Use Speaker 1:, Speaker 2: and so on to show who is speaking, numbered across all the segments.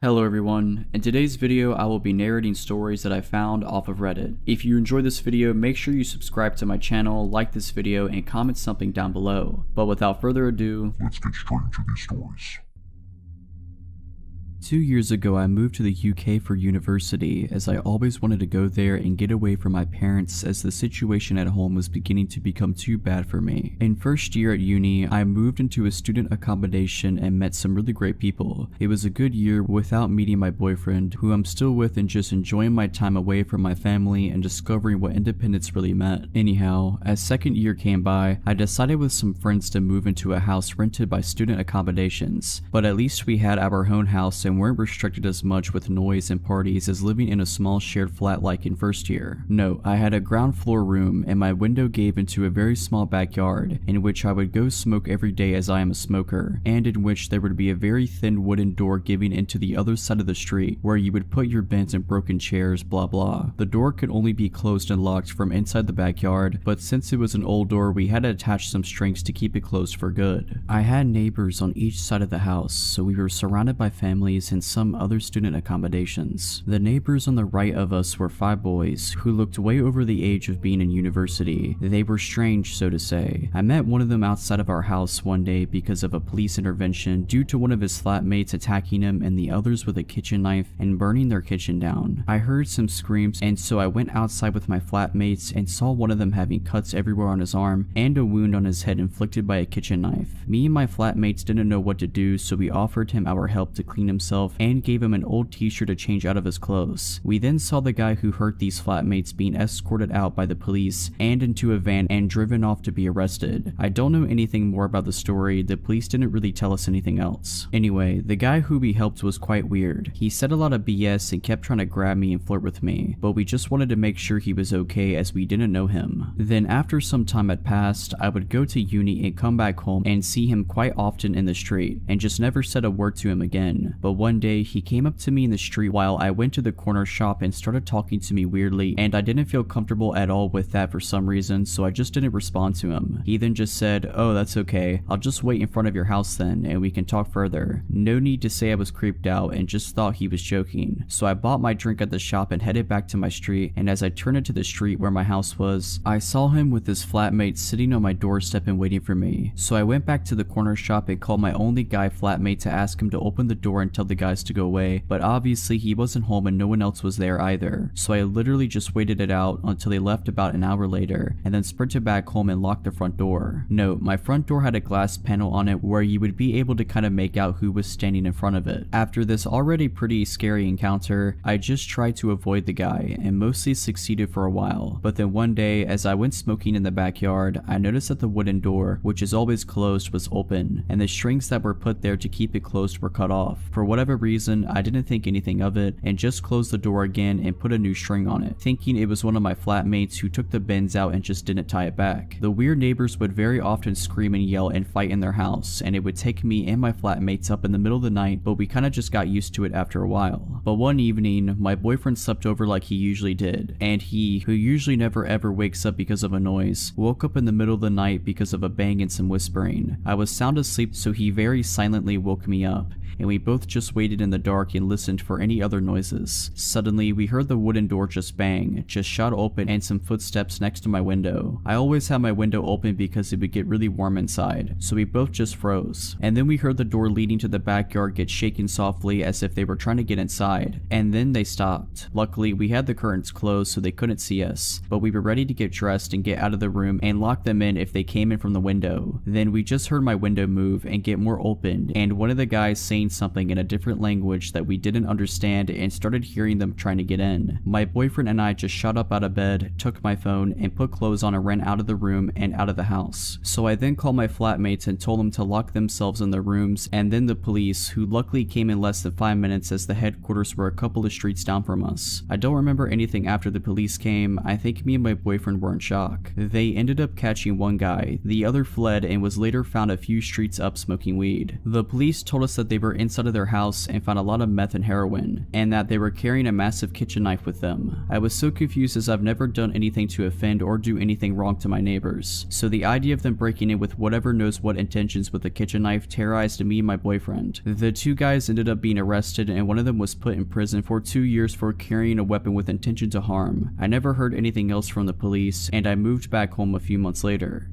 Speaker 1: Hello everyone, in today's video I will be narrating stories that I found off of Reddit. If you enjoyed this video, make sure you subscribe to my channel, like this video, and comment something down below. But without further ado,
Speaker 2: let's get straight into these stories.
Speaker 1: 2 years ago I moved to the UK for university, as I always wanted to go there and get away from my parents as the situation at home was beginning to become too bad for me. In first year at uni, I moved into a student accommodation and met some really great people. It was a good year without meeting my boyfriend, who I'm still with, and just enjoying my time away from my family and discovering what independence really meant. Anyhow, as second year came by, I decided with some friends to move into a house rented by student accommodations, but at least we had our own house and weren't restricted as much with noise and parties as living in a small shared flat like in first year. Note, I had a ground floor room and my window gave into a very small backyard in which I would go smoke every day as I am a smoker, and in which there would be a very thin wooden door giving into the other side of the street where you would put your bins and broken chairs, blah blah. The door could only be closed and locked from inside the backyard, but since it was an old door we had to attach some strings to keep it closed for good. I had neighbors on each side of the house, so we were surrounded by families and some other student accommodations. The neighbors on the right of us were 5 boys who looked way over the age of being in university. They were strange, so to say. I met one of them outside of our house one day because of a police intervention due to one of his flatmates attacking him and the others with a kitchen knife and burning their kitchen down. I heard some screams, and so I went outside with my flatmates and saw one of them having cuts everywhere on his arm and a wound on his head inflicted by a kitchen knife. Me and my flatmates didn't know what to do, so we offered him our help to clean himself and gave him an old t-shirt to change out of his clothes. We then saw the guy who hurt these flatmates being escorted out by the police and into a van and driven off to be arrested. I don't know anything more about the story, the police didn't really tell us anything else. Anyway, the guy who we helped was quite weird. He said a lot of BS and kept trying to grab me and flirt with me, but we just wanted to make sure he was okay as we didn't know him. Then after some time had passed, I would go to uni and come back home and see him quite often in the street and just never said a word to him again. But one day he came up to me in the street while I went to the corner shop and started talking to me weirdly, and I didn't feel comfortable at all with that for some reason, so I just didn't respond to him. He then just said, "Oh, that's okay, I'll just wait in front of your house then and we can talk further." No need to say I was creeped out and just thought he was joking. So I bought my drink at the shop and headed back to my street, and as I turned into the street where my house was, I saw him with his flatmate sitting on my doorstep and waiting for me. So I went back to the corner shop and called my only guy flatmate to ask him to open the door and tell the guys to go away, but obviously he wasn't home and no one else was there either. So I literally just waited it out until they left about an hour later, and then sprinted back home and locked the front door. Note, my front door had a glass panel on it where you would be able to kind of make out who was standing in front of it. After this already pretty scary encounter, I just tried to avoid the guy and mostly succeeded for a while. But then one day, as I went smoking in the backyard, I noticed that the wooden door, which is always closed, was open, and the strings that were put there to keep it closed were cut off. For whatever reason, I didn't think anything of it and just closed the door again and put a new string on it, thinking it was one of my flatmates who took the bins out and just didn't tie it back. The weird neighbors would very often scream and yell and fight in their house, and it would take me and my flatmates up in the middle of the night, but we kinda just got used to it after a while. But one evening, my boyfriend slept over like he usually did, and he, who usually never ever wakes up because of a noise, woke up in the middle of the night because of a bang and some whispering. I was sound asleep, so he very silently woke me up, and we both just waited in the dark and listened for any other noises. Suddenly, we heard the wooden door just bang, just shot open, and some footsteps next to my window. I always have my window open because it would get really warm inside, so we both just froze. And then we heard the door leading to the backyard get shaken softly as if they were trying to get inside, and then they stopped. Luckily, we had the curtains closed so they couldn't see us, but we were ready to get dressed and get out of the room and lock them in if they came in from the window. Then we just heard my window move and get more open, and one of the guys saying something in a different language that we didn't understand and started hearing them trying to get in. My boyfriend and I just shot up out of bed, took my phone, and put clothes on and ran out of the room and out of the house. So I then called my flatmates and told them to lock themselves in their rooms, and then the police, who luckily came in less than 5 minutes as the headquarters were a couple of streets down from us. I don't remember anything after the police came. I think me and my boyfriend were in shock. They ended up catching one guy, the other fled and was later found a few streets up smoking weed. The police told us that they were inside of their house house and found a lot of meth and heroin, and that they were carrying a massive kitchen knife with them. I was so confused as I've never done anything to offend or do anything wrong to my neighbors, so the idea of them breaking in with whatever knows what intentions with a kitchen knife terrorized me and my boyfriend. The two guys ended up being arrested, and one of them was put in prison for 2 years for carrying a weapon with intention to harm. I never heard anything else from the police, and I moved back home a few months later.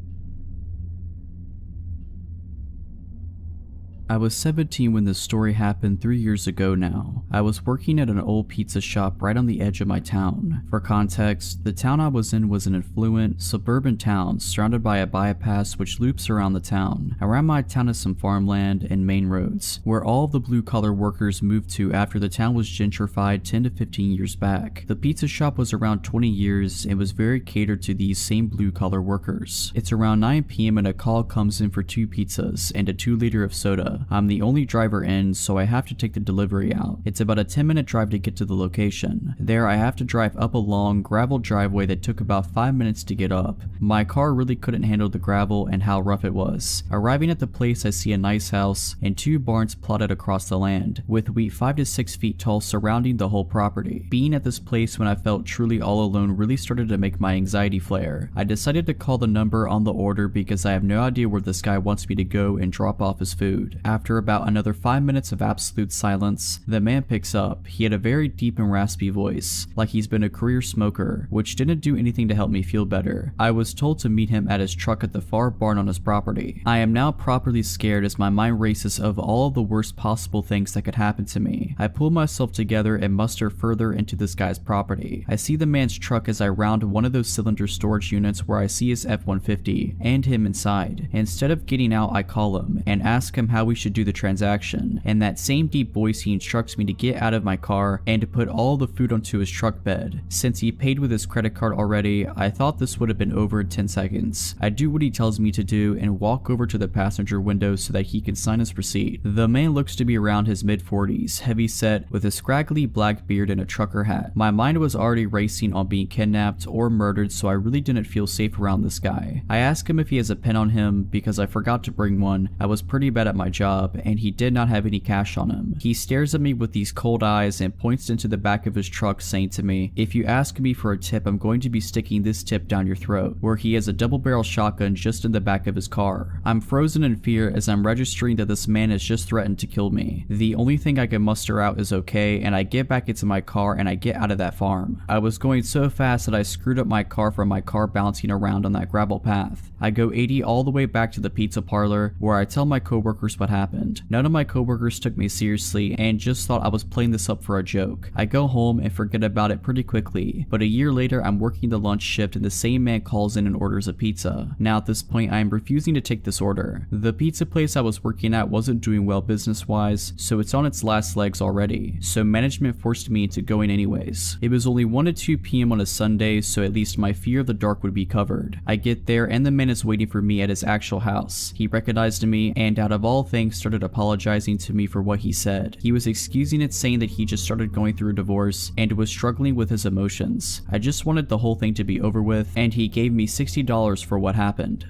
Speaker 1: I was 17 when this story happened 3 years ago now. I was working at an old pizza shop right on the edge of my town. For context, the town I was in was an affluent, suburban town surrounded by a bypass which loops around the town. Around my town is some farmland and main roads, where all of the blue-collar workers moved to after the town was gentrified 10 to 15 years back. The pizza shop was around 20 years and was very catered to these same blue-collar workers. It's around 9 p.m. and a call comes in for 2 pizzas and a 2-liter of soda. I'm the only driver in, so I have to take the delivery out. It's about a 10-minute drive to get to the location. There I have to drive up a long gravel driveway that took about 5 minutes to get up. My car really couldn't handle the gravel and how rough it was. Arriving at the place, I see a nice house and 2 barns plotted across the land, with wheat 5 to 6 feet tall surrounding the whole property. Being at this place when I felt truly all alone really started to make my anxiety flare. I decided to call the number on the order because I have no idea where this guy wants me to go and drop off his food. After about another 5 minutes of absolute silence, the man picks up. He had a very deep and raspy voice, like he's been a career smoker, which didn't do anything to help me feel better. I was told to meet him at his truck at the far barn on his property. I am now properly scared as my mind races of all of the worst possible things that could happen to me. I pull myself together and muster further into this guy's property. I see the man's truck as I round one of those cylinder storage units where I see his F-150 and him inside. Instead of getting out, I call him and ask him how we should do the transaction. In that same deep voice, he instructs me to get out of my car and to put all the food onto his truck bed. Since he paid with his credit card already, I thought this would have been over in 10 seconds. I do what he tells me to do and walk over to the passenger window so that he can sign his receipt. The man looks to be around his mid-40s, heavy set, with a scraggly black beard and a trucker hat. My mind was already racing on being kidnapped or murdered, so I really didn't feel safe around this guy. I ask him if he has a pen on him because I forgot to bring one. I was pretty bad at my job and he did not have any cash on him. He stares at me with these cold eyes and points into the back of his truck, saying to me, "If you ask me for a tip, I'm going to be sticking this tip down your throat," where he has a double-barrel shotgun just in the back of his car. I'm frozen in fear as I'm registering that this man has just threatened to kill me. The only thing I can muster out is okay, and I get back into my car and I get out of that farm. I was going so fast that I screwed up my car from my car bouncing around on that gravel path. I go 80 all the way back to the pizza parlor where I tell my coworkers what happened. None of my coworkers took me seriously and just thought I was playing this up for a joke. I go home and forget about it pretty quickly, but a year later I'm working the lunch shift and the same man calls in and orders a pizza. Now at this point I am refusing to take this order. The pizza place I was working at wasn't doing well business wise, so it's on its last legs already, so management forced me into going anyways. It was only 1 to 2 p.m. on a Sunday, so at least my fear of the dark would be covered. I get there and the man is waiting for me at his actual house. He recognized me and out of all things started apologizing to me for what he said. He was excusing it, saying that he just started going through a divorce and was struggling with his emotions. I just wanted the whole thing to be over with, and he gave me $60 for what happened.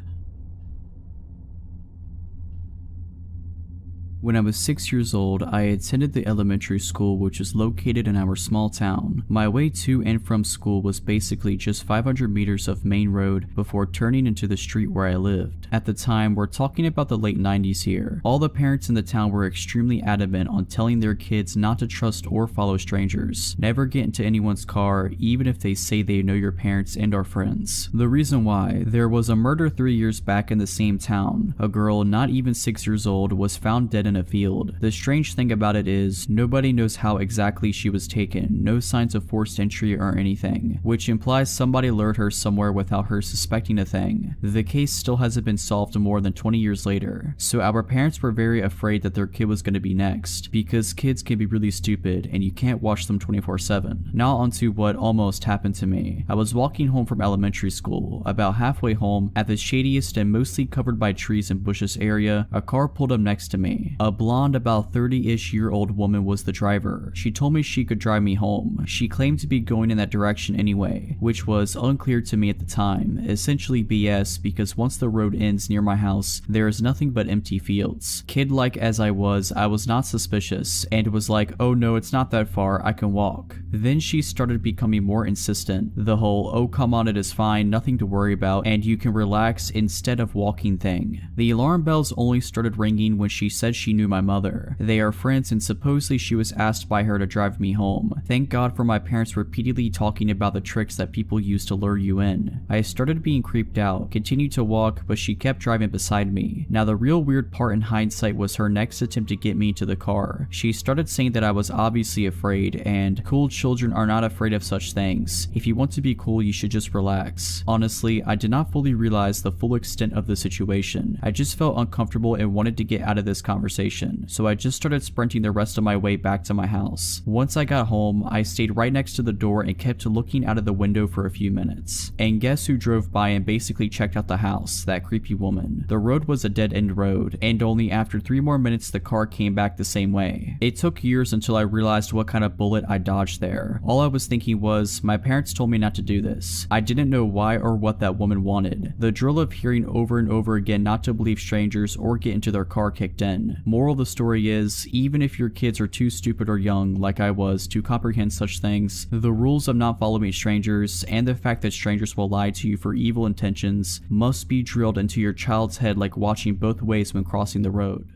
Speaker 1: When I was 6 years old, I attended the elementary school which was located in our small town. My way to and from school was basically just 500 meters of main road before turning into the street where I lived. At the time, we're talking about the late 90s here. All the parents in the town were extremely adamant on telling their kids not to trust or follow strangers. Never get into anyone's car, even if they say they know your parents and are friends. The reason why: there was a murder 3 years back in the same town. A girl not even 6 years old was found dead in a field. The strange thing about it is, nobody knows how exactly she was taken, no signs of forced entry or anything, which implies somebody lured her somewhere without her suspecting a thing. The case still hasn't been solved more than 20 years later, so our parents were very afraid that their kid was going to be next, because kids can be really stupid and you can't watch them 24/7. Now onto what almost happened to me. I was walking home from elementary school. About halfway home, at the shadiest and mostly covered by trees and bushes area, a car pulled up next to me. A blonde, about 30-ish year old woman was the driver. She told me she could drive me home. She claimed to be going in that direction anyway, which was unclear to me at the time. Essentially BS, because once the road ends near my house, there is nothing but empty fields. Kid-like as I was not suspicious, and was like, oh no, it's not that far, I can walk. Then she started becoming more insistent. The whole, oh come on, it is fine, nothing to worry about, and you can relax instead of walking thing. The alarm bells only started ringing when she said she knew my mother. They are friends, and supposedly she was asked by her to drive me home. Thank God for my parents repeatedly talking about the tricks that people use to lure you in. I started being creeped out, continued to walk, but she kept driving beside me. Now the real weird part in hindsight was her next attempt to get me into the car. She started saying that I was obviously afraid, and cool children are not afraid of such things. If you want to be cool, you should just relax. Honestly, I did not fully realize the full extent of the situation. I just felt uncomfortable and wanted to get out of this conversation, so I just started sprinting the rest of my way back to my house. Once I got home, I stayed right next to the door and kept looking out of the window for a few minutes. And guess who drove by and basically checked out the house? That creepy woman. The road was a dead-end road, and only after 3 more minutes the car came back the same way. It took years until I realized what kind of bullet I dodged there. All I was thinking was, my parents told me not to do this. I didn't know why or what that woman wanted. The drill of hearing over and over again not to believe strangers or get into their car kicked in. Moral of the story is, even if your kids are too stupid or young, like I was, to comprehend such things, the rules of not following strangers and the fact that strangers will lie to you for evil intentions must be drilled into your child's head like watching both ways when crossing the road.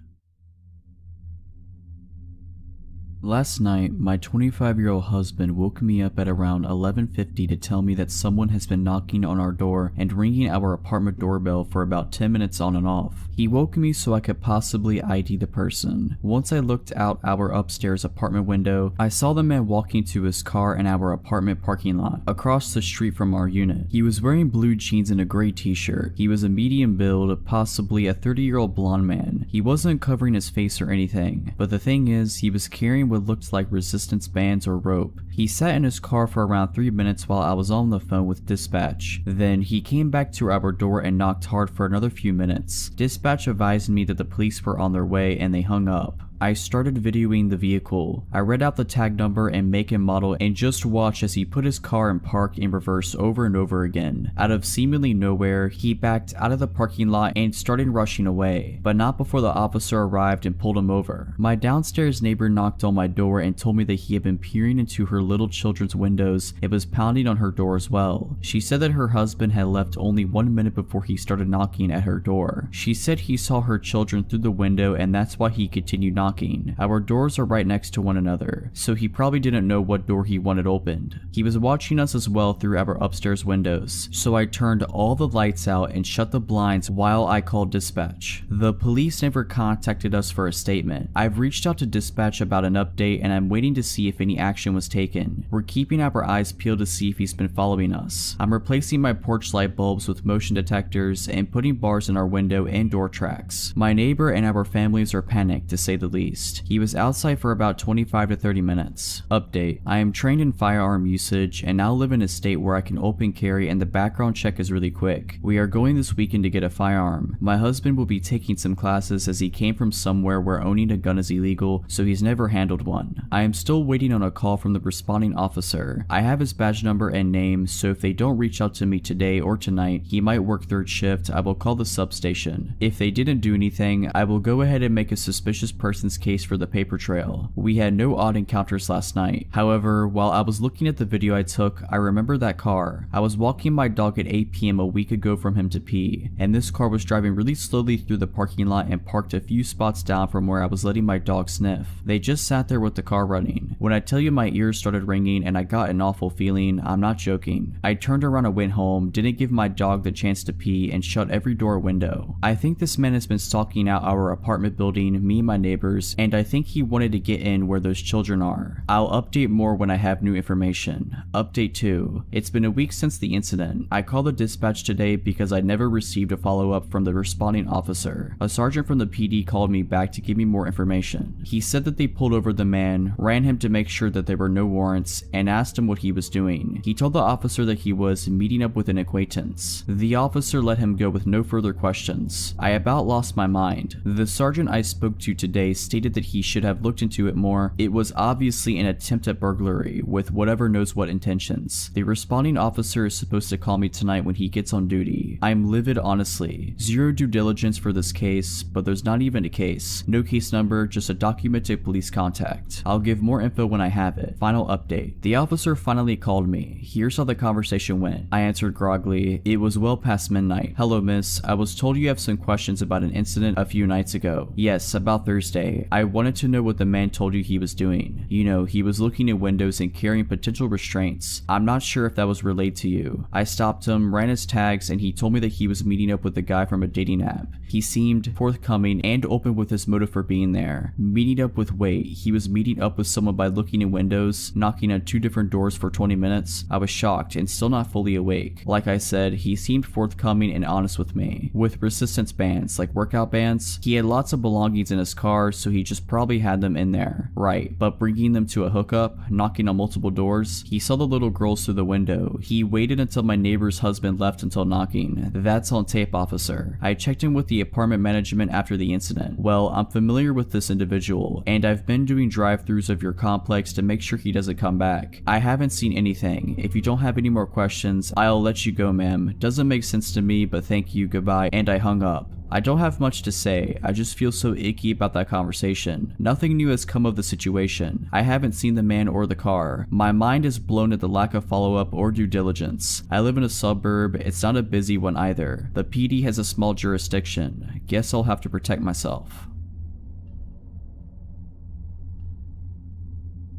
Speaker 1: Last night, my 25-year-old husband woke me up at around 11:50 to tell me that someone has been knocking on our door and ringing our apartment doorbell for about 10 minutes on and off. He woke me so I could possibly ID the person. Once I looked out our upstairs apartment window, I saw the man walking to his car in our apartment parking lot, across the street from our unit. He was wearing blue jeans and a gray t-shirt. He was a medium build, possibly a 30-year-old blonde man. He wasn't covering his face or anything, but the thing is, he was carrying what looked like resistance bands or rope. He sat in his car for around 3 minutes while I was on the phone with dispatch. Then he came back to our door and knocked hard for another few minutes. Dispatch advised me that the police were on their way and they hung up. I started videoing the vehicle. I read out the tag number and make and model and just watched as he put his car in park in reverse over and over again. Out of seemingly nowhere, he backed out of the parking lot and started rushing away, but not before the officer arrived and pulled him over. My downstairs neighbor knocked on my door and told me that he had been peering into her little children's windows and was pounding on her door as well. She said that her husband had left only 1 minute before he started knocking at her door. She said he saw her children through the window and that's why he continued knocking. Our doors are right next to one another, so he probably didn't know what door he wanted opened. He was watching us as well through our upstairs windows, so I turned all the lights out and shut the blinds while I called dispatch. The police never contacted us for a statement. I've reached out to dispatch about an update and I'm waiting to see if any action was taken. We're keeping our eyes peeled to see if he's been following us. I'm replacing my porch light bulbs with motion detectors and putting bars in our window and door tracks. My neighbor and our families are panicked, to say the least. He was outside for about 25 to 30 minutes. Update: I am trained in firearm usage and now live in a state where I can open carry and the background check is really quick. We are going this weekend to get a firearm. My husband will be taking some classes as he came from somewhere where owning a gun is illegal, so he's never handled one. I am still waiting on a call from the responding officer. I have his badge number and name, so if they don't reach out to me today or tonight, he might work third shift. I will call the substation. If they didn't do anything, I will go ahead and make a suspicious person's case for the paper trail. We had no odd encounters last night. However, while I was looking at the video I took, I remember that car. I was walking my dog at 8 p.m. a week ago from him to pee, and this car was driving really slowly through the parking lot and parked a few spots down from where I was letting my dog sniff. They just sat there with the car running. When I tell you my ears started ringing and I got an awful feeling, I'm not joking. I turned around and went home, didn't give my dog the chance to pee, and shut every door and window. I think this man has been stalking out our apartment building, me and my neighbors, and I think he wanted to get in where those children are. I'll update more when I have new information. Update 2. It's been a week since the incident. I called the dispatch today because I never received a follow-up from the responding officer. A sergeant from the PD called me back to give me more information. He said that they pulled over the man, ran him to make sure that there were no warrants, and asked him what he was doing. He told the officer that he was meeting up with an acquaintance. The officer let him go with no further questions. I about lost my mind. The sergeant I spoke to today stated that he should have looked into it more. It was obviously an attempt at burglary with whatever knows what intentions. The responding officer is supposed to call me tonight when he gets on duty. I'm livid, honestly. Zero due diligence for this case, but there's not even a case. No case number, just a documented police contact. I'll give more info when I have it. Final update. The officer finally called me. Here's how the conversation went. I answered groggily. It was well past midnight. Hello, miss. I was told you have some questions about an incident a few nights ago. Yes, about Thursday. I wanted to know what the man told you he was doing. You know, he was looking in windows and carrying potential restraints. I'm not sure if that was relayed to you. I stopped him, ran his tags, and he told me that he was meeting up with a guy from a dating app. He seemed forthcoming and open with his motive for being there. Meeting up with wait, he was meeting up with someone by looking in windows, knocking on 2 different doors for 20 minutes. I was shocked and still not fully awake. Like I said, he seemed forthcoming and honest with me. With resistance bands, like workout bands, he had lots of belongings in his car, so he just probably had them in there. Right, but bringing them to a hookup, knocking on multiple doors, he saw the little girls through the window. He waited until my neighbor's husband left until knocking. That's on tape, officer. I checked in with the apartment management after the incident. Well, I'm familiar with this individual, and I've been doing drive-thrus of your complex to make sure he doesn't come back. I haven't seen anything. If you don't have any more questions, I'll let you go, ma'am. Doesn't make sense to me, but thank you, goodbye, and I hung up. I don't have much to say, I just feel so icky about that conversation. Nothing new has come of the situation. I haven't seen the man or the car. My mind is blown at the lack of follow-up or due diligence. I live in a suburb, it's not a busy one either. The PD has a small jurisdiction. Guess I'll have to protect myself.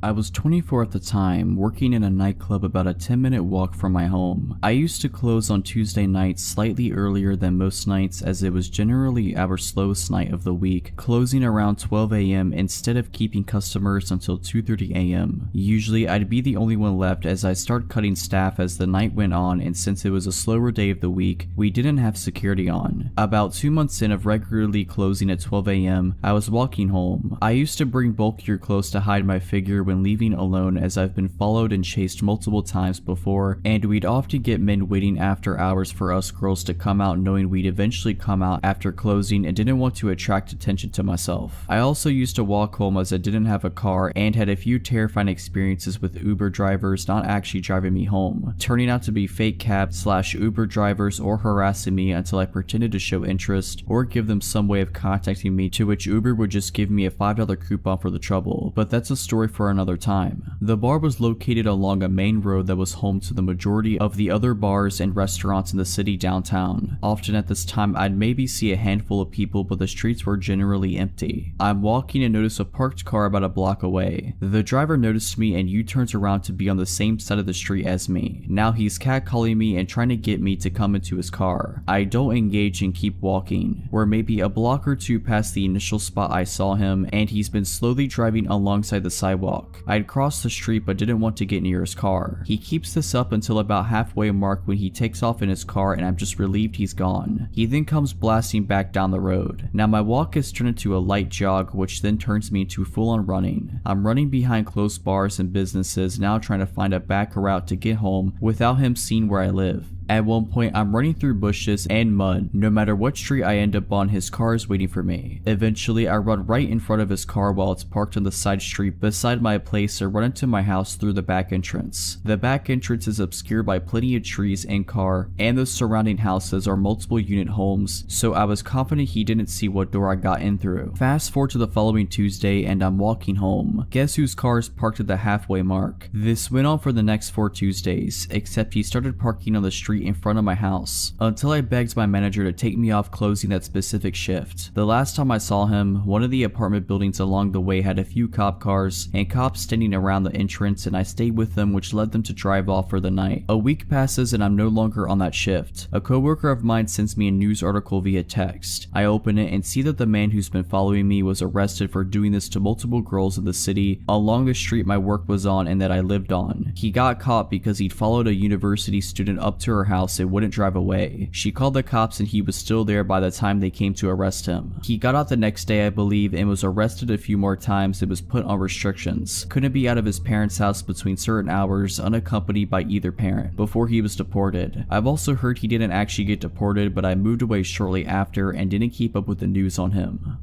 Speaker 1: I was 24 at the time, working in a nightclub about a 10-minute walk from my home. I used to close on Tuesday nights slightly earlier than most nights, as it was generally our slowest night of the week, closing around 12 a.m. instead of keeping customers until 2:30 a.m. Usually I'd be the only one left as I start cutting staff as the night went on, and since it was a slower day of the week, we didn't have security on. About 2 months in of regularly closing at 12 a.m., I was walking home. I used to bring bulkier clothes to hide my figure when leaving alone, as I've been followed and chased multiple times before, and we'd often get men waiting after hours for us girls to come out, knowing we'd eventually come out after closing and didn't want to attract attention to myself. I also used to walk home as I didn't have a car and had a few terrifying experiences with Uber drivers not actually driving me home, turning out to be fake cab / Uber drivers or harassing me until I pretended to show interest or give them some way of contacting me, to which Uber would just give me a $5 coupon for the trouble, but that's a story for another time. The bar was located along a main road that was home to the majority of the other bars and restaurants in the city downtown. Often at this time I'd maybe see a handful of people, but the streets were generally empty. I'm walking and notice a parked car about a block away. The driver noticed me and U-turns around to be on the same side of the street as me. Now he's catcalling me and trying to get me to come into his car. I don't engage and keep walking. We're maybe a block or two past the initial spot I saw him, and he's been slowly driving alongside the sidewalk. I'd crossed the street but didn't want to get near his car. He keeps this up until about halfway mark when he takes off in his car, and I'm just relieved he's gone. He then comes blasting back down the road. Now my walk has turned into a light jog, which then turns me into full-on running. I'm running behind close bars and businesses, now trying to find a back route to get home without him seeing where I live. At one point, I'm running through bushes and mud. No matter what street I end up on, his car is waiting for me. Eventually, I run right in front of his car while it's parked on the side street beside my place, or run into my house through the back entrance. The back entrance is obscured by plenty of trees and car, and the surrounding houses are multiple unit homes, so I was confident he didn't see what door I got in through. Fast forward to the following Tuesday, and I'm walking home. Guess whose car is parked at the halfway mark? This went on for the next 4 Tuesdays, except he started parking on the street in front of my house, until I begged my manager to take me off closing that specific shift. The last time I saw him, one of the apartment buildings along the way had a few cop cars and cops standing around the entrance, and I stayed with them, which led them to drive off for the night. A week passes and I'm no longer on that shift. A coworker of mine sends me a news article via text. I open it and see that the man who's been following me was arrested for doing this to multiple girls in the city along the street my work was on and that I lived on. He got caught because he'd followed a university student up to her house and wouldn't drive away. She called the cops and he was still there by the time they came to arrest him. He got out the next day, I believe, and was arrested a few more times and was put on restrictions. Couldn't be out of his parents' house between certain hours unaccompanied by either parent before he was deported. I've also heard he didn't actually get deported, but I moved away shortly after and didn't keep up with the news on him.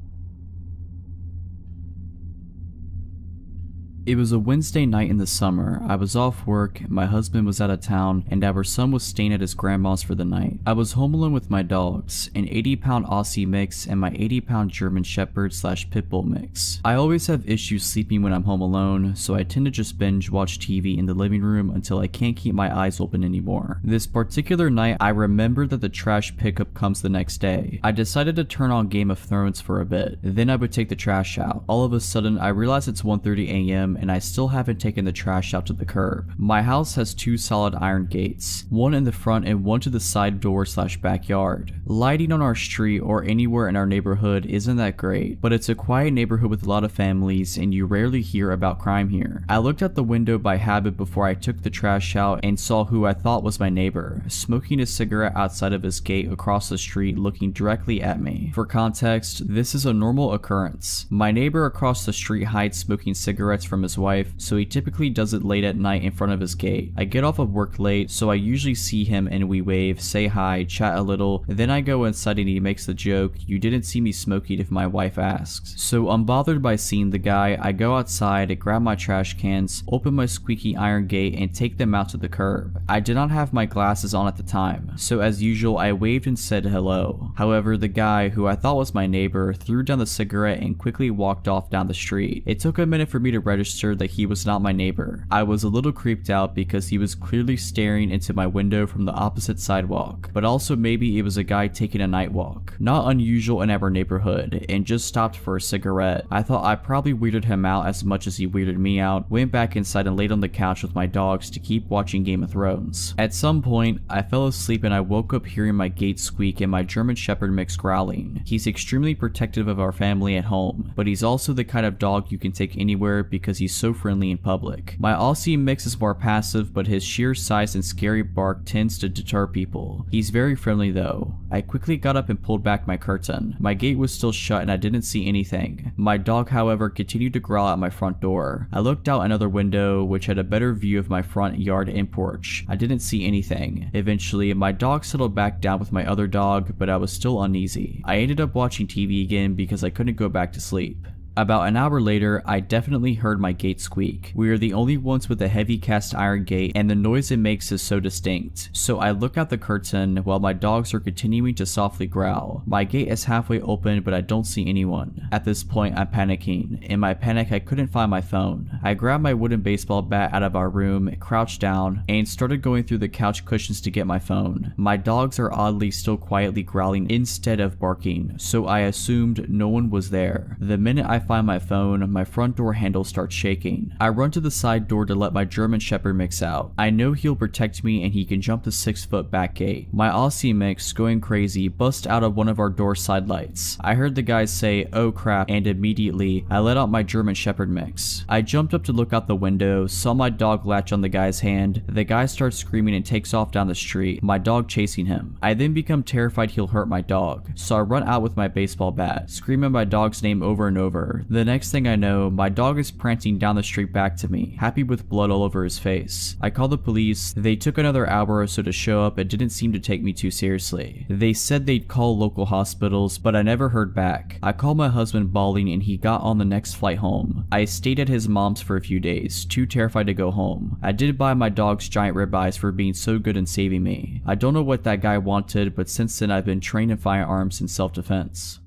Speaker 1: It was a Wednesday night in the summer. I was off work, my husband was out of town, and our son was staying at his grandma's for the night. I was home alone with my dogs, an 80-pound Aussie mix and my 80-pound German Shepherd / Pitbull mix. I always have issues sleeping when I'm home alone, so I tend to just binge watch TV in the living room until I can't keep my eyes open anymore. This particular night, I remembered that the trash pickup comes the next day. I decided to turn on Game of Thrones for a bit, then I would take the trash out. All of a sudden, I realized it's 1:30 a.m. and I still haven't taken the trash out to the curb. My house has 2 solid iron gates, one in the front and one to the side door / backyard. Lighting on our street or anywhere in our neighborhood isn't that great, but it's a quiet neighborhood with a lot of families and you rarely hear about crime here. I looked out the window by habit before I took the trash out and saw who I thought was my neighbor, smoking a cigarette outside of his gate across the street looking directly at me. For context, this is a normal occurrence. My neighbor across the street hides smoking cigarettes from his wife, so he typically does it late at night in front of his gate. I get off of work late, so I usually see him and we wave, say hi, chat a little, then I go inside and he makes the joke, "You didn't see me smoking," if my wife asks. So unbothered by seeing the guy, I go outside, grab my trash cans, open my squeaky iron gate and take them out to the curb. I did not have my glasses on at the time, so as usual I waved and said hello. However, the guy, who I thought was my neighbor, threw down the cigarette and quickly walked off down the street. It took a minute for me to register that he was not my neighbor. I was a little creeped out because he was clearly staring into my window from the opposite sidewalk, but also maybe it was a guy taking a night walk. Not unusual in our neighborhood, and just stopped for a cigarette. I thought I probably weirded him out as much as he weirded me out, went back inside and laid on the couch with my dogs to keep watching Game of Thrones. At some point, I fell asleep and I woke up hearing my gate squeak and my German Shepherd mix growling. He's extremely protective of our family at home, but he's also the kind of dog you can take anywhere because he's so friendly in public. My Aussie mix is more passive, but his sheer size and scary bark tends to deter people. He's very friendly though. I quickly got up and pulled back my curtain. My gate was still shut and I didn't see anything. My dog, however, continued to growl at my front door. I looked out another window, which had a better view of my front yard and porch. I didn't see anything. Eventually, my dog settled back down with my other dog, but I was still uneasy. I ended up watching TV again because I couldn't go back to sleep. About an hour later, I definitely heard my gate squeak. We are the only ones with a heavy cast iron gate and the noise it makes is so distinct. So I look out the curtain while my dogs are continuing to softly growl. My gate is halfway open but I don't see anyone. At this point, I'm panicking. In my panic, I couldn't find my phone. I grabbed my wooden baseball bat out of our room, crouched down, and started going through the couch cushions to get my phone. My dogs are oddly still quietly growling instead of barking, so I assumed no one was there. The minute I find my phone, my front door handle starts shaking. I run to the side door to let my German Shepherd mix out. I know he'll protect me and he can jump the 6-foot back gate. My Aussie mix, going crazy, busts out of one of our door side lights. I heard the guys say, "Oh crap," and immediately I let out my German Shepherd mix. I jumped up to look out the window, saw my dog latch on the guy's hand. The guy starts screaming and takes off down the street, my dog chasing him. I then become terrified he'll hurt my dog, so I run out with my baseball bat, screaming my dog's name over and over. The next thing I know, my dog is prancing down the street back to me, happy with blood all over his face. I called the police. They took another hour or so to show up and didn't seem to take me too seriously. They said they'd call local hospitals, but I never heard back. I called my husband bawling and he got on the next flight home. I stayed at his mom's for a few days, too terrified to go home. I did buy my dog's giant ribeyes for being so good in saving me. I don't know what that guy wanted, but since then I've been trained in firearms and self-defense.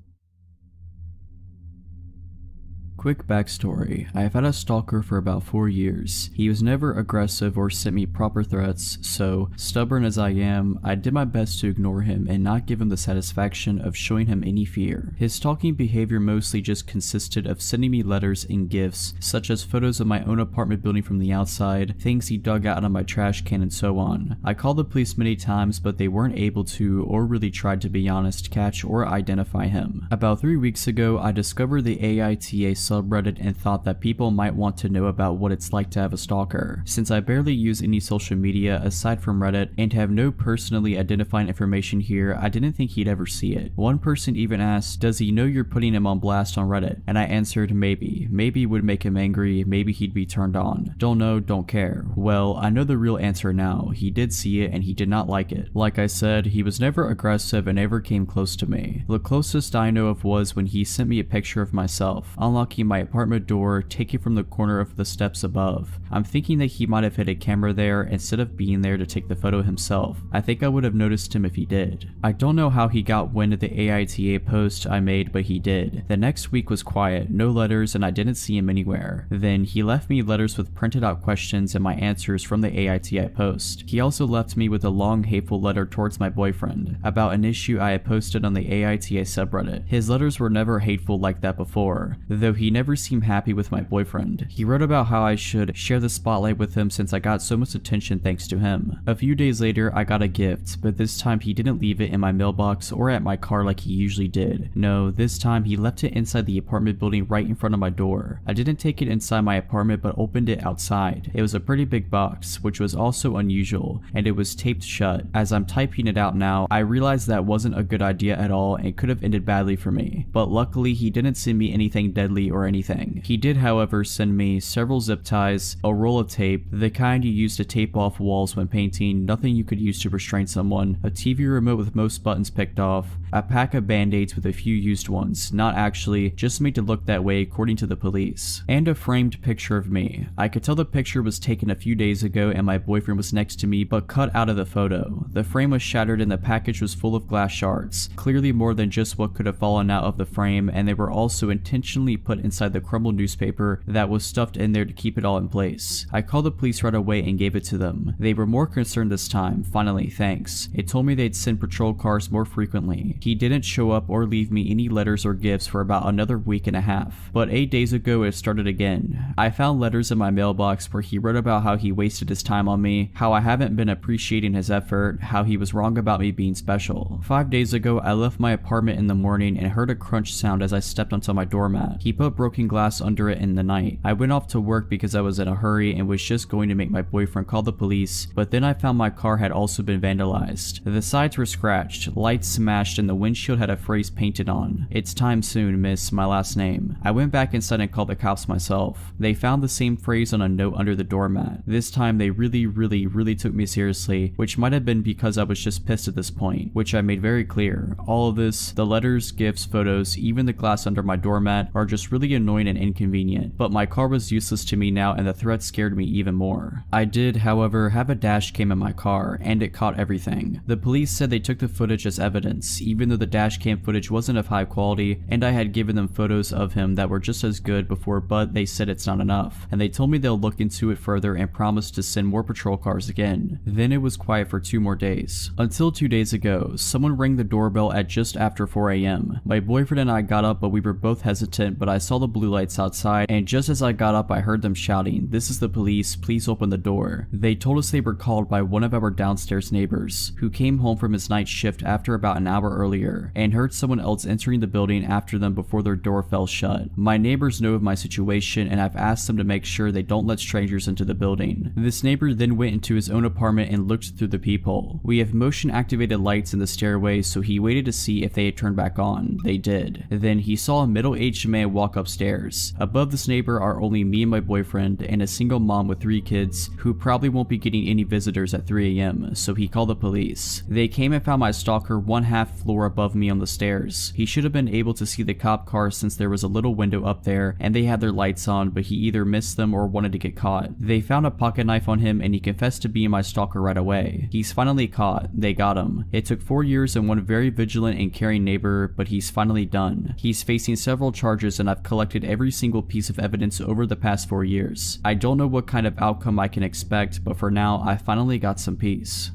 Speaker 1: Quick backstory, I have had a stalker for about 4 years. He was never aggressive or sent me proper threats, so stubborn as I am, I did my best to ignore him and not give him the satisfaction of showing him any fear. His stalking behavior mostly just consisted of sending me letters and gifts, such as photos of my own apartment building from the outside, things he dug out of my trash can and so on. I called the police many times but they weren't able to, or really tried to be honest, catch or identify him. About 3 weeks ago, I discovered the AITA subreddit and thought that people might want to know about what it's like to have a stalker. Since I barely use any social media aside from Reddit and have no personally identifying information here, I didn't think he'd ever see it. One person even asked, "Does he know you're putting him on blast on Reddit?" And I answered, maybe. Maybe it would make him angry, maybe he'd be turned on. Don't know, don't care. Well, I know the real answer now. He did see it and he did not like it. Like I said, he was never aggressive and never came close to me. The closest I know of was when he sent me a picture of myself, unlocking unlocking my apartment door, taken from the corner of the steps above. I'm thinking that he might have hid a camera there instead of being there to take the photo himself. I think I would have noticed him if he did. I don't know how he got wind of the AITA post I made, but he did. The next week was quiet, no letters, and I didn't see him anywhere. Then he left me letters with printed out questions and my answers from the AITA post. He also left me with a long hateful letter towards my boyfriend about an issue I had posted on the AITA subreddit. His letters were never hateful like that before, though he never seemed happy with my boyfriend. He wrote about how I should share the spotlight with him since I got so much attention thanks to him. A few days later, I got a gift, but this time he didn't leave it in my mailbox or at my car like he usually did. No, this time he left it inside the apartment building right in front of my door. I didn't take it inside my apartment but opened it outside. It was a pretty big box, which was also unusual, and it was taped shut. As I'm typing it out now, I realized that wasn't a good idea at all and could have ended badly for me. But luckily he didn't send me anything deadly or anything. He did, however, send me several zip ties, a roll of tape, the kind you use to tape off walls when painting, nothing you could use to restrain someone, a TV remote with most buttons picked off, a pack of band-aids with a few used ones, not actually, just made to look that way according to the police, and a framed picture of me. I could tell the picture was taken a few days ago and my boyfriend was next to me but cut out of the photo. The frame was shattered and the package was full of glass shards, clearly more than just what could have fallen out of the frame, and they were also intentionally put inside the crumbled newspaper that was stuffed in there to keep it all in place. I called the police right away and gave it to them. They were more concerned this time. Finally, thanks. It told me they'd send patrol cars more frequently. He didn't show up or leave me any letters or gifts for about another week and a half. But 8 days ago it started again. I found letters in my mailbox where he wrote about how he wasted his time on me, how I haven't been appreciating his effort, how he was wrong about me being special. 5 days ago I left my apartment in the morning and heard a crunch sound as I stepped onto my doormat. He put broken glass under it in the night. I went off to work because I was in a hurry and was just going to make my boyfriend call the police, but then I found my car had also been vandalized. The sides were scratched, lights smashed, and the windshield had a phrase painted on. "It's time soon, miss," my last name. I went back inside and called the cops myself. They found the same phrase on a note under the doormat. This time they really took me seriously, which might have been because I was just pissed at this point, which I made very clear. All of this, the letters, gifts, photos, even the glass under my doormat, are just really annoying and inconvenient, but my car was useless to me now and the threat scared me even more. I did, however, have a dash cam in my car, and it caught everything. The police said they took the footage as evidence, even though the dash cam footage wasn't of high quality, and I had given them photos of him that were just as good before, but they said it's not enough, and they told me they'll look into it further and promised to send more patrol cars again. Then it was quiet for 2 more days. Until 2 days ago, someone rang the doorbell at just after 4 AM. My boyfriend and I got up, but we were both hesitant, but I saw the blue lights outside, and just as I got up I heard them shouting, "This is the police, please open the door." They told us they were called by one of our downstairs neighbors, who came home from his night shift after about an hour earlier, and heard someone else entering the building after them before their door fell shut. My neighbors know of my situation, and I've asked them to make sure they don't let strangers into the building. This neighbor then went into his own apartment and looked through the peephole. We have motion activated lights in the stairway, so he waited to see if they had turned back on. They did. Then he saw a middle-aged man walk upstairs. Above this neighbor are only me and my boyfriend, and a single mom with 3 kids who probably won't be getting any visitors at 3 AM, so he called the police. They came and found my stalker 1/2 floor above me on the stairs. He should have been able to see the cop car since there was a little window up there and they had their lights on, but he either missed them or wanted to get caught. They found a pocket knife on him and he confessed to being my stalker right away. He's finally caught. They got him. It took 4 years and one very vigilant and caring neighbor, but he's finally done. He's facing several charges and I've collected every single piece of evidence over the past 4 years. I don't know what kind of outcome I can expect, but for now I finally got some peace.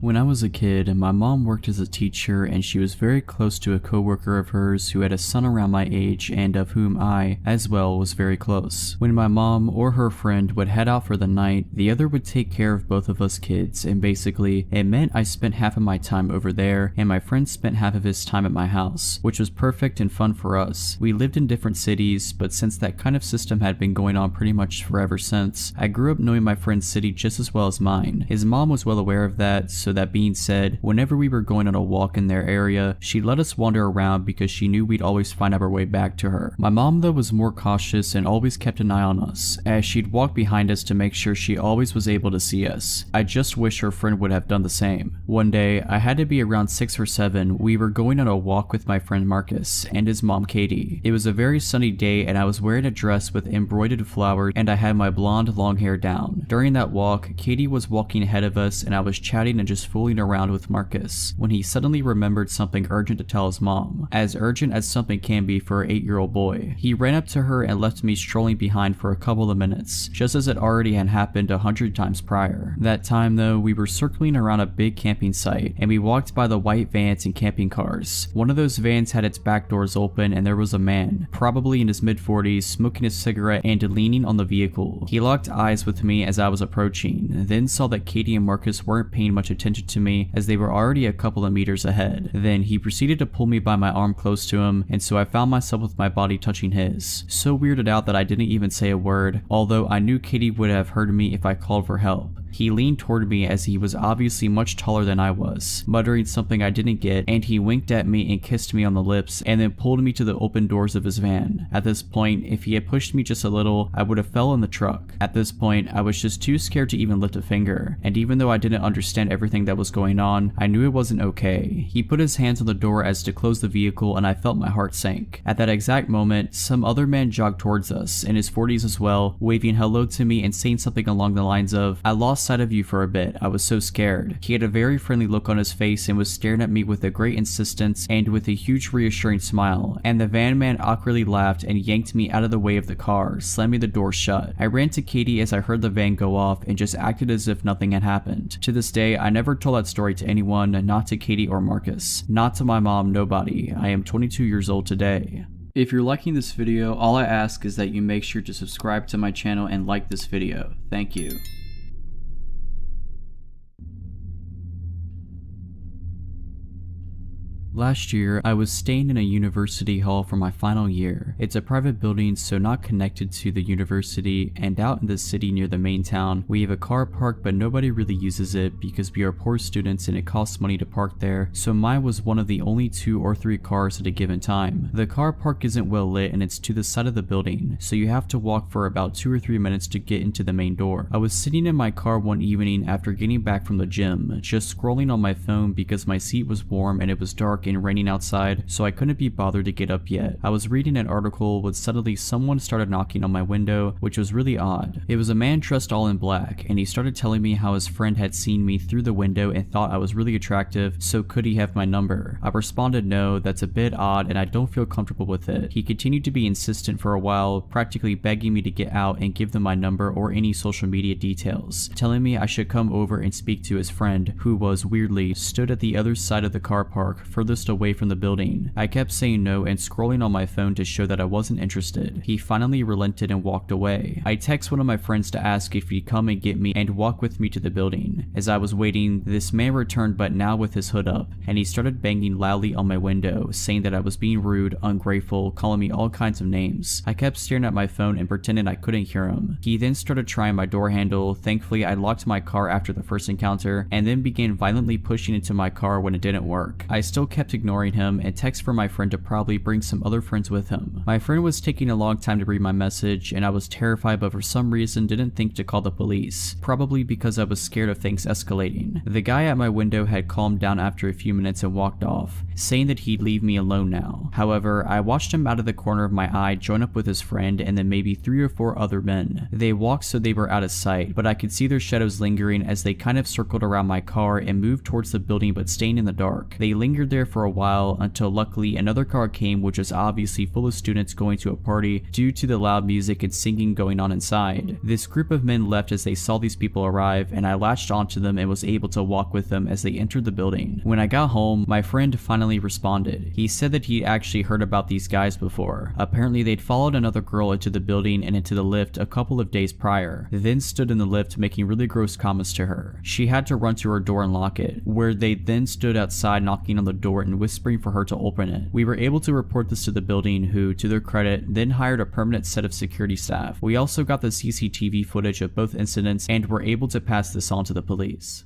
Speaker 1: When I was a kid, my mom worked as a teacher and she was very close to a coworker of hers who had a son around my age and of whom I, as well, was very close. When my mom or her friend would head out for the night, the other would take care of both of us kids, and basically, it meant I spent half of my time over there and my friend spent half of his time at my house, which was perfect and fun for us. We lived in different cities, but since that kind of system had been going on pretty much forever since, I grew up knowing my friend's city just as well as mine. His mom was well aware of that, so that being said, whenever we were going on a walk in their area, she let us wander around because she knew we'd always find our way back to her. My mom though was more cautious and always kept an eye on us, as she'd walk behind us to make sure she always was able to see us. I just wish her friend would have done the same. One day, I had to be around 6 or 7, we were going on a walk with my friend Marcus and his mom Katie. It was a very sunny day and I was wearing a dress with embroidered flowers and I had my blonde long hair down. During that walk, Katie was walking ahead of us and I was chatting and just fooling around with Marcus when he suddenly remembered something urgent to tell his mom, as urgent as something can be for an 8-year-old boy. He ran up to her and left me strolling behind for a couple of minutes, just as it already had happened 100 times prior. That time though, we were circling around a big camping site and we walked by the white vans and camping cars. One of those vans had its back doors open and there was a man, probably in his mid-40s, smoking a cigarette and leaning on the vehicle. He locked eyes with me as I was approaching, then saw that Katie and Marcus weren't paying much attention to me as they were already a couple of meters ahead. Then he proceeded to pull me by my arm close to him, and so I found myself with my body touching his. So weirded out that I didn't even say a word, although I knew Katie would have heard me if I called for help. He leaned toward me as he was obviously much taller than I was, muttering something I didn't get, and he winked at me and kissed me on the lips and then pulled me to the open doors of his van. At this point, if he had pushed me just a little, I would have fell in the truck. At this point, I was just too scared to even lift a finger, and even though I didn't understand everything that was going on, I knew it wasn't okay. He put his hands on the door as to close the vehicle and I felt my heart sink. At that exact moment, some other man jogged towards us, in his 40s as well, waving hello to me and saying something along the lines of, "I lost sight of you for a bit, I was so scared." He had a very friendly look on his face and was staring at me with a great insistence and with a huge reassuring smile, and the van man awkwardly laughed and yanked me out of the way of the car, slamming the door shut. I ran to Katie as I heard the van go off and just acted as if nothing had happened. To this day, I never told that story to anyone, not to Katie or Marcus, not to my mom, nobody. I am 22 years old today. If you're liking this video, all I ask is that you make sure to subscribe to my channel and like this video. Thank you. Last year, I was staying in a university hall for my final year. It's a private building, so not connected to the university, and out in the city near the main town, we have a car park but nobody really uses it because we are poor students and it costs money to park there, so mine was one of the only 2 or 3 cars at a given time. The car park isn't well lit and it's to the side of the building, so you have to walk for about 2 or 3 minutes to get into the main door. I was sitting in my car one evening after getting back from the gym, just scrolling on my phone because my seat was warm and it was dark and raining outside, so I couldn't be bothered to get up yet. I was reading an article when suddenly someone started knocking on my window, which was really odd. It was a man dressed all in black, and he started telling me how his friend had seen me through the window and thought I was really attractive, so could he have my number? I responded no, that's a bit odd and I don't feel comfortable with it. He continued to be insistent for a while, practically begging me to get out and give them my number or any social media details, telling me I should come over and speak to his friend, who was, weirdly, stood at the other side of the car park, furthest away from the building. I kept saying no and scrolling on my phone to show that I wasn't interested. He finally relented and walked away. I text one of my friends to ask if he'd come and get me and walk with me to the building. As I was waiting, this man returned but now with his hood up, and he started banging loudly on my window, saying that I was being rude, ungrateful, calling me all kinds of names. I kept staring at my phone and pretending I couldn't hear him. He then started trying my door handle. Thankfully, I locked my car after the first encounter, and then began violently pushing into my car when it didn't work. I still kept ignoring him and text for my friend to probably bring some other friends with him. My friend was taking a long time to read my message and I was terrified, but for some reason didn't think to call the police, probably because I was scared of things escalating. The guy at my window had calmed down after a few minutes and walked off, saying that he'd leave me alone now. However, I watched him out of the corner of my eye join up with his friend and then maybe 3 or 4 other men. They walked so they were out of sight, but I could see their shadows lingering as they kind of circled around my car and moved towards the building but staying in the dark. They lingered there for a while until luckily another car came, which was obviously full of students going to a party due to the loud music and singing going on inside. This group of men left as they saw these people arrive, and I latched onto them and was able to walk with them as they entered the building. When I got home, my friend finally responded. He said that he'd actually heard about these guys before. Apparently they'd followed another girl into the building and into the lift a couple of days prior, then stood in the lift making really gross comments to her. She had to run to her door and lock it, where they then stood outside knocking on the door and whispering for her to open it. We were able to report this to the building, who, to their credit, then hired a permanent set of security staff. We also got the CCTV footage of both incidents and were able to pass this on to the police.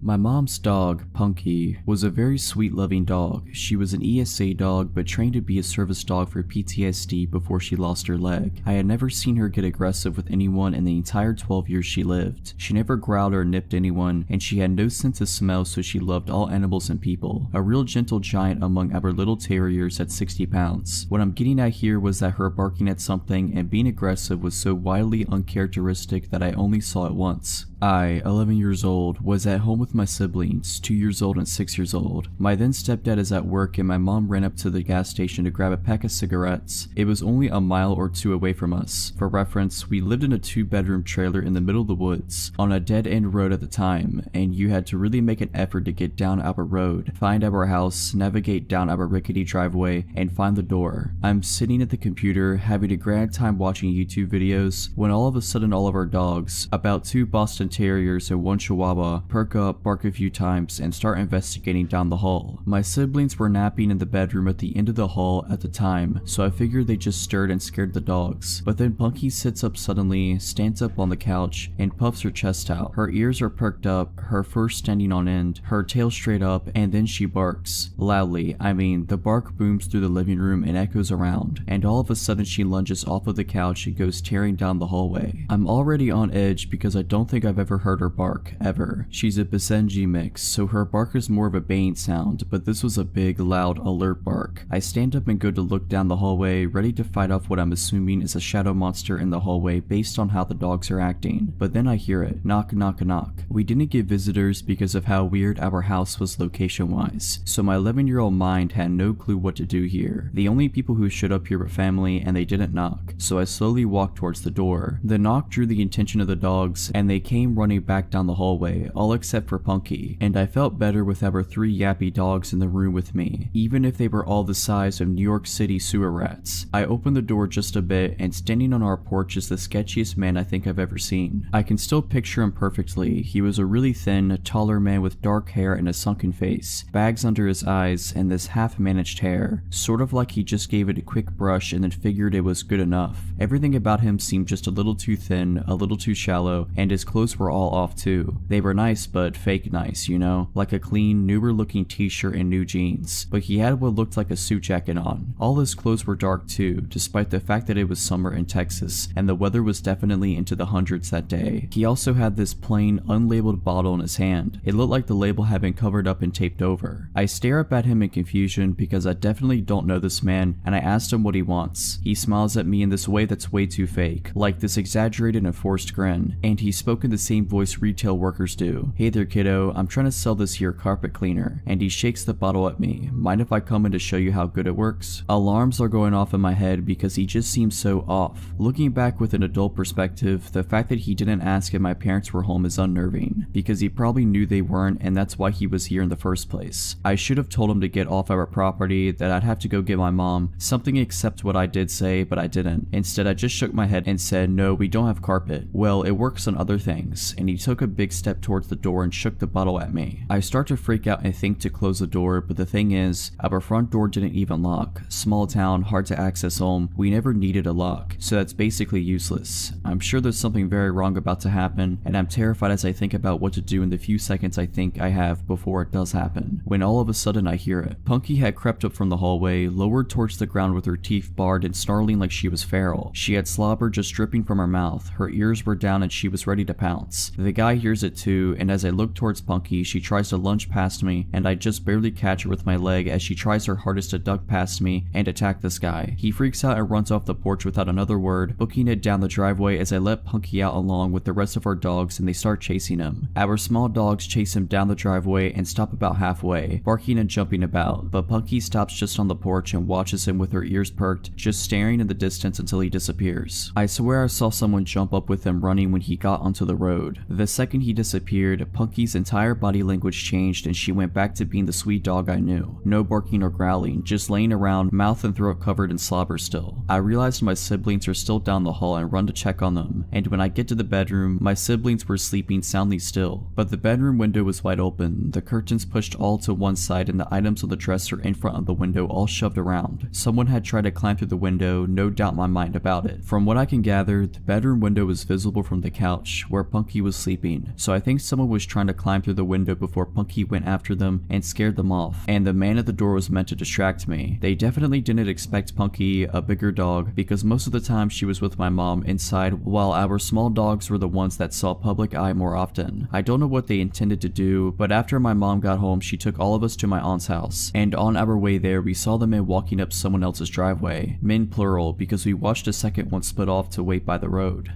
Speaker 1: My mom's dog, Punky, was a very sweet loving dog. She was an ESA dog but trained to be a service dog for PTSD before she lost her leg. I had never seen her get aggressive with anyone in the entire 12 years she lived. She never growled or nipped anyone, and she had no sense of smell, so she loved all animals and people. A real gentle giant among our little terriers at 60 pounds. What I'm getting at here was that her barking at something and being aggressive was so wildly uncharacteristic that I only saw it once. I, 11 years old, was at home with my siblings, 2 years old and 6 years old. My then stepdad is at work and my mom ran up to the gas station to grab a pack of cigarettes. It was only a mile or two away from us. For reference, we lived in a 2-bedroom trailer in the middle of the woods, on a dead-end road at the time, and you had to really make an effort to get down our road, find our house, navigate down our rickety driveway, and find the door. I'm sitting at the computer, having a grand time watching YouTube videos, when all of a sudden all of our dogs, about 2 Boston Terriers and 1 Chihuahua, perk up, bark a few times, and start investigating down the hall. My siblings were napping in the bedroom at the end of the hall at the time, so I figured they just stirred and scared the dogs. But then Punky sits up suddenly, stands up on the couch, and puffs her chest out. Her ears are perked up, her fur standing on end, her tail straight up, and then she barks. Loudly, I mean, the bark booms through the living room and echoes around, and all of a sudden she lunges off of the couch and goes tearing down the hallway. I'm already on edge because I don't think I've ever heard her bark, ever. She's a Basenji mix, so her bark is more of a baying sound, but this was a big, loud, alert bark. I stand up and go to look down the hallway, ready to fight off what I'm assuming is a shadow monster in the hallway based on how the dogs are acting. But then I hear it. Knock, knock, knock. We didn't get visitors because of how weird our house was location-wise, so my 11-year-old mind had no clue what to do here. The only people who showed up here were family, and they didn't knock, so I slowly walked towards the door. The knock drew the attention of the dogs, and they came running back down the hallway, all except for Punky, and I felt better with our 3 yappy dogs in the room with me, even if they were all the size of New York City sewer rats. I opened the door just a bit, and standing on our porch is the sketchiest man I think I've ever seen. I can still picture him perfectly. He was a really thin, taller man with dark hair and a sunken face, bags under his eyes, and this half-managed hair, sort of like he just gave it a quick brush and then figured it was good enough. Everything about him seemed just a little too thin, a little too shallow, and his clothes were all off too. They were nice, but fake nice, you know? Like a clean, newer looking t-shirt and new jeans. But he had what looked like a suit jacket on. All his clothes were dark too, despite the fact that it was summer in Texas, and the weather was definitely into the hundreds that day. He also had this plain, unlabeled bottle in his hand. It looked like the label had been covered up and taped over. I stare up at him in confusion because I definitely don't know this man, and I asked him what he wants. He smiles at me in this way that's way too fake, like this exaggerated and forced grin, and he spoke in the same voice retail workers do. Hey there kiddo, I'm trying to sell this here carpet cleaner, and he shakes the bottle at me. Mind if I come in to show you how good it works? Alarms are going off in my head because he just seems so off. Looking back with an adult perspective, the fact that he didn't ask if my parents were home is unnerving, because he probably knew they weren't and that's why he was here in the first place. I should have told him to get off our property, that I'd have to go get my mom, something except what I did say, but I didn't. Instead, I just shook my head and said, no, we don't have carpet. Well, it works on other things, and he took a big step towards the door and shook the bottle at me. I start to freak out and think to close the door, but the thing is, our front door didn't even lock. Small town, hard to access home, we never needed a lock, so that's basically useless. I'm sure there's something very wrong about to happen, and I'm terrified as I think about what to do in the few seconds I think I have before it does happen, when all of a sudden I hear it. Punky had crept up from the hallway, lowered towards the ground with her teeth bared and snarling like she was feral. She had slobber just dripping from her mouth, her ears were down and she was ready to pounce. The guy hears it too, and as I look towards Punky, she tries to lunge past me, and I just barely catch her with my leg as she tries her hardest to duck past me and attack this guy. He freaks out and runs off the porch without another word, booking it down the driveway as I let Punky out along with the rest of our dogs and they start chasing him. Our small dogs chase him down the driveway and stop about halfway, barking and jumping about, but Punky stops just on the porch and watches him with her ears perked, just staring in the distance until he disappears. I swear I saw someone jump up with him running when he got onto the road. The second he disappeared, Punky's entire body language changed and she went back to being the sweet dog I knew. No barking or growling, just laying around, mouth and throat covered in slobber still. I realized my siblings are still down the hall and run to check on them, and when I get to the bedroom, my siblings were sleeping soundly still, but the bedroom window was wide open, the curtains pushed all to one side and the items on the dresser in front of the window all shoved around. Someone had tried to climb through the window, no doubt in my mind about it. From what I can gather, the bedroom window was visible from the couch, where Punky Punky was sleeping, so I think someone was trying to climb through the window before Punky went after them and scared them off, and the man at the door was meant to distract me. They definitely didn't expect Punky, a bigger dog, because most of the time she was with my mom inside, while our small dogs were the ones that saw public eye more often. I don't know what they intended to do, but after my mom got home, she took all of us to my aunt's house, and on our way there, we saw the men walking up someone else's driveway. Men plural, because we watched a second one split off to wait by the road.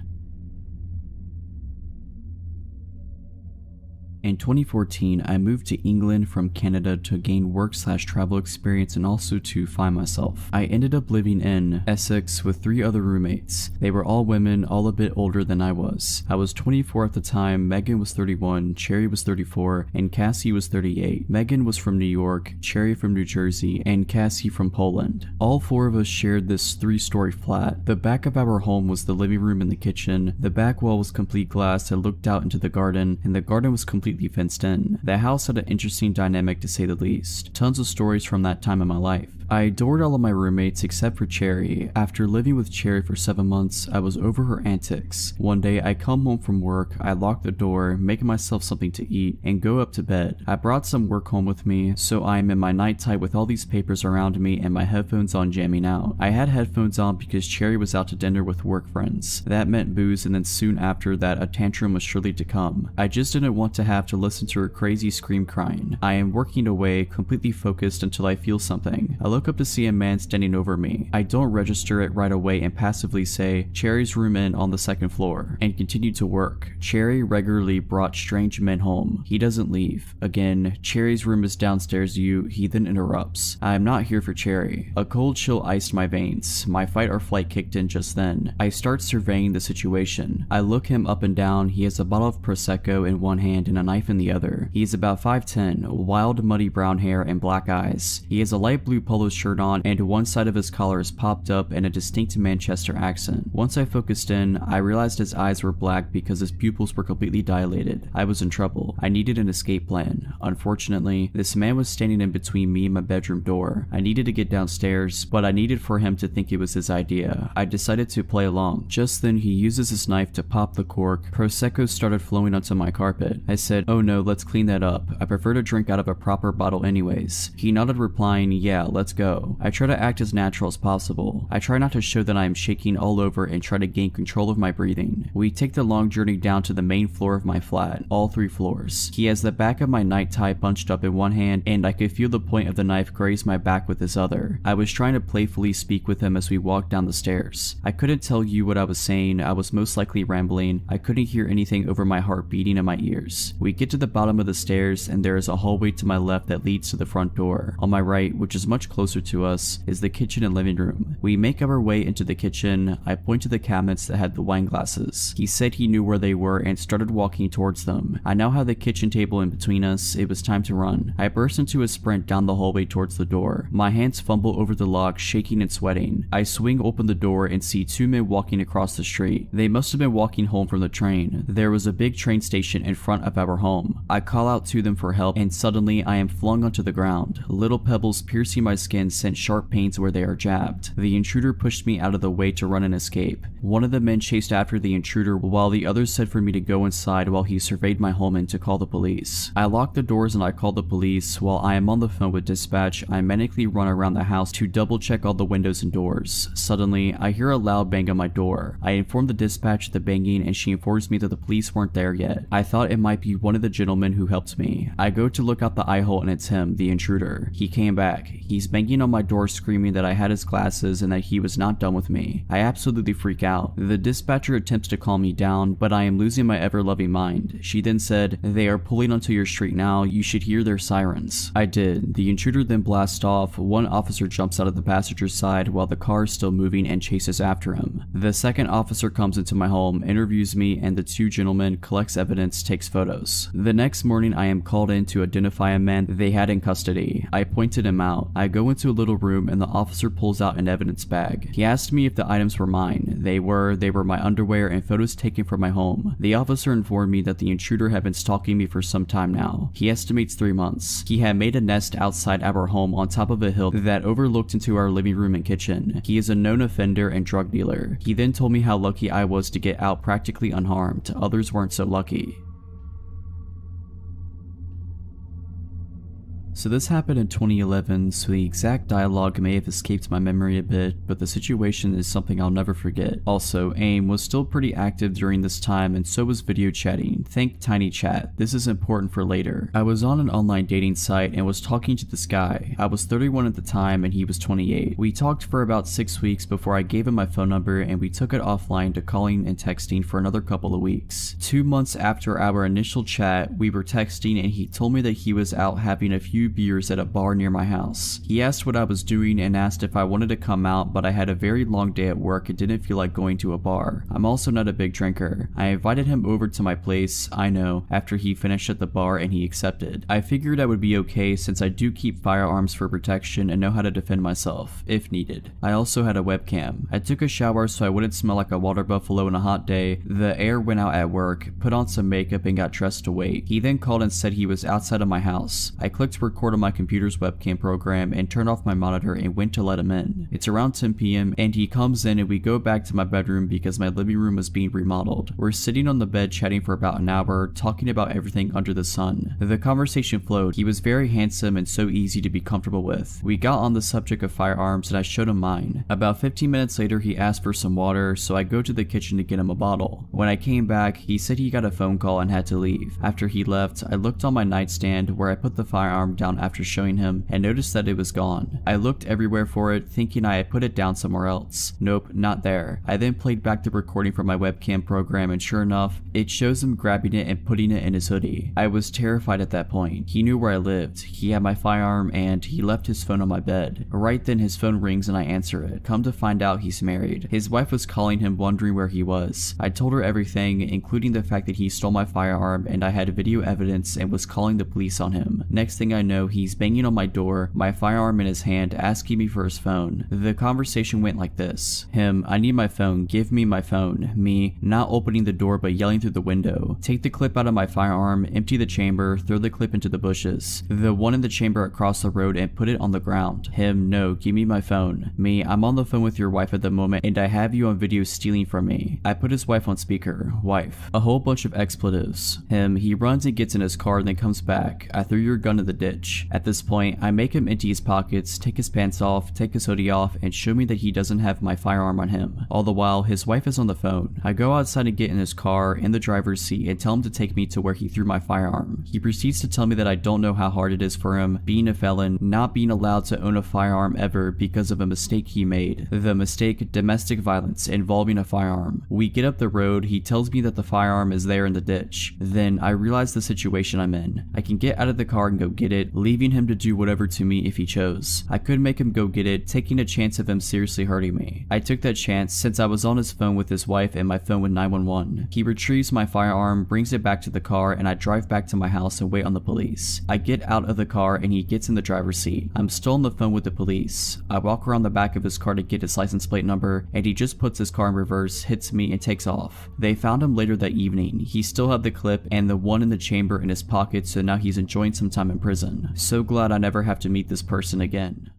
Speaker 1: In 2014, I moved to England from Canada to gain work/travel experience and also to find myself. I ended up living in Essex with 3 other roommates. They were all women, all a bit older than I was. I was 24 at the time, Megan was 31, Cherry was 34, and Cassie was 38. Megan was from New York, Cherry from New Jersey, and Cassie from Poland. All 4 of us shared this 3-story flat. The back of our home was the living room and the kitchen. The back wall was complete glass that looked out into the garden, and the garden was completely fenced in. The house had an interesting dynamic to say the least. Tons of stories from that time in my life. I adored all of my roommates except for Cherry. After living with Cherry for 7 months, I was over her antics. One day I come home from work, I lock the door, make myself something to eat, and go up to bed. I brought some work home with me, so I am in my night tie with all these papers around me and my headphones on jamming out. I had headphones on because Cherry was out to dinner with work friends. That meant booze, and then soon after that a tantrum was surely to come. I just didn't want to have to listen to her crazy scream crying. I am working away, completely focused until I feel something. I look up to see a man standing over me. I don't register it right away and passively say, "Cherry's room in on the 2nd floor," and continue to work. Cherry regularly brought strange men home. He doesn't leave. Again, "Cherry's room is downstairs, he then interrupts. I am not here for Cherry. A cold chill iced my veins. My fight or flight kicked in just then. I start surveying the situation. I look him up and down. He has a bottle of Prosecco in one hand and a knife in the other. He is about 5'10", wild muddy brown hair and black eyes. He has a light blue polo shirt on and one side of his collar is popped up in a distinct Manchester accent. Once I focused in, I realized his eyes were black because his pupils were completely dilated. I was in trouble. I needed an escape plan. Unfortunately, this man was standing in between me and my bedroom door. I needed to get downstairs, but I needed for him to think it was his idea. I decided to play along. Just then he uses his knife to pop the cork. Prosecco started flowing onto my carpet. I said, "Oh no, let's clean that up. I prefer to drink out of a proper bottle anyways." He nodded, replying, "Yeah, let's go." I try to act as natural as possible. I try not to show that I am shaking all over and try to gain control of my breathing. We take the long journey down to the main floor of my flat, all 3 floors. He has the back of my night tie bunched up in one hand, and I could feel the point of the knife graze my back with his other. I was trying to playfully speak with him as we walked down the stairs. I couldn't tell you what I was saying. I was most likely rambling. I couldn't hear anything over my heart beating in my ears. We get to the bottom of the stairs, and there is a hallway to my left that leads to the front door. On my right, which is much closer to us, is the kitchen and living room. We make our way into the kitchen. I point to the cabinets that had the wine glasses. He said he knew where they were and started walking towards them. I now have the kitchen table in between us. It was time to run. I burst into a sprint down the hallway towards the door. My hands fumble over the lock, shaking and sweating. I swing open the door and see 2 men walking across the street. They must have been walking home from the train. There was a big train station in front of our home. I call out to them for help, and suddenly I am flung onto the ground. Little pebbles piercing my skin sent sharp pains where they are jabbed. The intruder pushed me out of the way to run and escape. One of the men chased after the intruder while the others said for me to go inside while he surveyed my home and to call the police. I lock the doors and I call the police. While I am on the phone with dispatch, I manically run around the house to double check all the windows and doors. Suddenly, I hear a loud bang on my door. I inform the dispatch of the banging and she informs me that the police weren't there yet. I thought it might be one of the gentlemen who helped me. I go to look out the eye hole and it's him, the intruder. He came back. He's banging on my door screaming that I had his glasses and that he was not done with me. I absolutely freak out. The dispatcher attempts to calm me down, but I am losing my ever-loving mind. She then said, "They are pulling onto your street now. You should hear their sirens." I did. The intruder then blasts off. One officer jumps out of the passenger's side while the car is still moving and chases after him. The second officer comes into my home, interviews me, and the 2 gentlemen collects evidence, takes photos. The next morning I am called in to identify a man they had in custody. I pointed him out. I go go into a little room and the officer pulls out an evidence bag. He asked me if the items were mine. They were my underwear and photos taken from my home. The officer informed me that the intruder had been stalking me for some time now. He estimates 3 months. He had made a nest outside our home on top of a hill that overlooked into our living room and kitchen. He is a known offender and drug dealer. He then told me how lucky I was to get out practically unharmed. Others weren't so lucky. So this happened in 2011, so the exact dialogue may have escaped my memory a bit, but the situation is something I'll never forget. Also, AIM was still pretty active during this time, and so was video chatting. Think Tiny Chat. This is important for later. I was on an online dating site and was talking to this guy. I was 31 at the time and he was 28. We talked for about 6 weeks before I gave him my phone number and we took it offline to calling and texting for another couple of weeks. 2 months after our initial chat, we were texting and he told me that he was out having a few beers at a bar near my house. He asked what I was doing and asked if I wanted to come out, but I had a very long day at work and didn't feel like going to a bar. I'm also not a big drinker. I invited him over to my place, I know, after he finished at the bar and he accepted. I figured I would be okay since I do keep firearms for protection and know how to defend myself, if needed. I also had a webcam. I took a shower so I wouldn't smell like a water buffalo on a hot day. The air went out at work, put on some makeup and got dressed to wait. He then called and said he was outside of my house. I clicked record on my computer's webcam program and turned off my monitor and went to let him in. It's around 10 p.m. and he comes in and we go back to my bedroom because my living room was being remodeled. We're sitting on the bed chatting for about an hour, talking about everything under the sun. The conversation flowed. He was very handsome and so easy to be comfortable with. We got on the subject of firearms and I showed him mine. About 15 minutes later he asked for some water, so I go to the kitchen to get him a bottle. When I came back, he said he got a phone call and had to leave. After he left, I looked on my nightstand where I put the firearm down after showing him and noticed that it was gone. I looked everywhere for it, thinking I had put it down somewhere else. Nope, not there. I then played back the recording from my webcam program and sure enough, it shows him grabbing it and putting it in his hoodie. I was terrified at that point. He knew where I lived, he had my firearm, and he left his phone on my bed. Right then his phone rings and I answer it. Come to find out he's married. His wife was calling him wondering where he was. I told her everything, including the fact that he stole my firearm and I had video evidence and was calling the police on him. Next thing I know, he's banging on my door, my firearm in his hand, asking me for his phone. The conversation went like this. Him, I need my phone, give me my phone. Me, not opening the door but yelling through the window. Take the clip out of my firearm, empty the chamber, throw the clip into the bushes. The one in the chamber across the road and put it on the ground. Him, no, give me my phone. Me, I'm on the phone with your wife at the moment and I have you on video stealing from me. I put his wife on speaker. Wife. A whole bunch of expletives. Him, he runs and gets in his car and then comes back. I threw your gun in the ditch. At this point, I make him empty his pockets, take his pants off, take his hoodie off, and show me that he doesn't have my firearm on him. All the while, his wife is on the phone. I go outside and get in his car, in the driver's seat, and tell him to take me to where he threw my firearm. He proceeds to tell me that I don't know how hard it is for him, being a felon, not being allowed to own a firearm ever because of a mistake he made. The mistake, domestic violence, involving a firearm. We get up the road, he tells me that the firearm is there in the ditch. Then I realize the situation I'm in. I can get out of the car and go get it, leaving him to do whatever to me if he chose. I could make him go get it, taking a chance of him seriously hurting me. I took that chance since I was on his phone with his wife and my phone with 911. He retrieves my firearm, brings it back to the car, and I drive back to my house and wait on the police. I get out of the car and he gets in the driver's seat. I'm still on the phone with the police. I walk around the back of his car to get his license plate number and he just puts his car in reverse, hits me, and takes off. They found him later that evening. He still had the clip and the one in the chamber in his pocket, so now he's enjoying some time in prison. So glad I never have to meet this person again.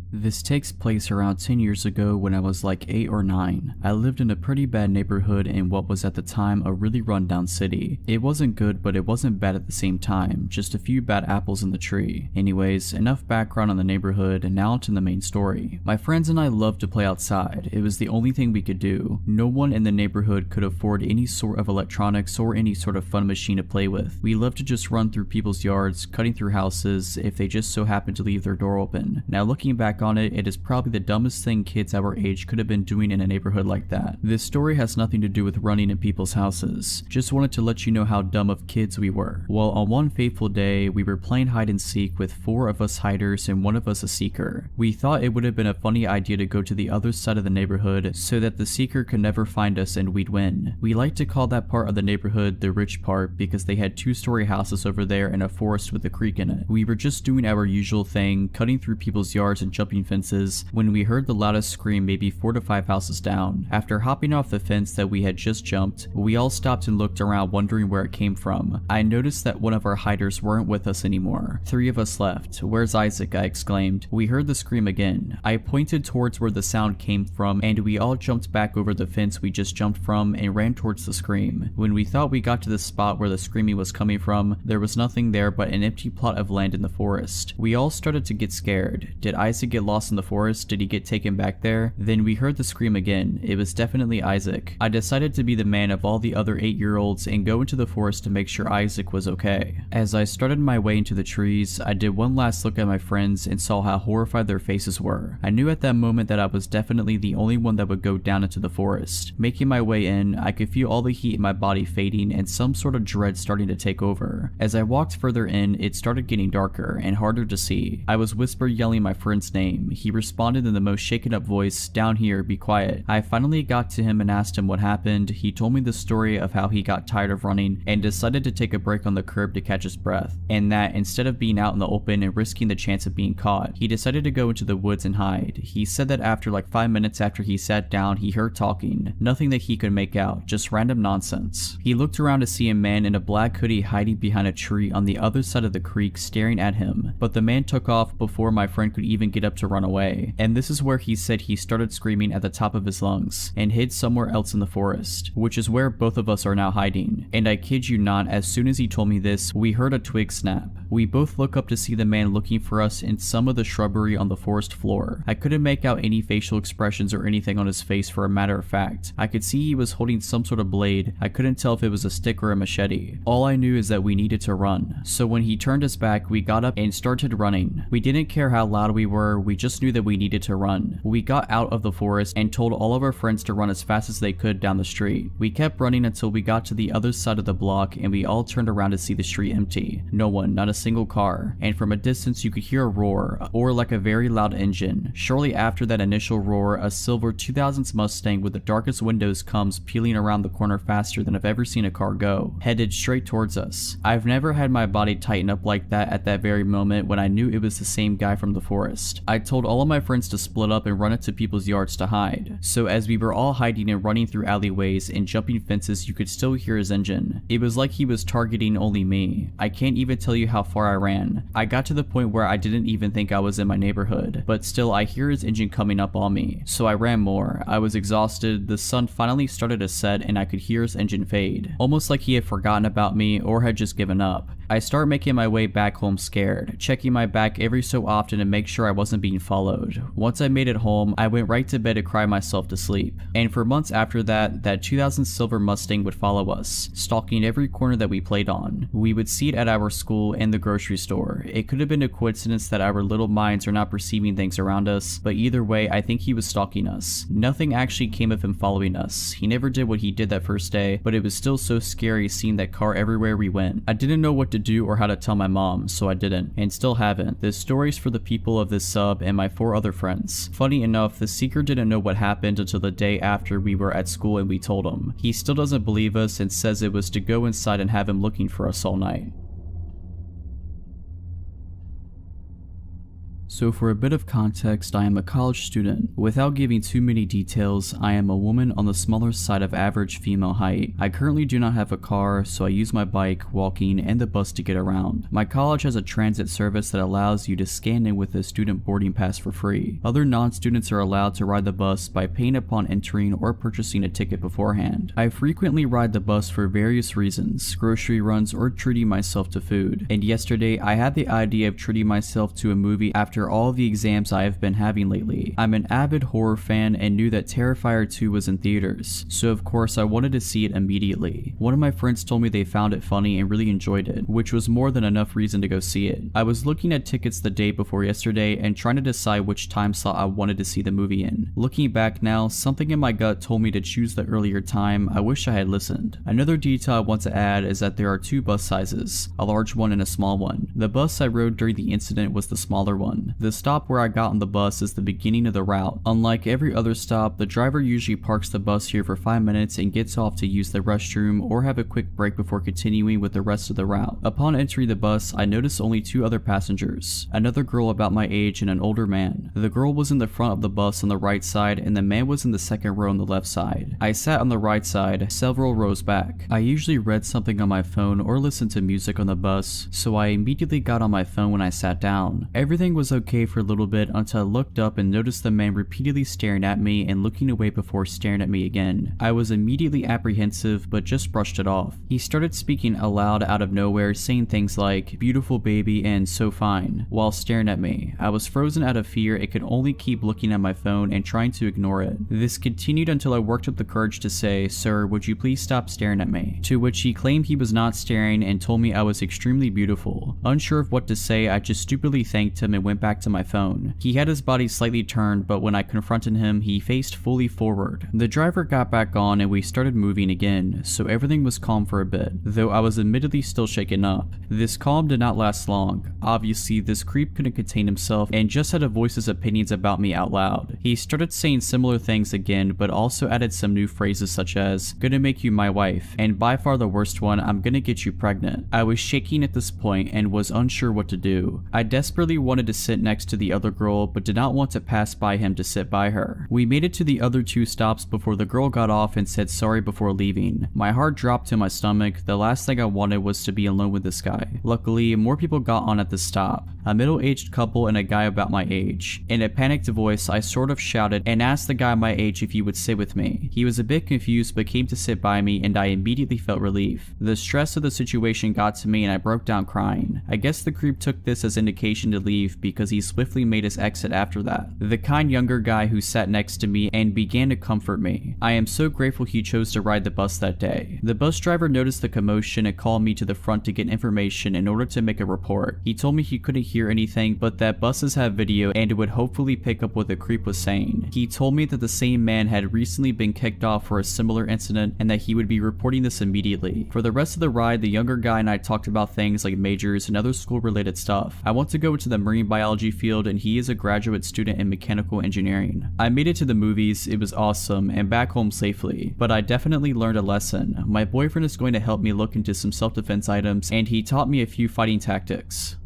Speaker 1: This takes place around 10 years ago when I was like 8 or 9. I lived in a pretty bad neighborhood in what was at the time a really rundown city. It wasn't good, but it wasn't bad at the same time, just a few bad apples in the tree. Anyways, enough background on the neighborhood, and now to the main story. My friends and I loved to play outside. It was the only thing we could do. No one in the neighborhood could afford any sort of electronics or any sort of fun machine to play with. We loved to just run through people's yards, cutting through houses if they just so happened to leave their door open. Now looking back back on it, it is probably the dumbest thing kids our age could have been doing in a neighborhood like that. This story has nothing to do with running in people's houses. Just wanted to let you know how dumb of kids we were. Well, on one fateful day, we were playing hide and seek with 4 of us hiders and 1 of us a seeker. We thought it would have been a funny idea to go to the other side of the neighborhood so that the seeker could never find us and we'd win. We like to call that part of the neighborhood the rich part because they had 2-story houses over there and a forest with a creek in it. We were just doing our usual thing, cutting through people's yards and jumping fences, when we heard the loudest scream maybe 4 to 5 houses down. After hopping off the fence that we had just jumped, we all stopped and looked around wondering where it came from. I noticed that one of our hiders weren't with us anymore. 3 of us left. "Where's Isaac?" I exclaimed. We heard the scream again. I pointed towards where the sound came from and we all jumped back over the fence we just jumped from and ran towards the scream. When we thought we got to the spot where the screaming was coming from, there was nothing there but an empty plot of land in the forest. We all started to get scared. Did Isaac get lost in the forest? Did he get taken back there? Then we heard the scream again. It was definitely Isaac. I decided to be the man of all the other 8-year-olds and go into the forest to make sure Isaac was okay. As I started my way into the trees, I did one last look at my friends and saw how horrified their faces were. I knew at that moment that I was definitely the only one that would go down into the forest. Making my way in, I could feel all the heat in my body fading and some sort of dread starting to take over. As I walked further in, it started getting darker and harder to see. I was whisper yelling my friend's name. He responded in the most shaken up voice, "Down here, be quiet." I finally got to him and asked him what happened. He told me the story of how he got tired of running and decided to take a break on the curb to catch his breath, and that instead of being out in the open and risking the chance of being caught, he decided to go into the woods and hide. He said that after like 5 minutes after he sat down, he heard talking. Nothing that he could make out, just random nonsense. He looked around to see a man in a black hoodie hiding behind a tree on the other side of the creek staring at him, but the man took off before my friend could even get up to run away. And this is where he said he started screaming at the top of his lungs and hid somewhere else in the forest, which is where both of us are now hiding. And I kid you not, as soon as he told me this, we heard a twig snap. We both look up to see the man looking for us in some of the shrubbery on the forest floor. I couldn't make out any facial expressions or anything on his face. For a matter of fact, I could see he was holding some sort of blade. I couldn't tell if it was a stick or a machete. All I knew is that we needed to run. So when he turned us back, we got up and started running. We didn't care how loud we were, we just knew that we needed to run. We got out of the forest and told all of our friends to run as fast as they could down the street. We kept running until we got to the other side of the block and we all turned around to see the street empty. No one, not a single car. And from a distance you could hear a roar, or like a very loud engine. Shortly after that initial roar, a silver 2000s Mustang with the darkest windows comes peeling around the corner faster than I've ever seen a car go, headed straight towards us. I've never had my body tighten up like that at that very moment when I knew it was the same guy from the forest. I told all of my friends to split up and run into people's yards to hide. So as we were all hiding and running through alleyways and jumping fences, you could still hear his engine. It was like he was targeting only me. I can't even tell you how far I ran. I got to the point where I didn't even think I was in my neighborhood, but still I hear his engine coming up on me. So I ran more. I was exhausted. The sun finally started to set and I could hear his engine fade, almost like he had forgotten about me or had just given up. I start making my way back home scared, checking my back every so often to make sure I wasn't being followed. Once I made it home, I went right to bed to cry myself to sleep. And for months after that, that 2000 silver Mustang would follow us, stalking every corner that we played on. We would see it at our school and the grocery store. It could have been a coincidence that our little minds are not perceiving things around us, but either way, I think he was stalking us. Nothing actually came of him following us. He never did what he did that first day, but it was still so scary seeing that car everywhere we went. I didn't know what to do or how to tell my mom, so I didn't, and still haven't. This story's for the people of this sub and my 4 other friends. Funny enough, the seeker didn't know what happened until the day after we were at school and we told him. He still doesn't believe us and says it was to go inside and have him looking for us all night. So for a bit of context, I am a college student. Without giving too many details, I am a woman on the smaller side of average female height. I currently do not have a car, so I use my bike, walking, and the bus to get around. My college has a transit service that allows you to scan in with a student boarding pass for free. Other non-students are allowed to ride the bus by paying upon entering or purchasing a ticket beforehand. I frequently ride the bus for various reasons, grocery runs, or treating myself to food. And yesterday, I had the idea of treating myself to a movie after after all the exams I have been having lately. I'm an avid horror fan and knew that Terrifier 2 was in theaters, so of course I wanted to see it immediately. One of my friends told me they found it funny and really enjoyed it, which was more than enough reason to go see it. I was looking at tickets the day before yesterday and trying to decide which time slot I wanted to see the movie in. Looking back now, something in my gut told me to choose the earlier time. I wish I had listened. Another detail I want to add is that there are two bus sizes, a large one and a small one. The bus I rode during the incident was the smaller one. The stop where I got on the bus is the beginning of the route. Unlike every other stop, the driver usually parks the bus here for 5 minutes and gets off to use the restroom or have a quick break before continuing with the rest of the route. Upon entering the bus, I noticed only two other passengers, another girl about my age and an older man. The girl was in the front of the bus on the right side and the man was in the second row on the left side. I sat on the right side, several rows back. I usually read something on my phone or listened to music on the bus, so I immediately got on my phone when I sat down. Everything was okay for a little bit until I looked up and noticed the man repeatedly staring at me and looking away before staring at me again. I was immediately apprehensive but just brushed it off. He started speaking aloud out of nowhere, saying things like "beautiful baby" and "so fine" while staring at me. I was frozen out of fear and could only keep looking at my phone and trying to ignore it. This continued until I worked up the courage to say, "Sir, would you please stop staring at me?" To which he claimed he was not staring and told me I was extremely beautiful. Unsure of what to say, I just stupidly thanked him and went back to my phone. He had his body slightly turned, but when I confronted him, he faced fully forward. The driver got back on and we started moving again, so everything was calm for a bit, though I was admittedly still shaken up. This calm did not last long. Obviously, this creep couldn't contain himself and just had to voice his opinions about me out loud. He started saying similar things again, but also added some new phrases such as "gonna make you my wife," and by far the worst one, "I'm gonna get you pregnant." I was shaking at this point and was unsure what to do. I desperately wanted to sit next to the other girl, but did not want to pass by him to sit by her. We made it to the other two stops before the girl got off and said sorry before leaving. My heart dropped to my stomach. The last thing I wanted was to be alone with this guy. Luckily, more people got on at the stop, a middle-aged couple and a guy about my age. In a panicked voice, I sort of shouted and asked the guy my age if he would sit with me. He was a bit confused but came to sit by me and I immediately felt relief. The stress of the situation got to me and I broke down crying. I guess the creep took this as indication to leave because he swiftly made his exit after that. The kind younger guy who sat next to me and began to comfort me. I am so grateful he chose to ride the bus that day. The bus driver noticed the commotion and called me to the front to get information in order to make a report. He told me he couldn't hear anything but that buses have video and it would hopefully pick up what the creep was saying. He told me that the same man had recently been kicked off for a similar incident and that he would be reporting this immediately. For the rest of the ride, the younger guy and I talked about things like majors and other school related stuff. I want to go into the marine biology field and he is a graduate student in mechanical engineering. I made it to the movies, it was awesome, and back home safely, but I definitely learned a lesson. My boyfriend is going to help me look into some self-defense items and he taught me a few fighting tactics.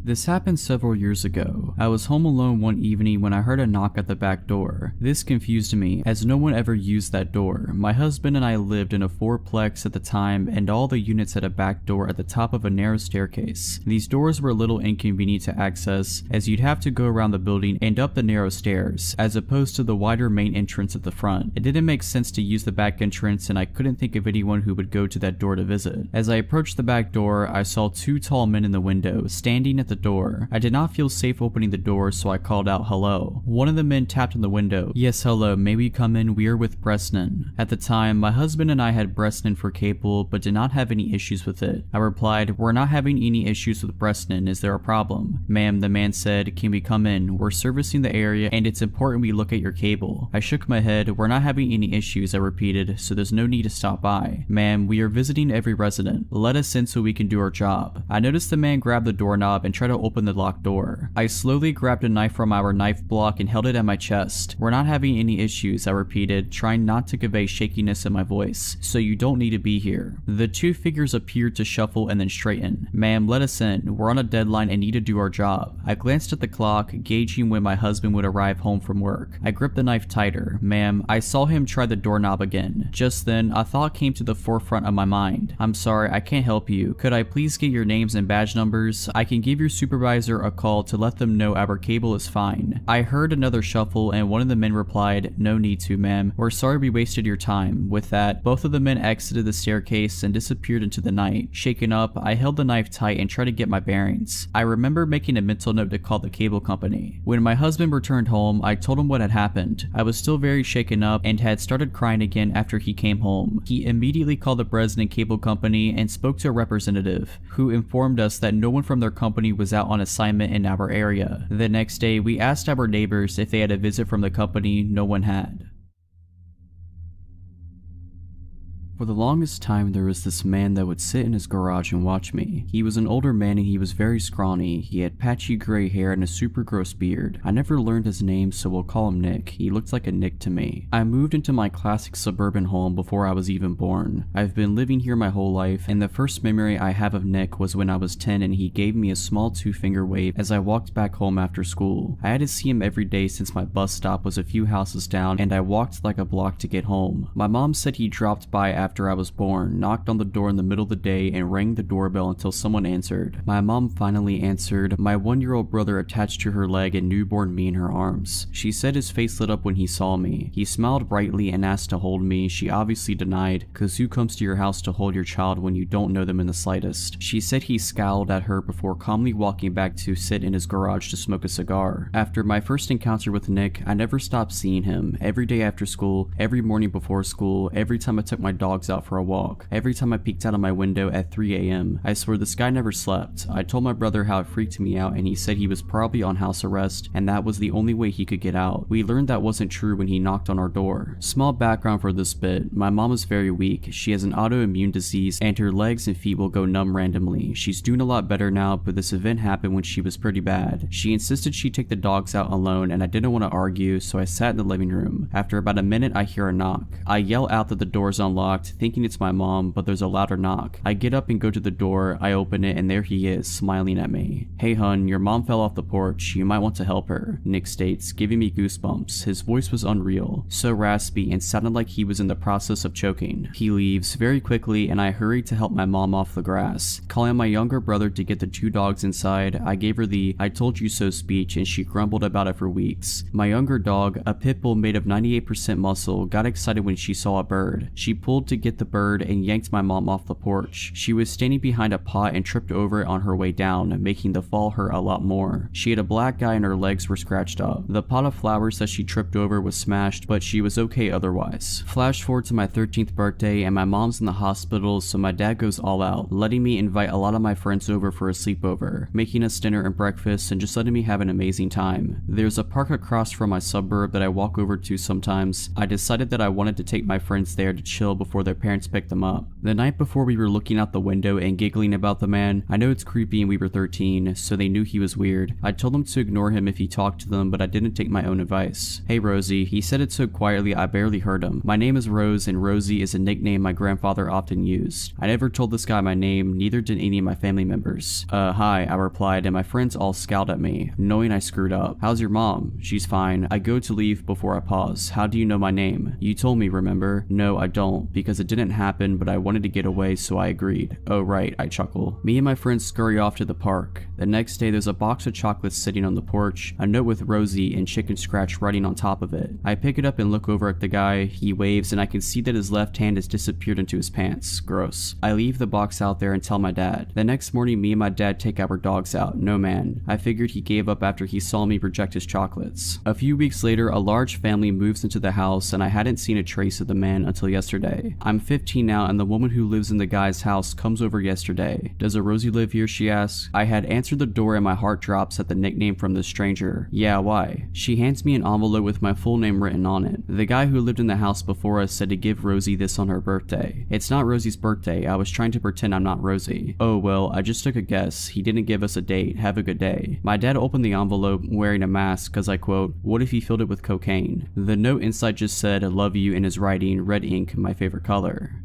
Speaker 1: This happened several years ago. I was home alone one evening when I heard a knock at the back door. This confused me, as no one ever used that door. My husband and I lived in a fourplex at the time, and all the units had a back door at the top of a narrow staircase. These doors were a little inconvenient to access, as you'd have to go around the building and up the narrow stairs, as opposed to the wider main entrance at the front. It didn't make sense to use the back entrance, and I couldn't think of anyone who would go to that door to visit. As I approached the back door, I saw two tall men in the window, standing at the door. I did not feel safe opening the door, so I called out hello. One of the men tapped on the window. "Yes, hello, may we come in? We are with Bresnan." At the time, my husband and I had Bresnan for cable, but did not have any issues with it. I replied, "We're not having any issues with Bresnan, is there a problem?" "Ma'am," the man said, "can we come in? We're servicing the area and it's important we look at your cable." I shook my head. "We're not having any issues," I repeated, "so there's no need to stop by." "Ma'am, we are visiting every resident. Let us in so we can do our job." I noticed the man grab the doorknob and try to open the locked door. I slowly grabbed a knife from our knife block and held it at my chest. "We're not having any issues," I repeated, trying not to convey shakiness in my voice, "so you don't need to be here." The two figures appeared to shuffle and then straighten. "Ma'am, let us in. We're on a deadline and need to do our job." I glanced at the clock, gauging when my husband would arrive home from work. I gripped the knife tighter. "Ma'am," I saw him try the doorknob again. Just then, a thought came to the forefront of my mind. "I'm sorry, I can't help you. Could I please get your names and badge numbers? I can give your supervisor a call to let them know our cable is fine. I heard another shuffle and one of the men replied, "No need to, ma'am. We're sorry we wasted your time." With that, both of the men exited the staircase and disappeared into the night. Shaken up, I held the knife tight and tried to get my bearings. I remember making a mental note to call the cable company. When my husband returned home, I told him what had happened. I was still very shaken up and had started crying again after he came home. He immediately called the Bresnan Cable Company and spoke to a representative, who informed us that no one from their company was out on assignment in our area. The next day, we asked our neighbors if they had a visit from the company. No one had. For the longest time, there was this man that would sit in his garage and watch me. He was an older man and he was very scrawny. He had patchy gray hair and a super gross beard. I never learned his name, so we'll call him Nick. He looked like a Nick to me. I moved into my classic suburban home before I was even born. I've been living here my whole life, and the first memory I have of Nick was when I was 10 and he gave me a small 2-finger wave as I walked back home after school. I had to see him every day since my bus stop was a few houses down and I walked like a block to get home. My mom said he dropped by after I was born, knocked on the door in the middle of the day, and rang the doorbell until someone answered. My mom finally answered, my 1-year-old brother attached to her leg and newborn me in her arms. She said his face lit up when he saw me. He smiled brightly and asked to hold me. She obviously denied, cause who comes to your house to hold your child when you don't know them in the slightest? She said he scowled at her before calmly walking back to sit in his garage to smoke a cigar. After my first encounter with Nick, I never stopped seeing him. Every day after school, every morning before school, every time I took my dogs out for a walk, every time I peeked out of my window at 3 a.m. I swear this guy never slept. I told my brother how it freaked me out and he said he was probably on house arrest and that was the only way he could get out. We learned that wasn't true when he knocked on our door. Small background for this bit, my mom is very weak. She has an autoimmune disease and her legs and feet will go numb randomly. She's doing a lot better now, but this event happened when she was pretty bad. She insisted she take the dogs out alone and I didn't want to argue, so I sat in the living room. After about a minute, I hear a knock. I yell out that the door is unlocked, thinking it's my mom, but there's a louder knock. I get up and go to the door. I open it and there he is, smiling at me. "Hey hun, your mom fell off the porch. You might want to help her," Nick states, giving me goosebumps. His voice was unreal, so raspy and sounded like he was in the process of choking. He leaves very quickly and I hurry to help my mom off the grass. Calling my younger brother to get the 2 dogs inside, I gave her the "I told you so" speech and she grumbled about it for weeks. My younger dog, a pit bull made of 98% muscle, got excited when she saw a bird. She pulled to get the bird and yanked my mom off the porch. She was standing behind a pot and tripped over it on her way down, making the fall hurt a lot more. She had a black eye and her legs were scratched up. The pot of flowers that she tripped over was smashed, but she was okay otherwise. Flash forward to my 13th birthday and my mom's in the hospital, so my dad goes all out, letting me invite a lot of my friends over for a sleepover, making us dinner and breakfast and just letting me have an amazing time. There's a park across from my suburb that I walk over to sometimes. I decided that I wanted to take my friends there to chill before their parents picked them up. The night before, we were looking out the window and giggling about the man. I know it's creepy and we were 13, so they knew he was weird. I told them to ignore him if he talked to them, but I didn't take my own advice. "Hey Rosie," he said it so quietly I barely heard him. My name is Rose and Rosie is a nickname my grandfather often used. I never told this guy my name, neither did any of my family members. Hi, I replied, and my friends all scowled at me, knowing I screwed up. "How's your mom?" "She's fine." I go to leave before I pause. "How do you know my name?" "You told me, remember?" "No, I don't, because it didn't happen, but I wanted to get away, so I agreed." "Oh right," I chuckle. Me and my friends scurry off to the park. The next day, there's a box of chocolates sitting on the porch, a note with Rosie and Chicken Scratch writing on top of it. I pick it up and look over at the guy. He waves and I can see that his left hand has disappeared into his pants. Gross. I leave the box out there and tell my dad. The next morning, me and my dad take our dogs out. No man. I figured he gave up after he saw me reject his chocolates. A few weeks later, a large family moves into the house and I hadn't seen a trace of the man until yesterday. I'm 15 now and the woman who lives in the guy's house comes over yesterday. "Does a Rosie live here?" she asks. I had answered the door and my heart drops at the nickname from the stranger. "Yeah, why?" She hands me an envelope with my full name written on it. The guy who lived in the house before us said to give Rosie this on her birthday. It's not Rosie's birthday. I was trying to pretend I'm not Rosie. "Oh well, I just took a guess. He didn't give us a date. Have a good day." My dad opened the envelope wearing a mask because I quote, "What if he filled it with cocaine?" The note inside just said, "I love you," in his writing, red ink, my favorite color.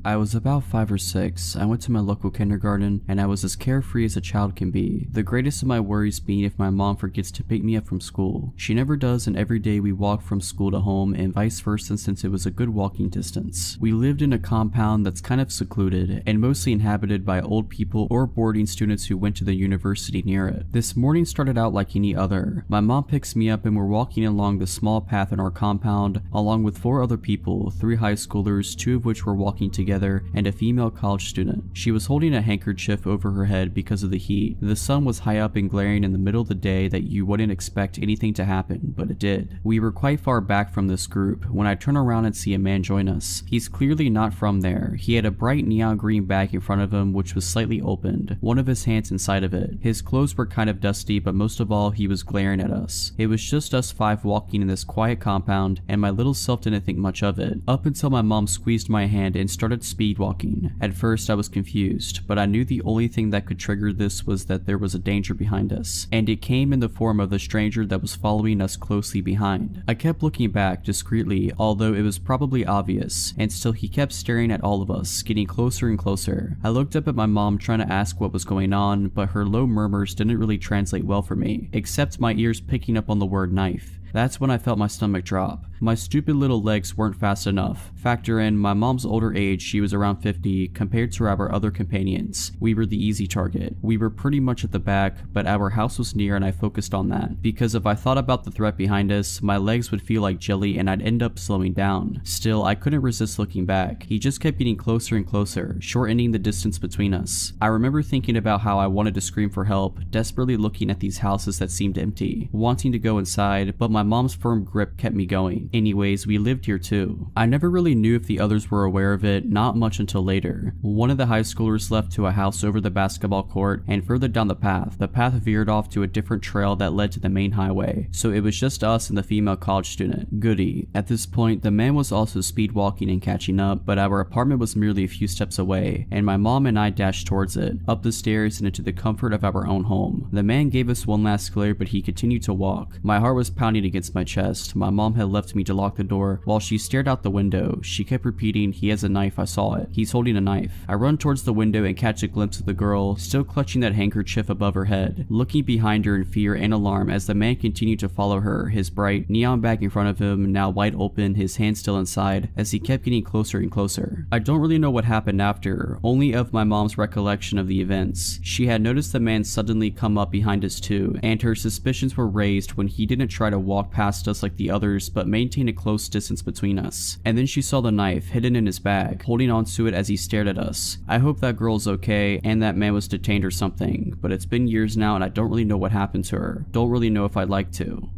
Speaker 1: I was about 5 or 6. I went to my local kindergarten, and I was as carefree as a child can be. The greatest of my worries being if my mom forgets to pick me up from school. She never does, and every day we walk from school to home and vice versa since it was a good walking distance. We lived in a compound that's kind of secluded and mostly inhabited by old people or boarding students who went to the university near it. This morning started out like any other. My mom picks me up and we're walking along the small path in our compound along with 4 other people, 3 high schoolers, 2 of which were walking together, and a female college student. She was holding a handkerchief over her head because of the heat. The sun was high up and glaring in the middle of the day that you wouldn't expect anything to happen, but it did. We were quite far back from this group when I turn around and see a man join us. He's clearly not from there. He had a bright neon green bag in front of him which was slightly opened, one of his hands inside of it. His clothes were kind of dusty, but most of all he was glaring at us. It was just us 5 walking in this quiet compound, and my little self didn't think much of it, up until my mom squeezed my hand and started speed walking. At first I was confused, but I knew the only thing that could trigger this was that there was a danger behind us, and it came in the form of the stranger that was following us closely behind. I kept looking back discreetly, although it was probably obvious, and still he kept staring at all of us, getting closer and closer. I looked up at my mom trying to ask what was going on, but her low murmurs didn't really translate well for me, except my ears picking up on the word knife. That's when I felt my stomach drop. My stupid little legs weren't fast enough. Factor in my mom's older age, she was around 50, compared to our other companions. We were the easy target. We were pretty much at the back, but our house was near and I focused on that. Because if I thought about the threat behind us, my legs would feel like jelly and I'd end up slowing down. Still, I couldn't resist looking back. He just kept getting closer and closer, shortening the distance between us. I remember thinking about how I wanted to scream for help, desperately looking at these houses that seemed empty, wanting to go inside, but my mom's firm grip kept me going. Anyways, we lived here too. I never really knew if the others were aware of it, not much until later. One of the high schoolers left to a house over the basketball court, and further down the path veered off to a different trail that led to the main highway, so it was just us and the female college student. Goody. At this point, the man was also speed walking and catching up, but our apartment was merely a few steps away, and my mom and I dashed towards it, up the stairs and into the comfort of our own home. The man gave us one last glare, but he continued to walk. My heart was pounding against my chest. My mom had left me to lock the door while she stared out the window. She kept repeating, "He has a knife, I saw it. He's holding a knife." I run towards the window and catch a glimpse of the girl, still clutching that handkerchief above her head, looking behind her in fear and alarm as the man continued to follow her, his bright neon bag in front of him, now wide open, his hand still inside, as he kept getting closer and closer. I don't really know what happened after, only of my mom's recollection of the events. She had noticed the man suddenly come up behind us too, and her suspicions were raised when he didn't try to walk past us like the others, but maintain a close distance between us. And then she saw the knife hidden in his bag, holding onto it as he stared at us. I hope that girl's okay and that man was detained or something, but it's been years now and I don't really know what happened to her. Don't really know if I'd like to.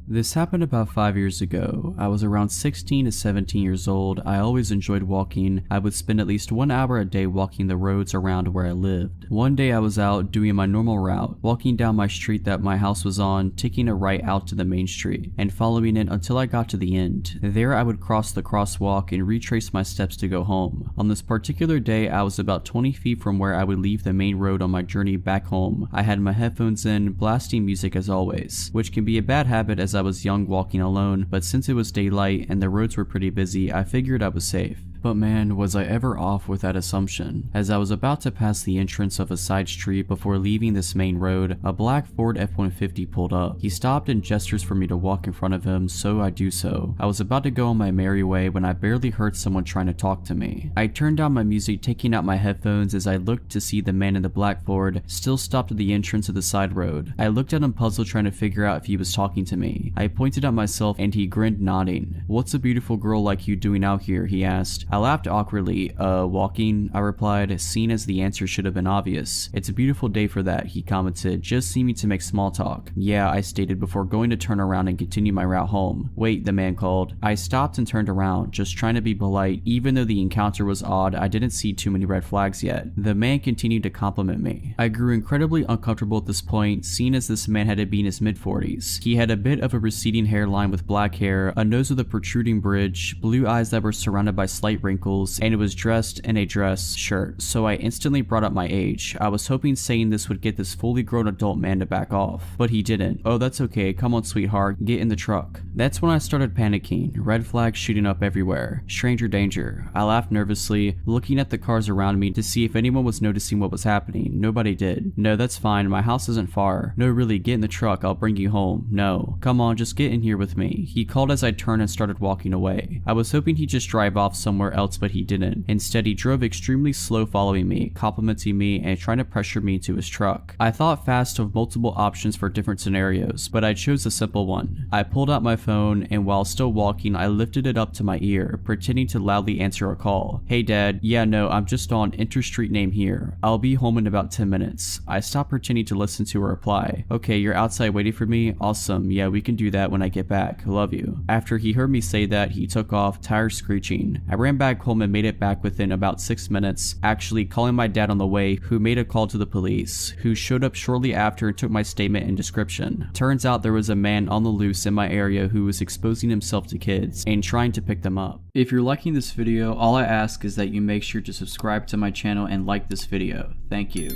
Speaker 1: This happened about 5 years ago. I was around 16 to 17 years old. I always enjoyed walking. I would spend at least 1 hour a day walking the roads around where I lived. One day I was out doing my normal route, walking down my street that my house was on, taking a right out to the main street, and following it until I got to the end. There I would cross the crosswalk and retrace my steps to go home. On this particular day, I was about 20 feet from where I would leave the main road on my journey back home. I had my headphones in, blasting music as always, which can be a bad habit as I was young walking alone, but since it was daylight and the roads were pretty busy, I figured I was safe. But man, was I ever off with that assumption. As I was about to pass the entrance of a side street before leaving this main road, a black Ford F-150 pulled up. He stopped and gestures for me to walk in front of him, so I do so. I was about to go on my merry way when I barely heard someone trying to talk to me. I turned down my music, taking out my headphones as I looked to see the man in the black Ford still stopped at the entrance of the side road. I looked at him puzzled, trying to figure out if he was talking to me. I pointed at myself and he grinned, nodding. "What's a beautiful girl like you doing out here?" he asked. I laughed awkwardly. Walking," I replied, seeing as the answer should have been obvious. "It's a beautiful day for that," he commented, just seeming to make small talk. "Yeah," I stated before going to turn around and continue my route home. "Wait," the man called. I stopped and turned around, just trying to be polite. Even though the encounter was odd, I didn't see too many red flags yet. The man continued to compliment me. I grew incredibly uncomfortable at this point, seeing as this man had to be in his mid-40s. He had a bit of a receding hairline with black hair, a nose with a protruding bridge, blue eyes that were surrounded by slight wrinkles, and it was dressed in a dress shirt, so I instantly brought up my age. I was hoping saying this would get this fully grown adult man to back off, but he didn't. "Oh, that's okay, come on sweetheart, get in the truck." That's when I started panicking, red flags shooting up everywhere. Stranger danger. I laughed nervously, looking at the cars around me to see if anyone was noticing what was happening. Nobody did. "No, that's fine, my house isn't far." "No, really, get in the truck, I'll bring you home." "No." "Come on, just get in here with me." He called as I turned and started walking away. I was hoping he'd just drive off somewhere else, but he didn't. Instead, he drove extremely slow, following me, complimenting me, and trying to pressure me into his truck. I thought fast of multiple options for different scenarios, but I chose a simple one. I pulled out my phone, and while still walking, I lifted it up to my ear, pretending to loudly answer a call. "Hey dad, yeah no, I'm just on Interstreet name here. I'll be home in about 10 minutes. I stopped pretending to listen to her reply. "Okay, you're outside waiting for me? Awesome, yeah we can do that when I get back. Love you." After he heard me say that, he took off, tires screeching. I ran back home and made it back within about 6 minutes, actually calling my dad on the way, who made a call to the police, who showed up shortly after and took my statement and description. Turns out there was a man on the loose in my area who was exposing himself to kids and trying to pick them up. If you're liking this video, all I ask is that you make sure to subscribe to my channel and like this video. Thank you.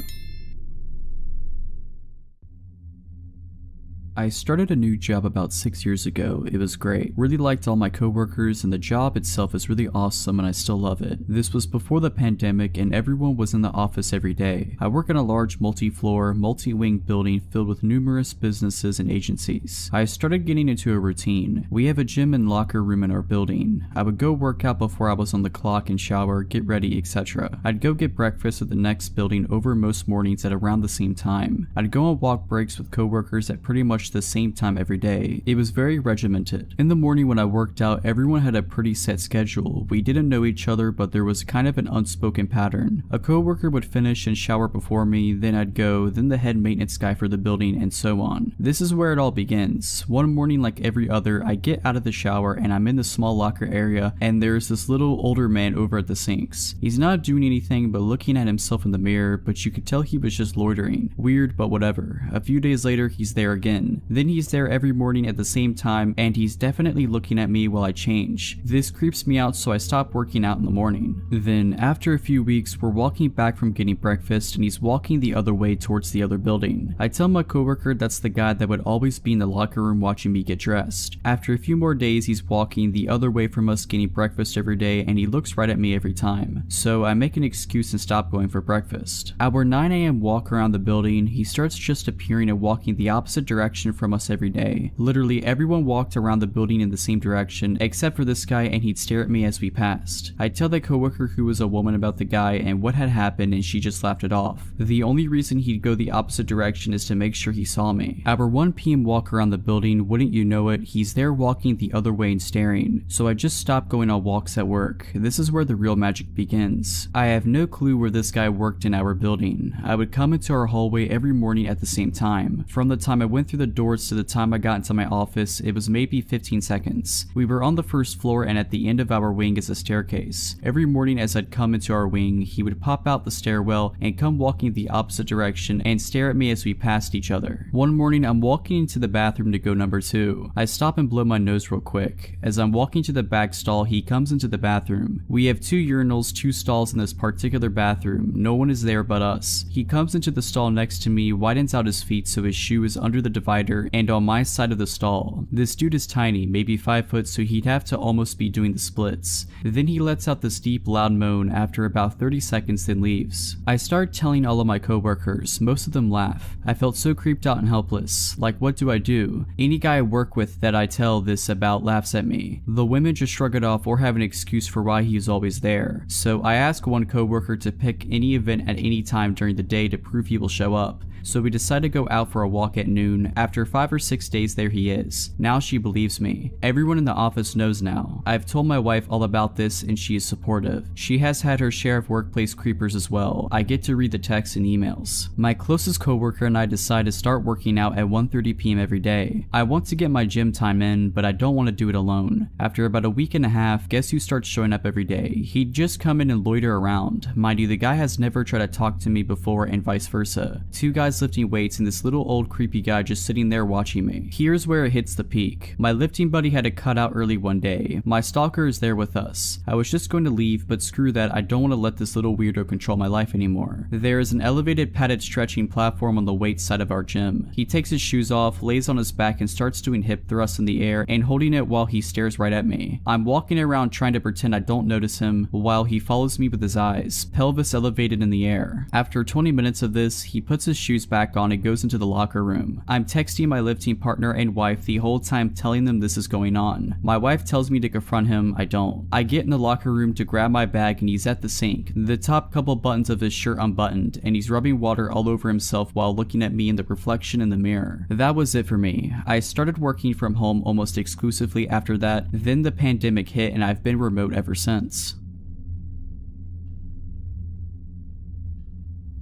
Speaker 1: I started a new job about 6 years ago. It was great. Really liked all my coworkers, and the job itself is really awesome and I still love it. This was before the pandemic and everyone was in the office every day. I work in a large multi-floor, multi-wing building filled with numerous businesses and agencies. I started getting into a routine. We have a gym and locker room in our building. I would go work out before I was on the clock and shower, get ready, etc. I'd go get breakfast at the next building over most mornings at around the same time. I'd go on walk breaks with coworkers at pretty much the same time every day. It was very regimented. In the morning when I worked out, everyone had a pretty set schedule. We didn't know each other, but there was kind of an unspoken pattern. A coworker would finish and shower before me, then I'd go, then the head maintenance guy for the building, and so on. This is where it all begins. One morning, like every other, I get out of the shower and I'm in the small locker area, and there's this little older man over at the sinks. He's not doing anything but looking at himself in the mirror, but you could tell he was just loitering. Weird, but whatever. A few days later, he's there again. Then he's there every morning at the same time, and he's definitely looking at me while I change. This creeps me out, so I stop working out in the morning. Then, after a few weeks, we're walking back from getting breakfast, and he's walking the other way towards the other building. I tell my coworker that's the guy that would always be in the locker room watching me get dressed. After a few more days, he's walking the other way from us getting breakfast every day, and he looks right at me every time. So I make an excuse and stop going for breakfast. Our 9 AM walk around the building, he starts just appearing and walking the opposite direction from us every day. Literally everyone walked around the building in the same direction except for this guy, and he'd stare at me as we passed. I tell the coworker who was a woman about the guy and what had happened, and she just laughed it off. The only reason he'd go the opposite direction is to make sure he saw me. Our 1 PM walk around the building, wouldn't you know it, he's there walking the other way and staring. So I just stopped going on walks at work. This is where the real magic begins. I have no clue where this guy worked in our building. I would come into our hallway every morning at the same time. From the time I went through the doors to the time I got into my office, it was maybe 15 seconds. We were on the first floor, and at the end of our wing is a staircase. Every morning as I'd come into our wing, he would pop out the stairwell and come walking the opposite direction and stare at me as we passed each other. One morning I'm walking into the bathroom to go number 2. I stop and blow my nose real quick. As I'm walking to the back stall, he comes into the bathroom. We have 2 urinals, 2 stalls in this particular bathroom. No one is there but us. He comes into the stall next to me, widens out his feet so his shoe is under the divider and on my side of the stall. This dude is tiny, maybe 5 foot, so he'd have to almost be doing the splits. Then he lets out this deep loud moan after about 30 seconds, then leaves. I start telling all of my coworkers. Most of them laugh. I felt so creeped out and helpless. Like, what do I do? Any guy I work with that I tell this about laughs at me. The women just shrug it off or have an excuse for why he is always there. So I ask one coworker to pick any event at any time during the day to prove he will show up. So we decide to go out for a walk at noon. After 5 or 6 days, there he is. Now she believes me. Everyone in the office knows now. I've told my wife all about this and she is supportive. She has had her share of workplace creepers as well. I get to read the texts and emails. My closest coworker and I decide to start working out at 1:30 PM every day. I want to get my gym time in, but I don't want to do it alone. After about a week and a half, guess who starts showing up every day? He'd just come in and loiter around. Mind you, the guy has never tried to talk to me before and vice versa. 2 guys lifting weights and this little old creepy guy just sitting sitting there watching me. Here's where it hits the peak. My lifting buddy had to cut out early one day. My stalker is there with us. I was just going to leave, but screw that, I don't want to let this little weirdo control my life anymore. There is an elevated padded stretching platform on the weight side of our gym. He takes his shoes off, lays on his back and starts doing hip thrusts in the air and holding it while he stares right at me. I'm walking around trying to pretend I don't notice him while he follows me with his eyes, pelvis elevated in the air. After 20 minutes of this, he puts his shoes back on and goes into the locker room. I'm texting my lifting partner and wife the whole time telling them this is going on. My wife tells me to confront him, I don't. I get in the locker room to grab my bag and he's at the sink, the top couple buttons of his shirt unbuttoned, and he's rubbing water all over himself while looking at me in the reflection in the mirror. That was it for me. I started working from home almost exclusively after that, then the pandemic hit and I've been remote ever since.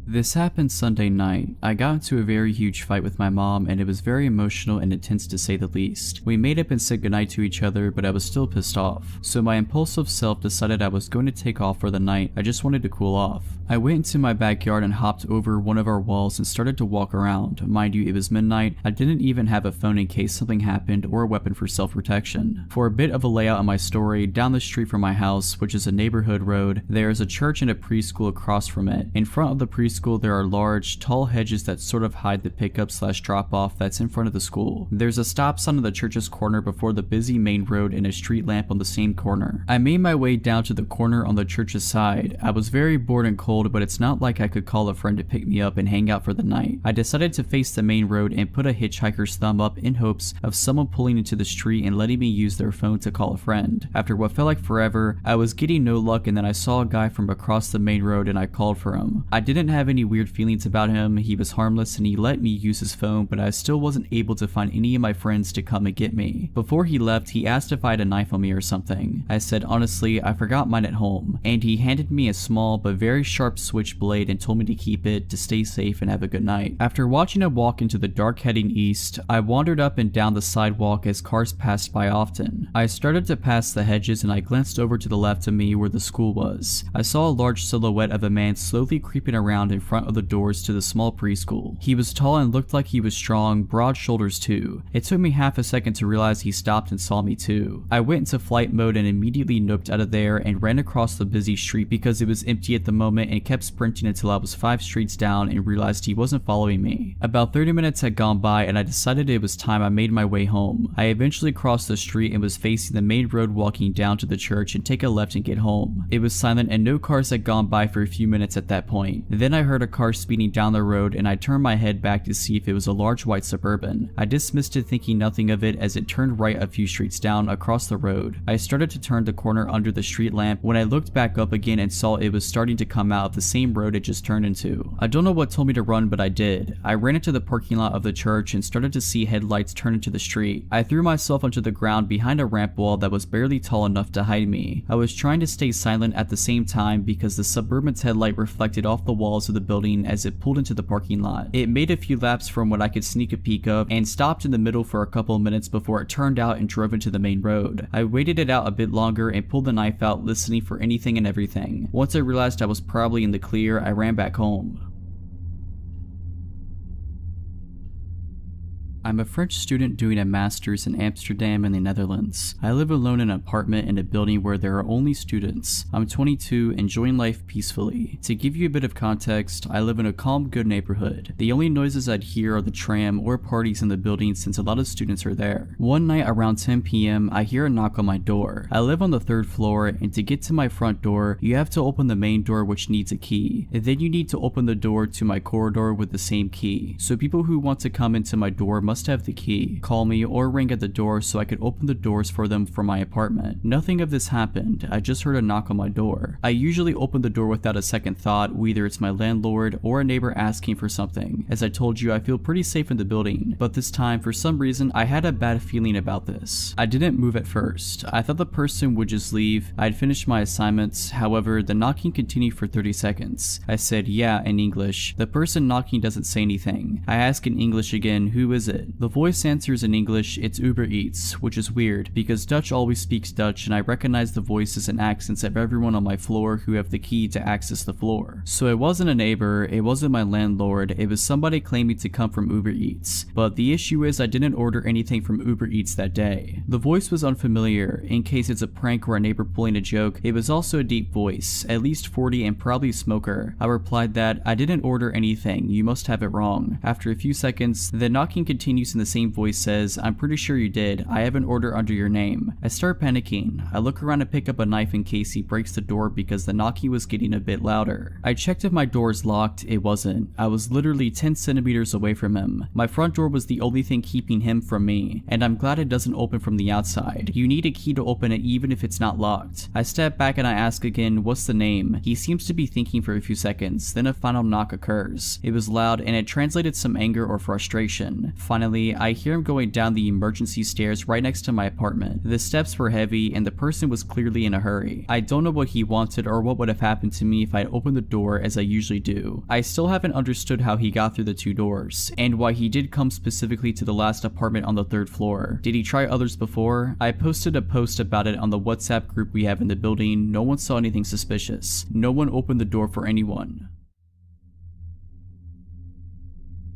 Speaker 1: This happened Sunday night. I got into a very huge fight with my mom and it was very emotional and intense to say the least. We made up and said goodnight to each other, but I was still pissed off. So my impulsive self decided I was going to take off for the night. I just wanted to cool off. I went into my backyard and hopped over one of our walls and started to walk around. Mind you, it was midnight. I didn't even have a phone in case something happened or a weapon for self-protection. For a bit of a layout on my story, down the street from my house, which is a neighborhood road, there is a church and a preschool across from it. In front of the preschool, there are large, tall hedges that sort of hide the pickup/drop-off that's in front of the school. There's a stop sign on the church's corner before the busy main road and a street lamp on the same corner. I made my way down to the corner on the church's side. I was very bored and cold, but it's not like I could call a friend to pick me up and hang out for the night. I decided to face the main road and put a hitchhiker's thumb up in hopes of someone pulling into the street and letting me use their phone to call a friend. After what felt like forever, I was getting no luck and then I saw a guy from across the main road and I called for him. I didn't have any weird feelings about him. He was harmless and he let me use his phone, but I still wasn't able to find any of my friends to come and get me. Before he left, he asked if I had a knife on me or something. I said honestly, I forgot mine at home, and he handed me a small but very sharp switchblade and told me to keep it, to stay safe and have a good night. After watching him walk into the dark heading east, I wandered up and down the sidewalk as cars passed by often. I started to pass the hedges and I glanced over to the left of me where the school was. I saw a large silhouette of a man slowly creeping around in front of the doors to the small preschool. He was tall and looked like he was strong, broad shoulders too. It took me half a second to realize he stopped and saw me too. I went into flight mode and immediately noped out of there and ran across the busy street because it was empty at the moment and kept sprinting until I was 5 streets down and realized he wasn't following me. About 30 minutes had gone by and I decided it was time I made my way home. I eventually crossed the street and was facing the main road walking down to the church and take a left and get home. It was silent and no cars had gone by for a few minutes at that point. Then I heard a car speeding down the road and I turned my head back to see if it was a large white Suburban. I dismissed it thinking nothing of it as it turned right a few streets down across the road. I started to turn the corner under the street lamp when I looked back up again and saw it was starting to come out of the same road it just turned into. I don't know what told me to run, but I did. I ran into the parking lot of the church and started to see headlights turn into the street. I threw myself onto the ground behind a ramp wall that was barely tall enough to hide me. I was trying to stay silent at the same time because the Suburban's headlight reflected off the walls of the building as it pulled into the parking lot. It made a few laps from what I could sneak a peek of and stopped in the middle for a couple of minutes before it turned out and drove into the main road. I waited it out a bit longer and pulled the knife out, listening for anything and everything. Once I realized I was probably in the clear, I ran back home. I'm a French student doing a master's in Amsterdam in the Netherlands. I live alone in an apartment in a building where there are only students. I'm 22, enjoying life peacefully. To give you a bit of context, I live in a calm, good neighborhood. The only noises I'd hear are the tram or parties in the building since a lot of students are there. One night around 10 p.m, I hear a knock on my door. I live on the 3rd floor, and to get to my front door, you have to open the main door, which needs a key. And then you need to open the door to my corridor with the same key. So people who want to come into my door must have the key, call me, or ring at the door so I could open the doors for them from my apartment. Nothing of this happened. I just heard a knock on my door. I usually open the door without a second thought, whether it's my landlord or a neighbor asking for something. As I told you, I feel pretty safe in the building, but this time, for some reason, I had a bad feeling about this. I didn't move at first. I thought the person would just leave. I'd finished my assignments. However, the knocking continued for 30 seconds. I said yeah in English. The person knocking doesn't say anything. I ask in English again, who is it? it. The voice answers in English, it's Uber Eats, which is weird because Dutch always speaks Dutch and I recognize the voices and accents of everyone on my floor who have the key to access the floor. So it wasn't a neighbor, it wasn't my landlord, it was somebody claiming to come from Uber Eats. But the issue is I didn't order anything from Uber Eats that day. The voice was unfamiliar, in case it's a prank or a neighbor pulling a joke. It was also a deep voice, at least 40 and probably a smoker. I replied that I didn't order anything, you must have it wrong. After a few seconds, the knocking continues and the same voice says, I'm pretty sure you did, I have an order under your name. I start panicking. I look around to pick up a knife in case he breaks the door because the knocking was getting a bit louder. I checked if my door is locked, it wasn't. I was literally 10 centimeters away from him. My front door was the only thing keeping him from me, and I'm glad it doesn't open from the outside. You need a key to open it even if it's not locked. I step back and I ask again, what's the name? He seems to be thinking for a few seconds, then a final knock occurs. It was loud and it translated some anger or frustration. Finally, I hear him going down the emergency stairs right next to my apartment. The steps were heavy and the person was clearly in a hurry. I don't know what he wanted or what would have happened to me if I had opened the door as I usually do. I still haven't understood how he got through the two doors, and why he did come specifically to the last apartment on the 3rd floor. Did he try others before? I posted a post about it on the WhatsApp group we have in the building. No one saw anything suspicious. No one opened the door for anyone.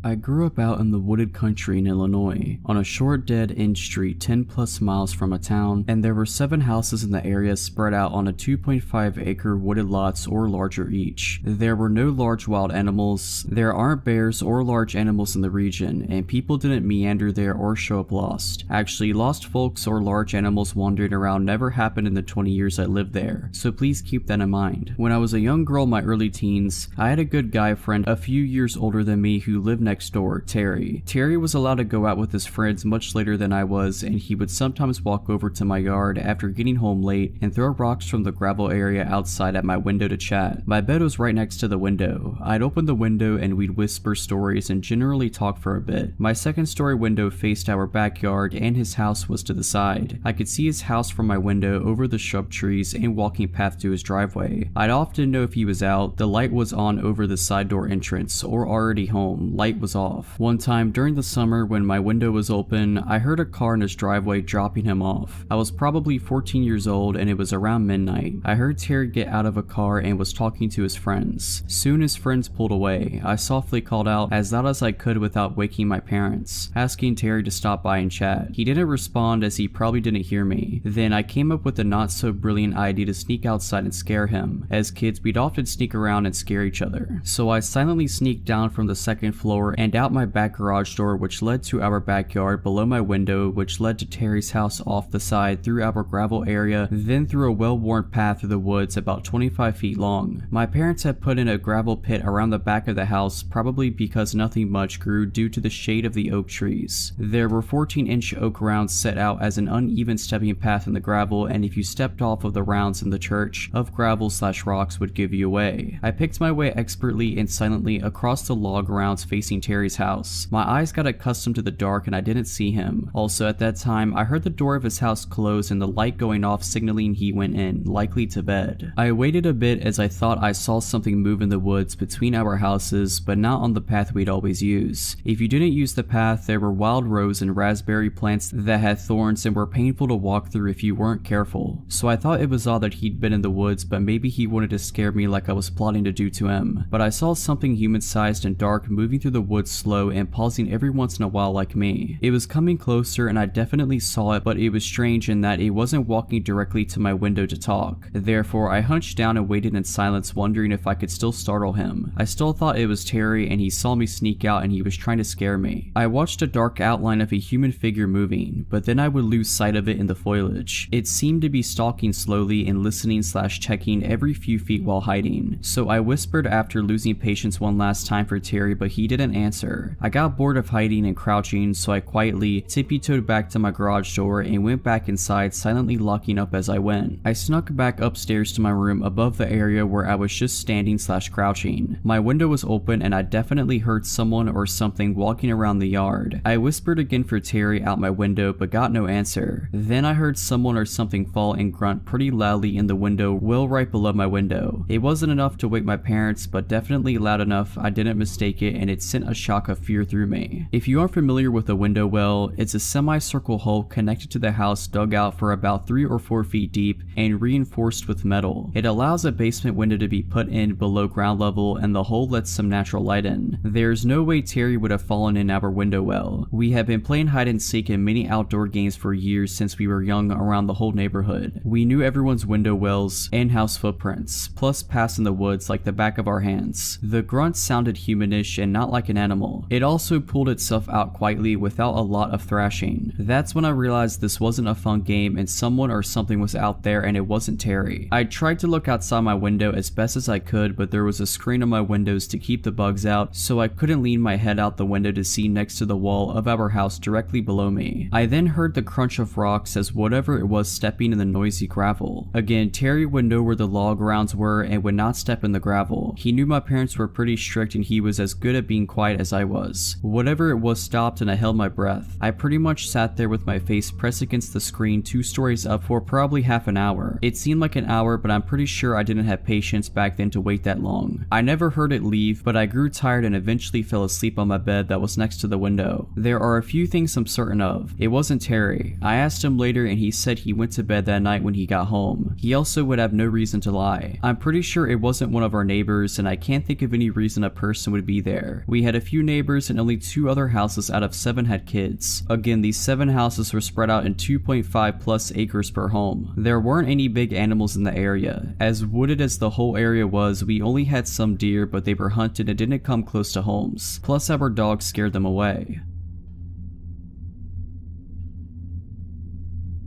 Speaker 1: I grew up out in the wooded country in Illinois, on a short dead-end street 10 plus miles from a town, and there were 7 houses in the area spread out on a 2.5-acre wooded lots or larger each. There were no large wild animals, there aren't bears or large animals in the region, and people didn't meander there or show up lost. Actually, lost folks or large animals wandering around never happened in the 20 years I lived there, so please keep that in mind. When I was a young girl in my early teens, I had a good guy friend a few years older than me who lived next door, Terry. Terry was allowed to go out with his friends much later than I was, and he would sometimes walk over to my yard after getting home late and throw rocks from the gravel area outside at my window to chat. My bed was right next to the window. I'd open the window and we'd whisper stories and generally talk for a bit. My second-story window faced our backyard and his house was to the side. I could see his house from my window over the shrub trees and walking path to his driveway. I'd often know if he was out. The light was on over the side door entrance, or already home. Light was off. One time during the summer when my window was open, I heard a car in his driveway dropping him off. I was probably 14 years old and it was around midnight. I heard Terry get out of a car and was talking to his friends. Soon his friends pulled away. I softly called out as loud as I could without waking my parents, asking Terry to stop by and chat. He didn't respond as he probably didn't hear me. Then I came up with a not so brilliant idea to sneak outside and scare him. As kids, we'd often sneak around and scare each other. So I silently sneaked down from the 2nd floor and out my back garage door, which led to our backyard, below my window, which led to Terry's house off the side, through our gravel area, then through a well-worn path through the woods about 25 feet long. My parents had put in a gravel pit around the back of the house, probably because nothing much grew due to the shade of the oak trees. There were 14-inch oak rounds set out as an uneven stepping path in the gravel, and if you stepped off of the rounds in the church of gravel/rocks would give you away. I picked my way expertly and silently across the log rounds facing Terry's house. My eyes got accustomed to the dark and I didn't see him. Also at that time, I heard the door of his house close and the light going off, signaling he went in, likely to bed. I waited a bit as I thought I saw something move in the woods between our houses, but not on the path we'd always use. If you didn't use the path, there were wild rose and raspberry plants that had thorns and were painful to walk through if you weren't careful. So I thought it was odd that he'd been in the woods, but maybe he wanted to scare me like I was plotting to do to him. But I saw something human-sized and dark moving through the woods slow and pausing every once in a while like me. It was coming closer and I definitely saw it, but it was strange in that it wasn't walking directly to my window to talk. Therefore, I hunched down and waited in silence, wondering if I could still startle him. I still thought it was Terry and he saw me sneak out and he was trying to scare me. I watched a dark outline of a human figure moving, but then I would lose sight of it in the foliage. It seemed to be stalking slowly and listening/checking every few feet while hiding. So I whispered after losing patience one last time for Terry, but he didn't answer. I got bored of hiding and crouching, so I quietly tippy-toed back to my garage door and went back inside, silently locking up as I went. I snuck back upstairs to my room above the area where I was just standing/crouching. My window was open and I definitely heard someone or something walking around the yard. I whispered again for Terry out my window but got no answer. Then I heard someone or something fall and grunt pretty loudly in the window well right below my window. It wasn't enough to wake my parents, but definitely loud enough I didn't mistake it, and it sent sent a shock of fear through me. If you aren't familiar with a window well, it's a semicircle hole connected to the house dug out for about 3 or 4 feet deep and reinforced with metal. It allows a basement window to be put in below ground level and the hole lets some natural light in. There's no way Terry would have fallen in our window well. We have been playing hide and seek in many outdoor games for years since we were young around the whole neighborhood. We knew everyone's window wells and house footprints, plus paths in the woods like the back of our hands. The grunt sounded humanish and not like an animal. It also pulled itself out quietly without a lot of thrashing. That's when I realized this wasn't a fun game and someone or something was out there and it wasn't Terry. I tried to look outside my window as best as I could, but there was a screen on my windows to keep the bugs out, so I couldn't lean my head out the window to see next to the wall of our house directly below me. I then heard the crunch of rocks as whatever it was stepping in the noisy gravel. Again, Terry would know where the log rounds were and would not step in the gravel. He knew my parents were pretty strict and he was as good at being quiet as I was. Whatever it was stopped and I held my breath. I pretty much sat there with my face pressed against the screen 2 stories up for probably half an hour. It seemed like an hour, but I'm pretty sure I didn't have patience back then to wait that long. I never heard it leave, but I grew tired and eventually fell asleep on my bed that was next to the window. There are a few things I'm certain of. It wasn't Terry. I asked him later and he said he went to bed that night when he got home. He also would have no reason to lie. I'm pretty sure it wasn't one of our neighbors and I can't think of any reason a person would be there. We had a few neighbors and only 2 other houses out of 7 had kids. Again, these 7 houses were spread out in 2.5 plus acres per home. There weren't any big animals in the area. As wooded as the whole area was, we only had some deer, but they were hunted and didn't come close to homes. Plus our dogs scared them away.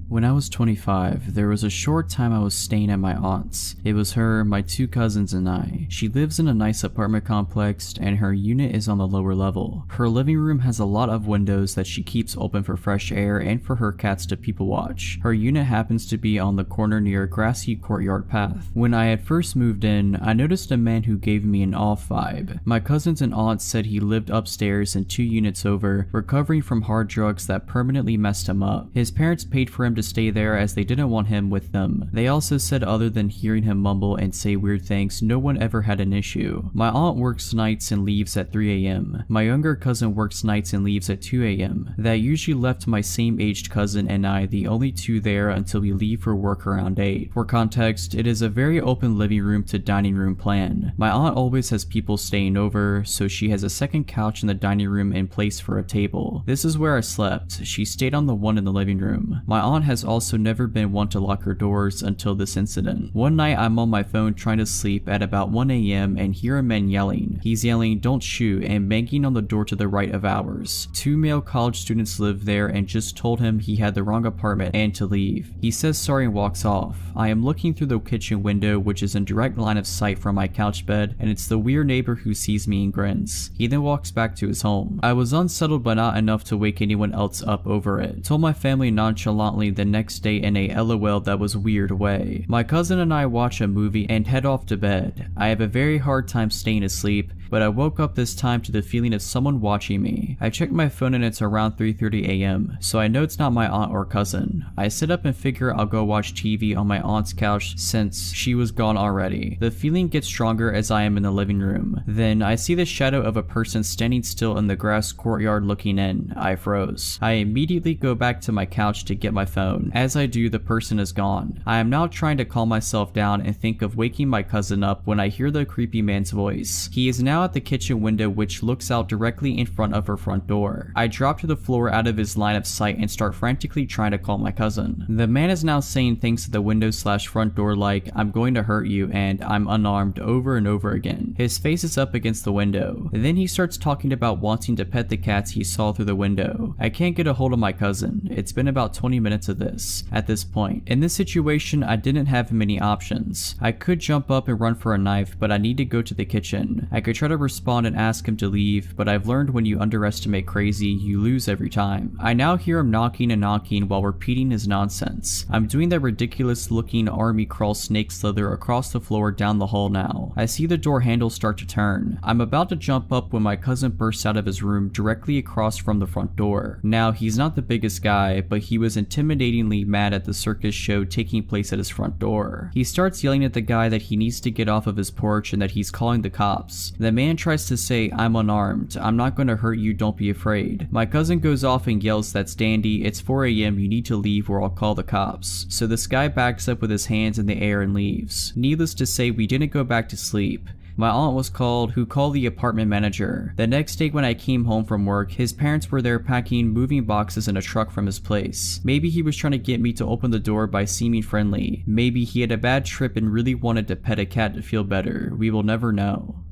Speaker 1: When I was 25, there was a short time I was staying at my aunt's. It was her, my 2 cousins, and I. She lives in a nice apartment complex and her unit is on the lower level. Her living room has a lot of windows that she keeps open for fresh air and for her cats to people watch. Her unit happens to be on the corner near a grassy courtyard path. When I had first moved in, I noticed a man who gave me an off vibe. My cousins and aunts said he lived upstairs and 2 units over, recovering from hard drugs that permanently messed him up. His parents paid for him to stay there as they didn't want him with them. They also said other than hearing him mumble and say weird things, no one ever had an issue. My aunt works nights and leaves at 3 a.m. My younger cousin works nights and leaves at 2 a.m. That usually left my same aged cousin and I the only 2 there until we leave for work around 8. For context, it is a very open living room to dining room plan. My aunt always has people staying over, so she has a second couch in the dining room in place for a table. This is where I slept. She stayed on the one in the living room. My aunt has also never been one to lock her doors until this incident. One night I'm on my phone trying to sleep at about 1 a.m. and hear a man yelling. He's yelling "don't shoot" and banging on the door to the right of ours. 2 male college students live there and just told him he had the wrong apartment and to leave. He says sorry and walks off. I am looking through the kitchen window, which is in direct line of sight from my couch bed, and it's the weird neighbor who sees me and grins. He then walks back to his home. I was unsettled but not enough to wake anyone else up over it. Told my family nonchalantly the next day in a LOL that was weird way. My cousin and I watch a movie and head off to bed. I have a very hard time staying asleep, but I woke up this time to the feeling of someone watching me. I checked my phone and it's around 3:30 a.m., so I know it's not my aunt or cousin. I sit up and figure I'll go watch TV on my aunt's couch since she was gone already. The feeling gets stronger as I am in the living room. Then I see the shadow of a person standing still in the grass courtyard looking in. I froze. I immediately go back to my couch to get my phone. As I do, the person is gone. I am now trying to calm myself down and think of waking my cousin up when I hear the creepy man's voice. He is now at the kitchen window, which looks out directly in front of her front door. I drop to the floor out of his line of sight and start frantically trying to call my cousin. The man is now saying things to the window/front door like "I'm going to hurt you" and "I'm unarmed" over and over again. His face is up against the window. Then he starts talking about wanting to pet the cats he saw through the window. I can't get a hold of my cousin. It's been about 20 minutes of this. At this point, in this situation, I didn't have many options. I could jump up and run for a knife, but I need to go to the kitchen. I could try to respond and ask him to leave, but I've learned when you underestimate crazy, you lose every time. I now hear him knocking and knocking while repeating his nonsense. I'm doing that ridiculous looking army crawl snake slither across the floor down the hall now. I see the door handle start to turn. I'm about to jump up when my cousin bursts out of his room directly across from the front door. Now, he's not the biggest guy, but he was intimidating intimidatingly mad at the circus show taking place at his front door. He starts yelling at the guy that he needs to get off of his porch and that he's calling the cops. The man tries to say, "I'm unarmed. I'm not going to hurt you, don't be afraid." My cousin goes off and yells, "That's dandy. It's 4 a.m. You need to leave or I'll call the cops." So this guy backs up with his hands in the air and leaves. Needless to say, we didn't go back to sleep. My aunt was called, who called the apartment manager. The next day when I came home from work, his parents were there packing moving boxes in a truck from his place. Maybe he was trying to get me to open the door by seeming friendly. Maybe he had a bad trip and really wanted to pet a cat to feel better. We will never know.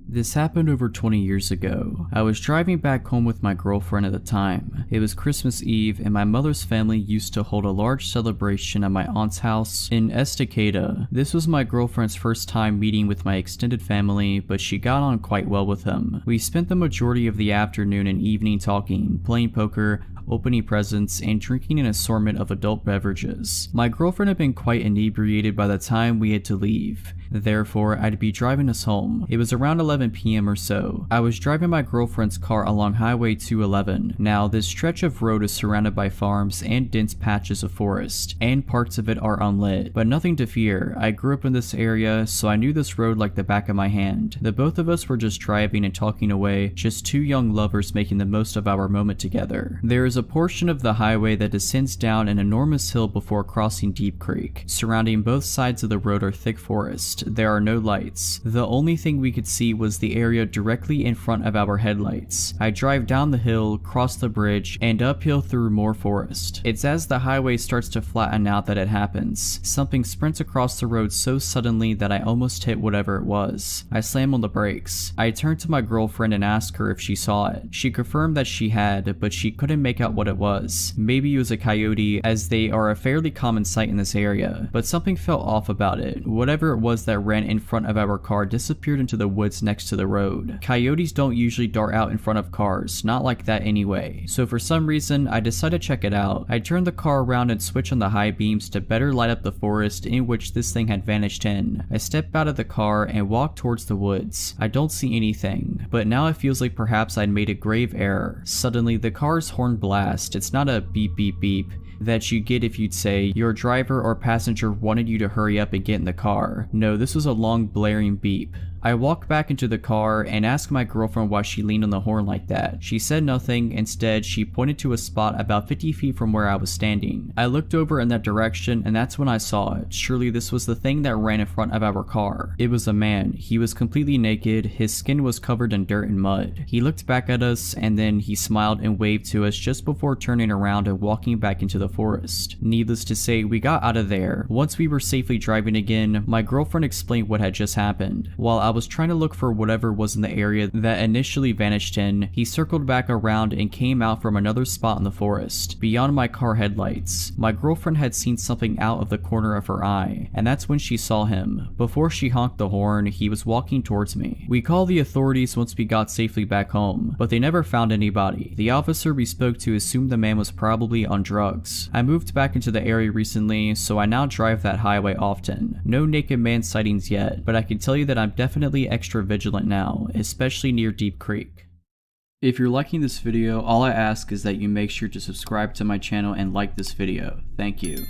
Speaker 1: This happened over 20 years ago. I was driving back home with my girlfriend at the time. It was Christmas Eve and my mother's family used to hold a large celebration at my aunt's house in Estacada. This was my girlfriend's first time meeting with my extended family, but she got on quite well with them. We spent the majority of the afternoon and evening talking, playing poker, opening presents, and drinking an assortment of adult beverages. My girlfriend had been quite inebriated by the time we had to leave. Therefore, I'd be driving us home. It was around 11 p.m. or so. I was driving my girlfriend's car along Highway 211. Now, this stretch of road is surrounded by farms and dense patches of forest, and parts of it are unlit. But nothing to fear. I grew up in this area, so I knew this road like the back of my hand. The both of us were just driving and talking away, just two young lovers making the most of our moment together. There is a portion of the highway that descends down an enormous hill before crossing Deep Creek. Surrounding both sides of the road are thick forest. There are no lights. The only thing we could see was the area directly in front of our headlights. I drive down the hill, cross the bridge, and uphill through more forest. It's as the highway starts to flatten out that it happens. Something sprints across the road so suddenly that I almost hit whatever it was. I slam on the brakes. I turn to my girlfriend and ask her if she saw it. She confirmed that she had, but she couldn't make out what it was. Maybe it was a coyote, as they are a fairly common sight in this area, but something felt off about it. Whatever it was that ran in front of our car disappeared into the woods next to the road. Coyotes don't usually dart out in front of cars, not like that anyway. So for some reason, I decided to check it out. I turned the car around and switched on the high beams to better light up the forest in which this thing had vanished in. I step out of the car and walk towards the woods. I don't see anything, but now it feels like perhaps I'd made a grave error. Suddenly, the car's horn blasts. It's not a beep beep beep that you get if you'd say your driver or passenger wanted you to hurry up and get in the car. No, this was a long blaring beep. I walk back into the car and ask my girlfriend why she leaned on the horn like that. She said nothing. Instead, she pointed to a spot about 50 feet from where I was standing. I looked over in that direction and that's when I saw it. Surely this was the thing that ran in front of our car. It was a man. He was completely naked. His skin was covered in dirt and mud. He looked back at us and then he smiled and waved to us just before turning around and walking back into the forest. Needless to say, we got out of there. Once we were safely driving again, my girlfriend explained what had just happened. While I was trying to look for whatever was in the area that initially vanished in, he circled back around and came out from another spot in the forest, beyond my car headlights. My girlfriend had seen something out of the corner of her eye, and that's when she saw him. Before she honked the horn, he was walking towards me. We called the authorities once we got safely back home, but they never found anybody. The officer we spoke to assumed the man was probably on drugs. I moved back into the area recently, so I now drive that highway often. No naked man sightings yet, but I can tell you that I'm definitely extra vigilant now, especially near Deep Creek. If you're liking this video, all I ask is that you make sure to subscribe to my channel and like this video. Thank you.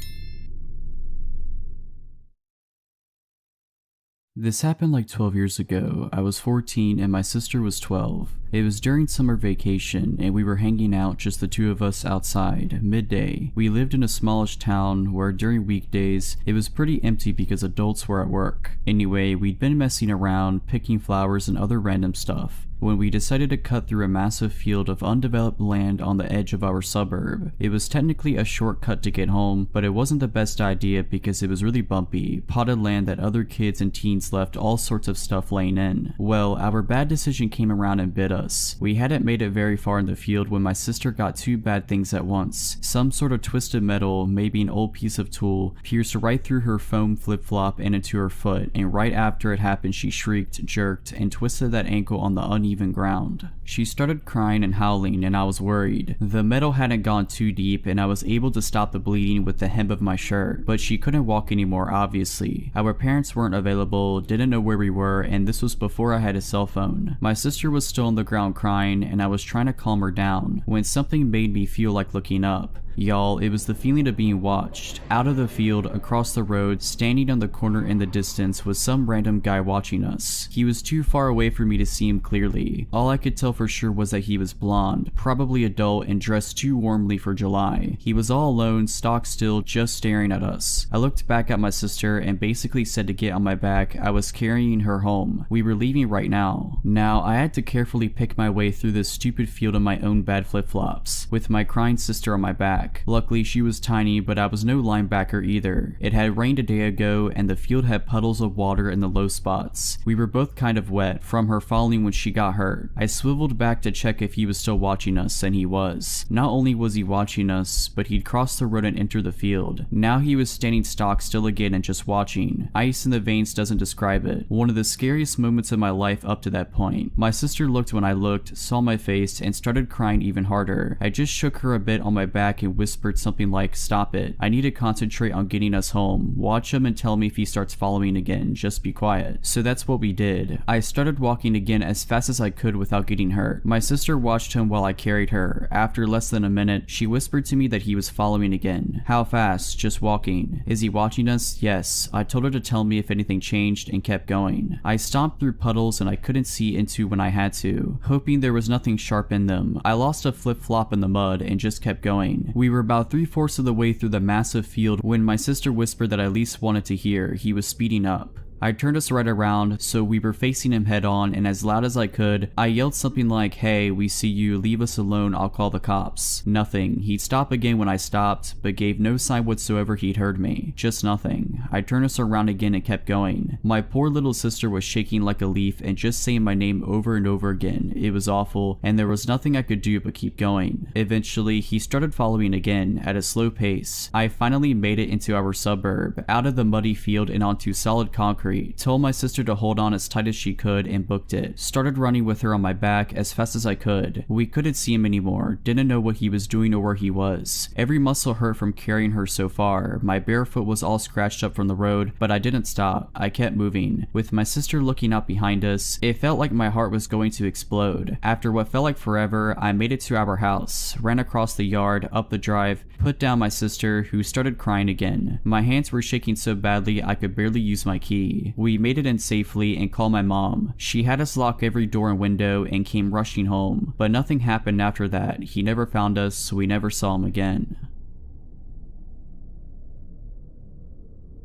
Speaker 1: This happened like 12 years ago. I was 14 and my sister was 12. It was during summer vacation and we were hanging out, just the two of us outside, midday. We lived in a smallish town where during weekdays it was pretty empty because adults were at work. Anyway, we'd been messing around, picking flowers and other random stuff, when we decided to cut through a massive field of undeveloped land on the edge of our suburb. It was technically a shortcut to get home, but it wasn't the best idea because it was really bumpy, potted land that other kids and teens left all sorts of stuff laying in. Well, our bad decision came around and bit us. We hadn't made it very far in the field when my sister got two bad things at once. Some sort of twisted metal, maybe an old piece of tool, pierced right through her foam flip-flop and into her foot, and right after it happened she shrieked, jerked, and twisted that ankle on the uneven ground. She started crying and howling and I was worried. The metal hadn't gone too deep and I was able to stop the bleeding with the hem of my shirt, but she couldn't walk anymore obviously. Our parents weren't available, didn't know where we were, and this was before I had a cell phone. My sister was still on the ground crying and I was trying to calm her down when something made me feel like looking up. Y'all, it was the feeling of being watched. Out of the field, across the road, standing on the corner in the distance was some random guy watching us. He was too far away for me to see him clearly. All I could tell for sure was that he was blonde, probably adult, and dressed too warmly for July. He was all alone, stock still, just staring at us. I looked back at my sister and basically said to get on my back. I was carrying her home. We were leaving right now. Now, I had to carefully pick my way through this stupid field in my own bad flip-flops, with my crying sister on my back. Luckily, she was tiny, but I was no linebacker either. It had rained a day ago, and the field had puddles of water in the low spots. We were both kind of wet from her falling when she got hurt. I swiveled back to check if he was still watching us, and he was. Not only was he watching us, but he'd crossed the road and entered the field. Now he was standing stock still again and just watching. Ice in the veins doesn't describe it. One of the scariest moments of my life up to that point. My sister looked when I looked, saw my face, and started crying even harder. I just shook her a bit on my back and whispered something like, "Stop it. I need to concentrate on getting us home. Watch him and tell me if he starts following again. Just be quiet." So that's what we did. I started walking again as fast as I could without getting hurt. My sister watched him while I carried her. After less than a minute, she whispered to me that he was following again. How fast? Just walking. Is he watching us? Yes. I told her to tell me if anything changed and kept going. I stomped through puddles and I couldn't see into when I had to, hoping there was nothing sharp in them. I lost a flip-flop in the mud and just kept going. We were about 3/4 of the way through the massive field when my sister whispered that I at least wanted to hear. He was speeding up. I turned us right around, so we were facing him head on, and as loud as I could, I yelled something like, "Hey, we see you, leave us alone, I'll call the cops." Nothing. He'd stop again when I stopped, but gave no sign whatsoever he'd heard me. Just nothing. I turned us around again and kept going. My poor little sister was shaking like a leaf and just saying my name over and over again. It was awful, and there was nothing I could do but keep going. Eventually, he started following again, at a slow pace. I finally made it into our suburb, out of the muddy field and onto solid concrete. Told my sister to hold on as tight as she could and booked it. Started running with her on my back as fast as I could. We couldn't see him anymore, didn't know what he was doing or where he was. Every muscle hurt from carrying her so far. My bare foot was all scratched up from the road, but I didn't stop. I kept moving. With my sister looking out behind us, it felt like my heart was going to explode. After what felt like forever, I made it to our house, ran across the yard, up the drive, put down my sister, who started crying again. My hands were shaking so badly I could barely use my key. We made it in safely and called my mom. She had us lock every door and window and came rushing home, but nothing happened after that. He never found us, so we never saw him again.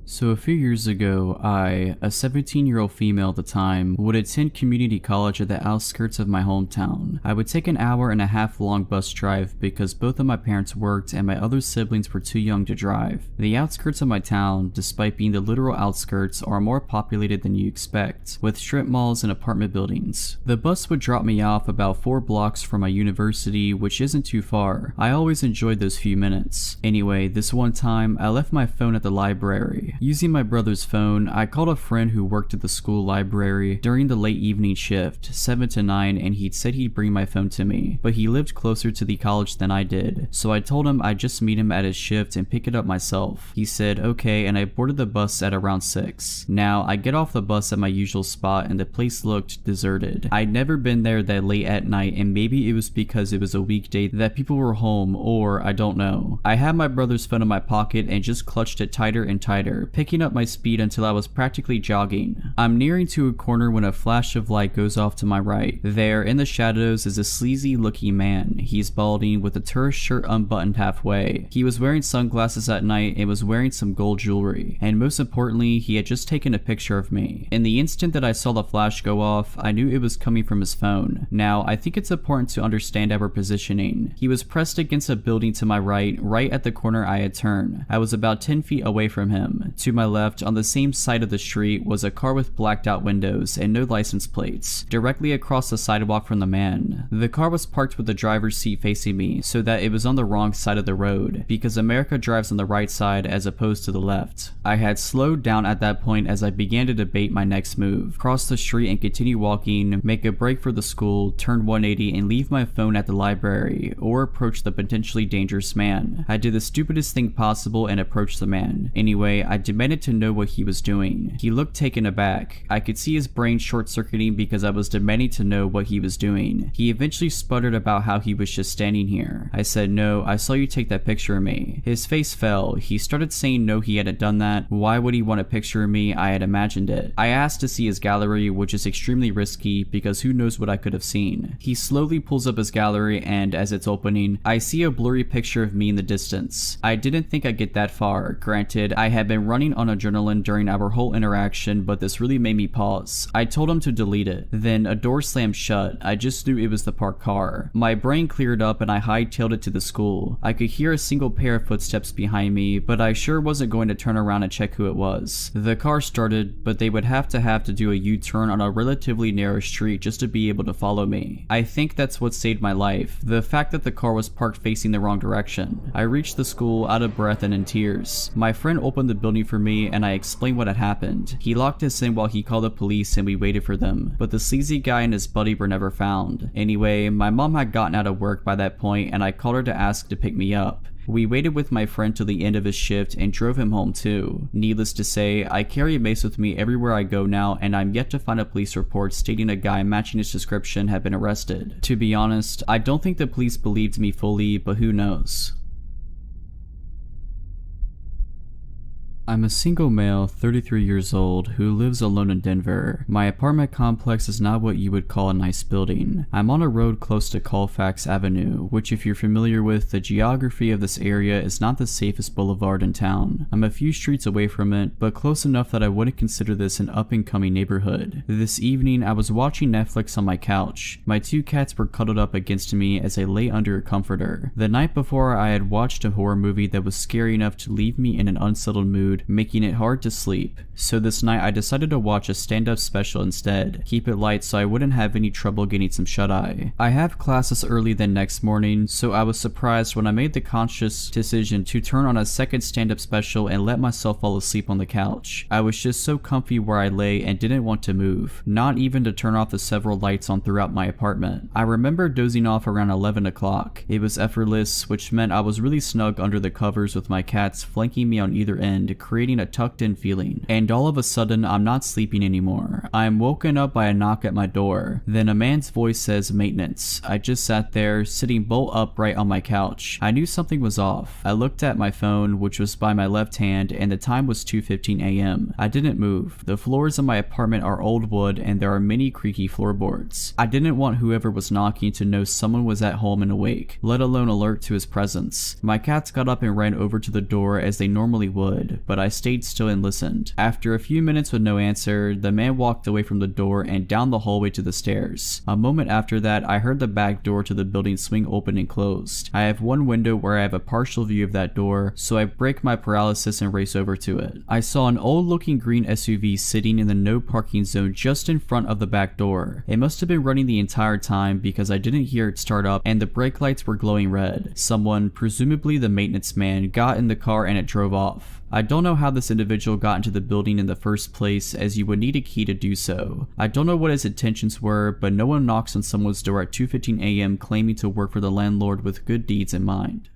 Speaker 1: So a few years ago, I, a 17-year-old female at the time, would attend community college at the outskirts of my hometown. I would take an 1.5 hour long bus drive because both of my parents worked and my other siblings were too young to drive. The outskirts of my town, despite being the literal outskirts, are more populated than you expect, with strip malls and apartment buildings. The bus would drop me off about 4 blocks from my university, which isn't too far. I always enjoyed those few minutes. Anyway, this one time, I left my phone at the library. Using my brother's phone, I called a friend who worked at the school library during the late evening shift, 7 to 9, and he'd said he'd bring my phone to me, but he lived closer to the college than I did, so I told him I'd just meet him at his shift and pick it up myself. He said okay, and I boarded the bus at around 6. Now, I get off the bus at my usual spot and the place looked deserted. I'd never been there that late at night, and maybe it was because it was a weekday that people were home, or I don't know. I had my brother's phone in my pocket and just clutched it tighter and tighter, picking up my speed until I was practically jogging. I'm nearing to a corner when a flash of light goes off to my right. There, in the shadows, is a sleazy looking man. He's balding with a tourist shirt unbuttoned halfway. He was wearing sunglasses at night and was wearing some gold jewelry. And most importantly, he had just taken a picture of me. In the instant that I saw the flash go off, I knew it was coming from his phone. Now, I think it's important to understand our positioning. He was pressed against a building to my right at the corner I had turned. I was about 10 feet away from him. To my left, on the same side of the street, was a car with blacked out windows and no license plates, directly across the sidewalk from the man. The car was parked with the driver's seat facing me, so that it was on the wrong side of the road, because America drives on the right side as opposed to the left. I had slowed down at that point as I began to debate my next move: cross the street and continue walking, make a break for the school, turn 180 and leave my phone at the library, or approach the potentially dangerous man. I did the stupidest thing possible and approached the man. Anyway, I demanded to know what he was doing. He looked taken aback. I could see his brain short-circuiting because I was demanding to know what he was doing. He eventually sputtered about how he was just standing here. I said, "No, I saw you take that picture of me." His face fell. He started saying no, he hadn't done that. Why would he want a picture of me? I had imagined it. I asked to see his gallery, which is extremely risky because who knows what I could have seen. He slowly pulls up his gallery and as it's opening, I see a blurry picture of me in the distance. I didn't think I'd get that far. Granted, I had been running on adrenaline during our whole interaction, but this really made me pause. I told him to delete it. Then a door slammed shut. I just knew it was the parked car. My brain cleared up and I hightailed it to the school. I could hear a single pair of footsteps behind me, but I sure wasn't going to turn around and check who it was. The car started, but they would have to do a U-turn on a relatively narrow street just to be able to follow me. I think that's what saved my life. The fact that the car was parked facing the wrong direction. I reached the school out of breath and in tears. My friend opened the building for me and I explained what had happened. He locked us in while he called the police and we waited for them, but the sleazy guy and his buddy were never found. Anyway, my mom had gotten out of work by that point and I called her to ask to pick me up. We waited with my friend till the end of his shift and drove him home too. Needless to say, I carry a mace with me everywhere I go now and I'm yet to find a police report stating a guy matching his description had been arrested. To be honest, I don't think the police believed me fully, but who knows. I'm a single male, 33 years old, who lives alone in Denver. My apartment complex is not what you would call a nice building. I'm on a road close to Colfax Avenue, which if you're familiar with the geography of this area is not the safest boulevard in town. I'm a few streets away from it, but close enough that I wouldn't consider this an up-and-coming neighborhood. This evening, I was watching Netflix on my couch. My two cats were cuddled up against me as I lay under a comforter. The night before, I had watched a horror movie that was scary enough to leave me in an unsettled mood, making it hard to sleep. So this night I decided to watch a stand-up special instead. Keep it light so I wouldn't have any trouble getting some shut-eye. I have classes early the next morning, so I was surprised when I made the conscious decision to turn on a second stand-up special and let myself fall asleep on the couch. I was just so comfy where I lay and didn't want to move, not even to turn off the several lights on throughout my apartment. I remember dozing off around 11 o'clock. It was effortless, which meant I was really snug under the covers with my cats flanking me on either end, creating a tucked in feeling. And all of a sudden, I'm not sleeping anymore. I am woken up by a knock at my door. Then a man's voice says maintenance. I just sat there, sitting bolt upright on my couch. I knew something was off. I looked at my phone, which was by my left hand, and the time was 2:15 a.m. I didn't move. The floors of my apartment are old wood and there are many creaky floorboards. I didn't want whoever was knocking to know someone was at home and awake, let alone alert to his presence. My cats got up and ran over to the door as they normally would, but I stayed still and listened. After a few minutes with no answer, the man walked away from the door and down the hallway to the stairs. A moment after that, I heard the back door to the building swing open and closed. I have one window where I have a partial view of that door, so I break my paralysis and race over to it. I saw an old looking green SUV sitting in the no parking zone just in front of the back door. It must have been running the entire time because I didn't hear it start up and the brake lights were glowing red. Someone, presumably the maintenance man, got in the car and it drove off. I don't know how this individual got into the building in the first place, as you would need a key to do so. I don't know what his intentions were, but no one knocks on someone's door at 2:15 a.m. claiming to work for the landlord with good deeds in mind.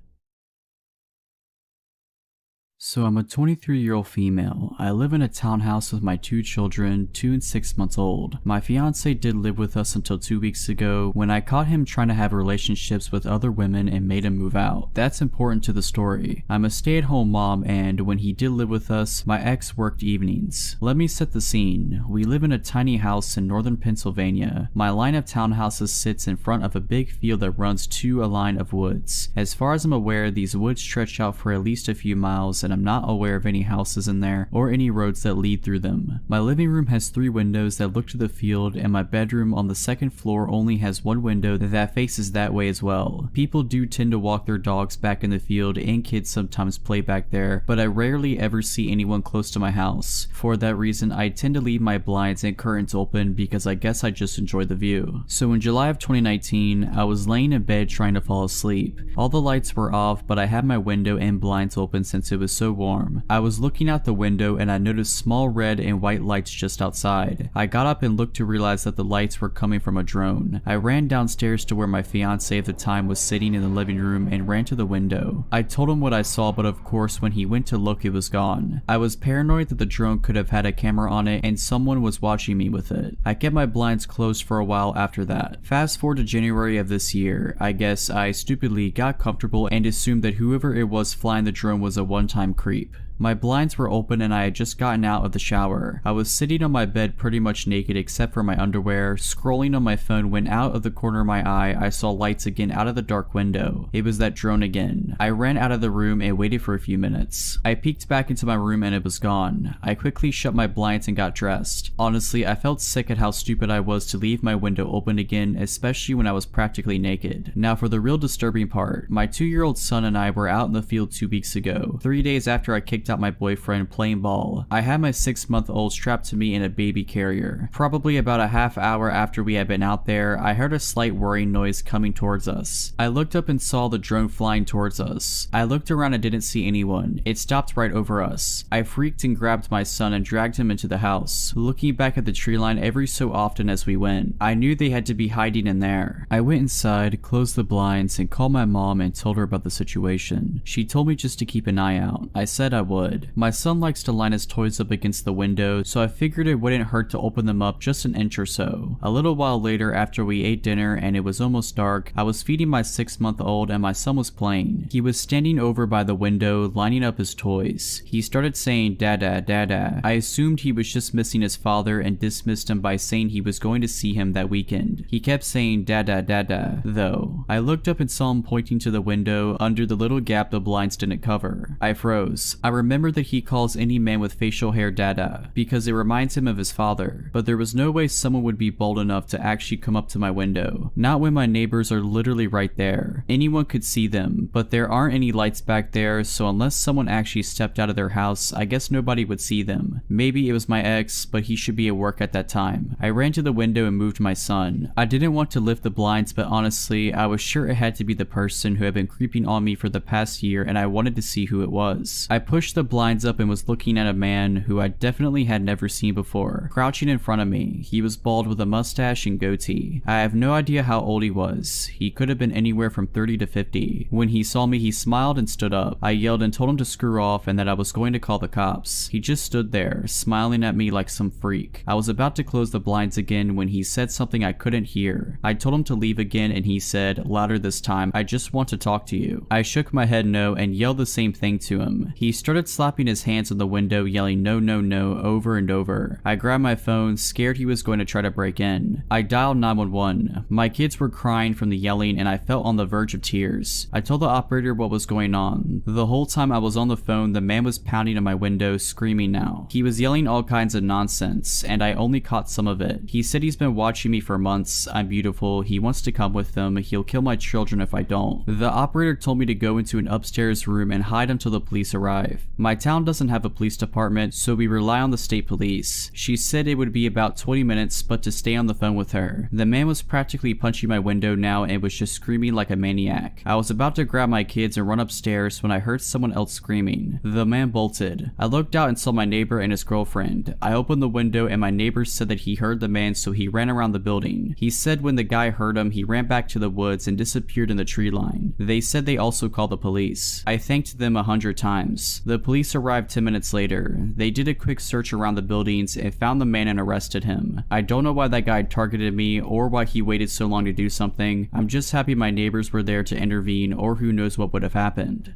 Speaker 1: So I'm a 23-year-old female. I live in a townhouse with my two children, 2 and 6 months old. My fiance did live with us until 2 weeks ago when I caught him trying to have relationships with other women and made him move out. That's important to the story. I'm a stay-at-home mom and when he did live with us, my ex worked evenings. Let me set the scene. We live in a tiny house in northern Pennsylvania. My line of townhouses sits in front of a big field that runs to a line of woods. As far as I'm aware, these woods stretch out for at least a few miles and I'm not aware of any houses in there or any roads that lead through them. My living room has 3 windows that look to the field and my bedroom on the second floor only has 1 window that faces that way as well. People do tend to walk their dogs back in the field and kids sometimes play back there, but I rarely ever see anyone close to my house. For that reason, I tend to leave my blinds and curtains open because I guess I just enjoy the view. So in July of 2019, I was laying in bed trying to fall asleep. All the lights were off, but I had my window and blinds open since it was so warm. I was looking out the window and I noticed small red and white lights just outside. I got up and looked to realize that the lights were coming from a drone. I ran downstairs to where my fiance at the time was sitting in the living room and ran to the window. I told him what I saw, but of course when he went to look, it was gone. I was paranoid that the drone could have had a camera on it and someone was watching me with it. I kept my blinds closed for a while after that. Fast forward to January of this year. I guess I stupidly got comfortable and assumed that whoever it was flying the drone was a one-time creep. My blinds were open and I had just gotten out of the shower. I was sitting on my bed pretty much naked except for my underwear, scrolling on my phone when out of the corner of my eye I saw lights again out of the dark window. It was that drone again. I ran out of the room and waited for a few minutes. I peeked back into my room and it was gone. I quickly shut my blinds and got dressed. Honestly, I felt sick at how stupid I was to leave my window open again, especially when I was practically naked. Now for the real disturbing part. My 2-year-old son and I were out in the field 2 weeks ago, 3 days after I kicked out my boyfriend playing ball. I had my 6-month-old strapped to me in a baby carrier. Probably about a half hour after we had been out there, I heard a slight whirring noise coming towards us. I looked up and saw the drone flying towards us. I looked around and didn't see anyone. It stopped right over us. I freaked and grabbed my son and dragged him into the house, looking back at the tree line every so often as we went. I knew they had to be hiding in there. I went inside, closed the blinds, and called my mom and told her about the situation. She told me just to keep an eye out. I said I would. My son likes to line his toys up against the window, so I figured it wouldn't hurt to open them up just an inch or so. A little while later, after we ate dinner and it was almost dark, I was feeding my 6-month-old and my son was playing. He was standing over by the window, lining up his toys. He started saying dada, dada. I assumed he was just missing his father and dismissed him by saying he was going to see him that weekend. He kept saying dada, dada, though. I looked up and saw him pointing to the window under the little gap the blinds didn't cover. I froze. I remembered that he calls any man with facial hair dada because it reminds him of his father, but there was no way someone would be bold enough to actually come up to my window. Not when my neighbors are literally right there. Anyone could see them, but there aren't any lights back there, so unless someone actually stepped out of their house, I guess nobody would see them. Maybe it was my ex, but he should be at work at that time. I ran to the window and moved my son. I didn't want to lift the blinds, but honestly, I was sure it had to be the person who had been creeping on me for the past year and I wanted to see who it was. I pushed the blinds up and was looking at a man who I definitely had never seen before, crouching in front of me. He was bald with a mustache and goatee. I have no idea how old he was. He could have been anywhere from 30 to 50. When he saw me, he smiled and stood up. I yelled and told him to screw off and that I was going to call the cops. He just stood there, smiling at me like some freak. I was about to close the blinds again when he said something I couldn't hear. I told him to leave again and he said, louder this time, I just want to talk to you. I shook my head no and yelled the same thing to him. He started slapping his hands on the window, yelling no, no, no over and over. I grabbed my phone, scared he was going to try to break in. I dialed 911. My kids were crying from the yelling and I felt on the verge of tears. I told the operator what was going on. The whole time I was on the phone, the man was pounding on my window, screaming now. He was yelling all kinds of nonsense, and I only caught some of it. He said he's been watching me for months. I'm beautiful. He wants to come with them. He'll kill my children if I don't. The operator told me to go into an upstairs room and hide until the police arrive. My town doesn't have a police department, so we rely on the state police. She said it would be about 20 minutes, but to stay on the phone with her. The man was practically punching my window now and was just screaming like a maniac. I was about to grab my kids and run upstairs when I heard someone else screaming. The man bolted. I looked out and saw my neighbor and his girlfriend. I opened the window and my neighbor said that he heard the man, so he ran around the building. He said when the guy heard him, he ran back to the woods and disappeared in the tree line. They said they also called the police. I thanked them 100 times. The police arrived 10 minutes later. They did a quick search around the buildings and found the man and arrested him. I don't know why that guy targeted me or why he waited so long to do something. I'm just happy my neighbors were there to intervene, or who knows what would have happened.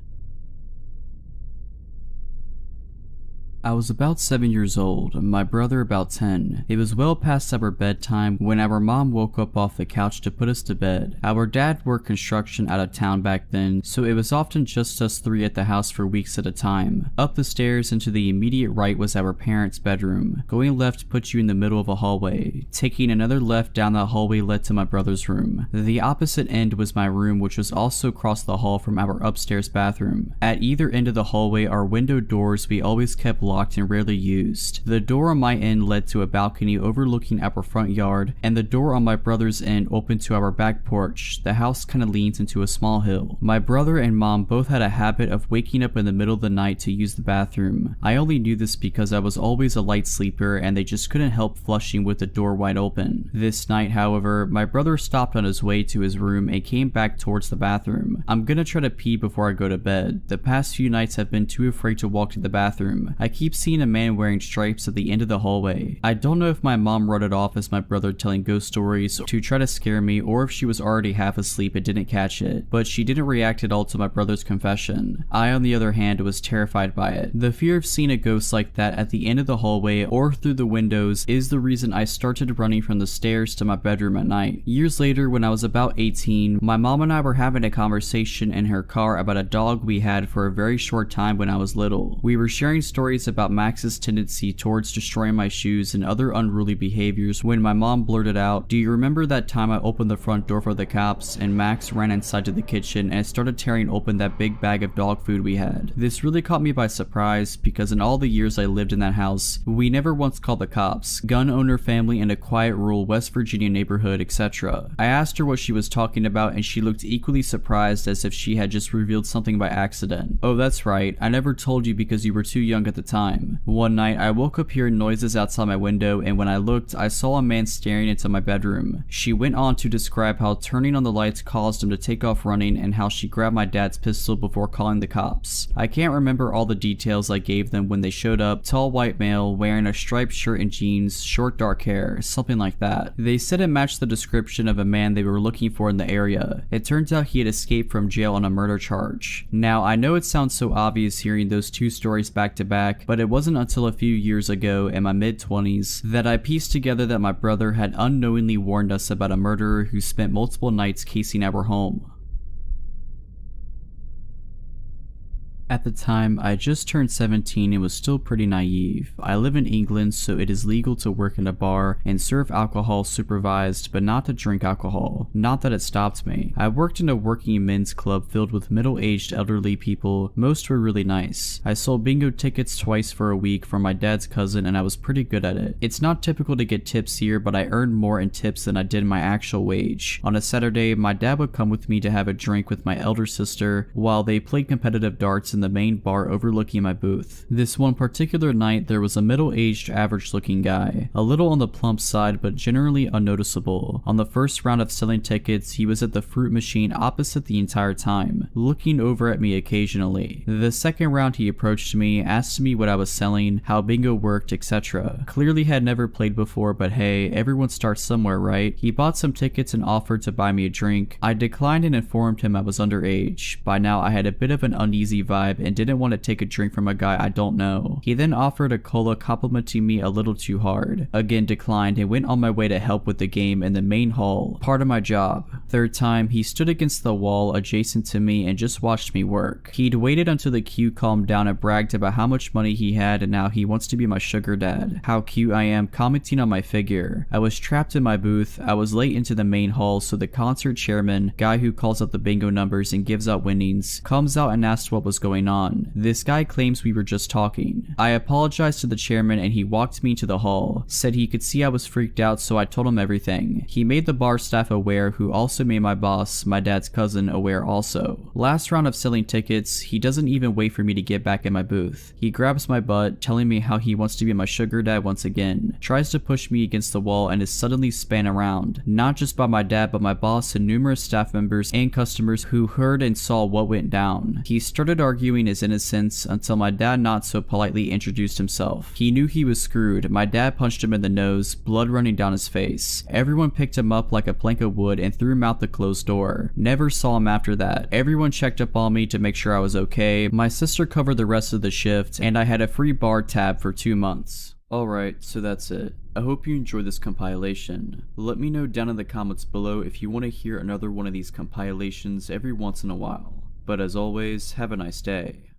Speaker 1: I was about 7 years old, my brother about 10. It was well past our bedtime when our mom woke up off the couch to put us to bed. Our dad worked construction out of town back then, so it was often just us three at the house for weeks at a time. Up the stairs and to the immediate right was our parents' bedroom. Going left put you in the middle of a hallway. Taking another left down that hallway led to my brother's room. The opposite end was my room, which was also across the hall from our upstairs bathroom. At either end of the hallway are window doors we always kept locked and rarely used. The door on my end led to a balcony overlooking our front yard, and the door on my brother's end opened to our back porch. The house kind of leans into a small hill. My brother and mom both had a habit of waking up in the middle of the night to use the bathroom. I only knew this because I was always a light sleeper and they just couldn't help flushing with the door wide open. This night, however, my brother stopped on his way to his room and came back towards the bathroom. I'm gonna try to pee before I go to bed. The past few nights I've been too afraid to walk to the bathroom. I keep seeing a man wearing stripes at the end of the hallway. I don't know if my mom wrote it off as my brother telling ghost stories to try to scare me, or if she was already half asleep and didn't catch it, but she didn't react at all to my brother's confession. I, on the other hand, was terrified by it. The fear of seeing a ghost like that at the end of the hallway or through the windows is the reason I started running from the stairs to my bedroom at night. Years later, when I was about 18, my mom and I were having a conversation in her car about a dog we had for a very short time when I was little. We were sharing stories about Max's tendency towards destroying my shoes and other unruly behaviors when my mom blurted out, "Do you remember that time I opened the front door for the cops and Max ran inside to the kitchen and started tearing open that big bag of dog food we had?" This really caught me by surprise because in all the years I lived in that house, we never once called the cops. Gun owner family in a quiet rural West Virginia neighborhood, etc. I asked her what she was talking about and she looked equally surprised as if she had just revealed something by accident. "Oh, that's right. I never told you because you were too young at the time. One night I woke up hearing noises outside my window and when I looked, I saw a man staring into my bedroom." She went on to describe how turning on the lights caused him to take off running and how she grabbed my dad's pistol before calling the cops. I can't remember all the details I gave them when they showed up. Tall white male wearing a striped shirt and jeans, short dark hair, something like that. They said it matched the description of a man they were looking for in the area. It turns out he had escaped from jail on a murder charge. Now, I know it sounds so obvious hearing those two stories back to back, but it wasn't until a few years ago in my mid-20s that I pieced together that my brother had unknowingly warned us about a murderer who spent multiple nights casing our home. At the time, I just turned 17 and was still pretty naive. I live in England, so it is legal to work in a bar and serve alcohol supervised, but not to drink alcohol. Not that it stopped me. I worked in a working men's club filled with middle-aged elderly people. Most were really nice. I sold bingo tickets twice for a week for my dad's cousin and I was pretty good at it. It's not typical to get tips here, but I earned more in tips than I did my actual wage. On a Saturday, my dad would come with me to have a drink with my elder sister while they played competitive darts in the main bar overlooking my booth. This one particular night, there was a middle-aged, average-looking guy, a little on the plump side but generally unnoticeable. On the first round of selling tickets, he was at the fruit machine opposite the entire time, looking over at me occasionally. The second round he approached me, asked me what I was selling, how bingo worked, etc. Clearly had never played before, but hey, everyone starts somewhere, right? He bought some tickets and offered to buy me a drink. I declined and informed him I was underage. By now I had a bit of an uneasy vibe and didn't want to take a drink from a guy I don't know. He then offered a cola, complimenting me a little too hard. Again declined and went on my way to help with the game in the main hall, part of my job. Third time, he stood against the wall adjacent to me and just watched me work. He'd waited until the queue calmed down and bragged about how much money he had and now he wants to be my sugar dad. How cute I am, commenting on my figure. I was trapped in my booth. I was late into the main hall, so the concert chairman, guy who calls out the bingo numbers and gives out winnings, comes out and asks what was going on. This guy claims we were just talking. I apologized to the chairman and he walked me to the hall, said he could see I was freaked out, so I told him everything. He made the bar staff aware, who also made my boss, my dad's cousin, aware also. Last round of selling tickets, he doesn't even wait for me to get back in my booth. He grabs my butt, telling me how he wants to be my sugar dad once again, tries to push me against the wall and is suddenly spun around, not just by my dad but my boss and numerous staff members and customers who heard and saw what went down. He started arguing his innocence until my dad not so politely introduced himself. He knew he was screwed. My dad punched him in the nose, blood running down his face. Everyone picked him up like a plank of wood and threw him out the closed door. Never saw him after that. Everyone checked up on me to make sure I was okay. My sister covered the rest of the shift and I had a free bar tab for 2 months. Alright, so that's it. I hope you enjoyed this compilation. Let me know down in the comments below if you want to hear another one of these compilations every once in a while. But as always, have a nice day.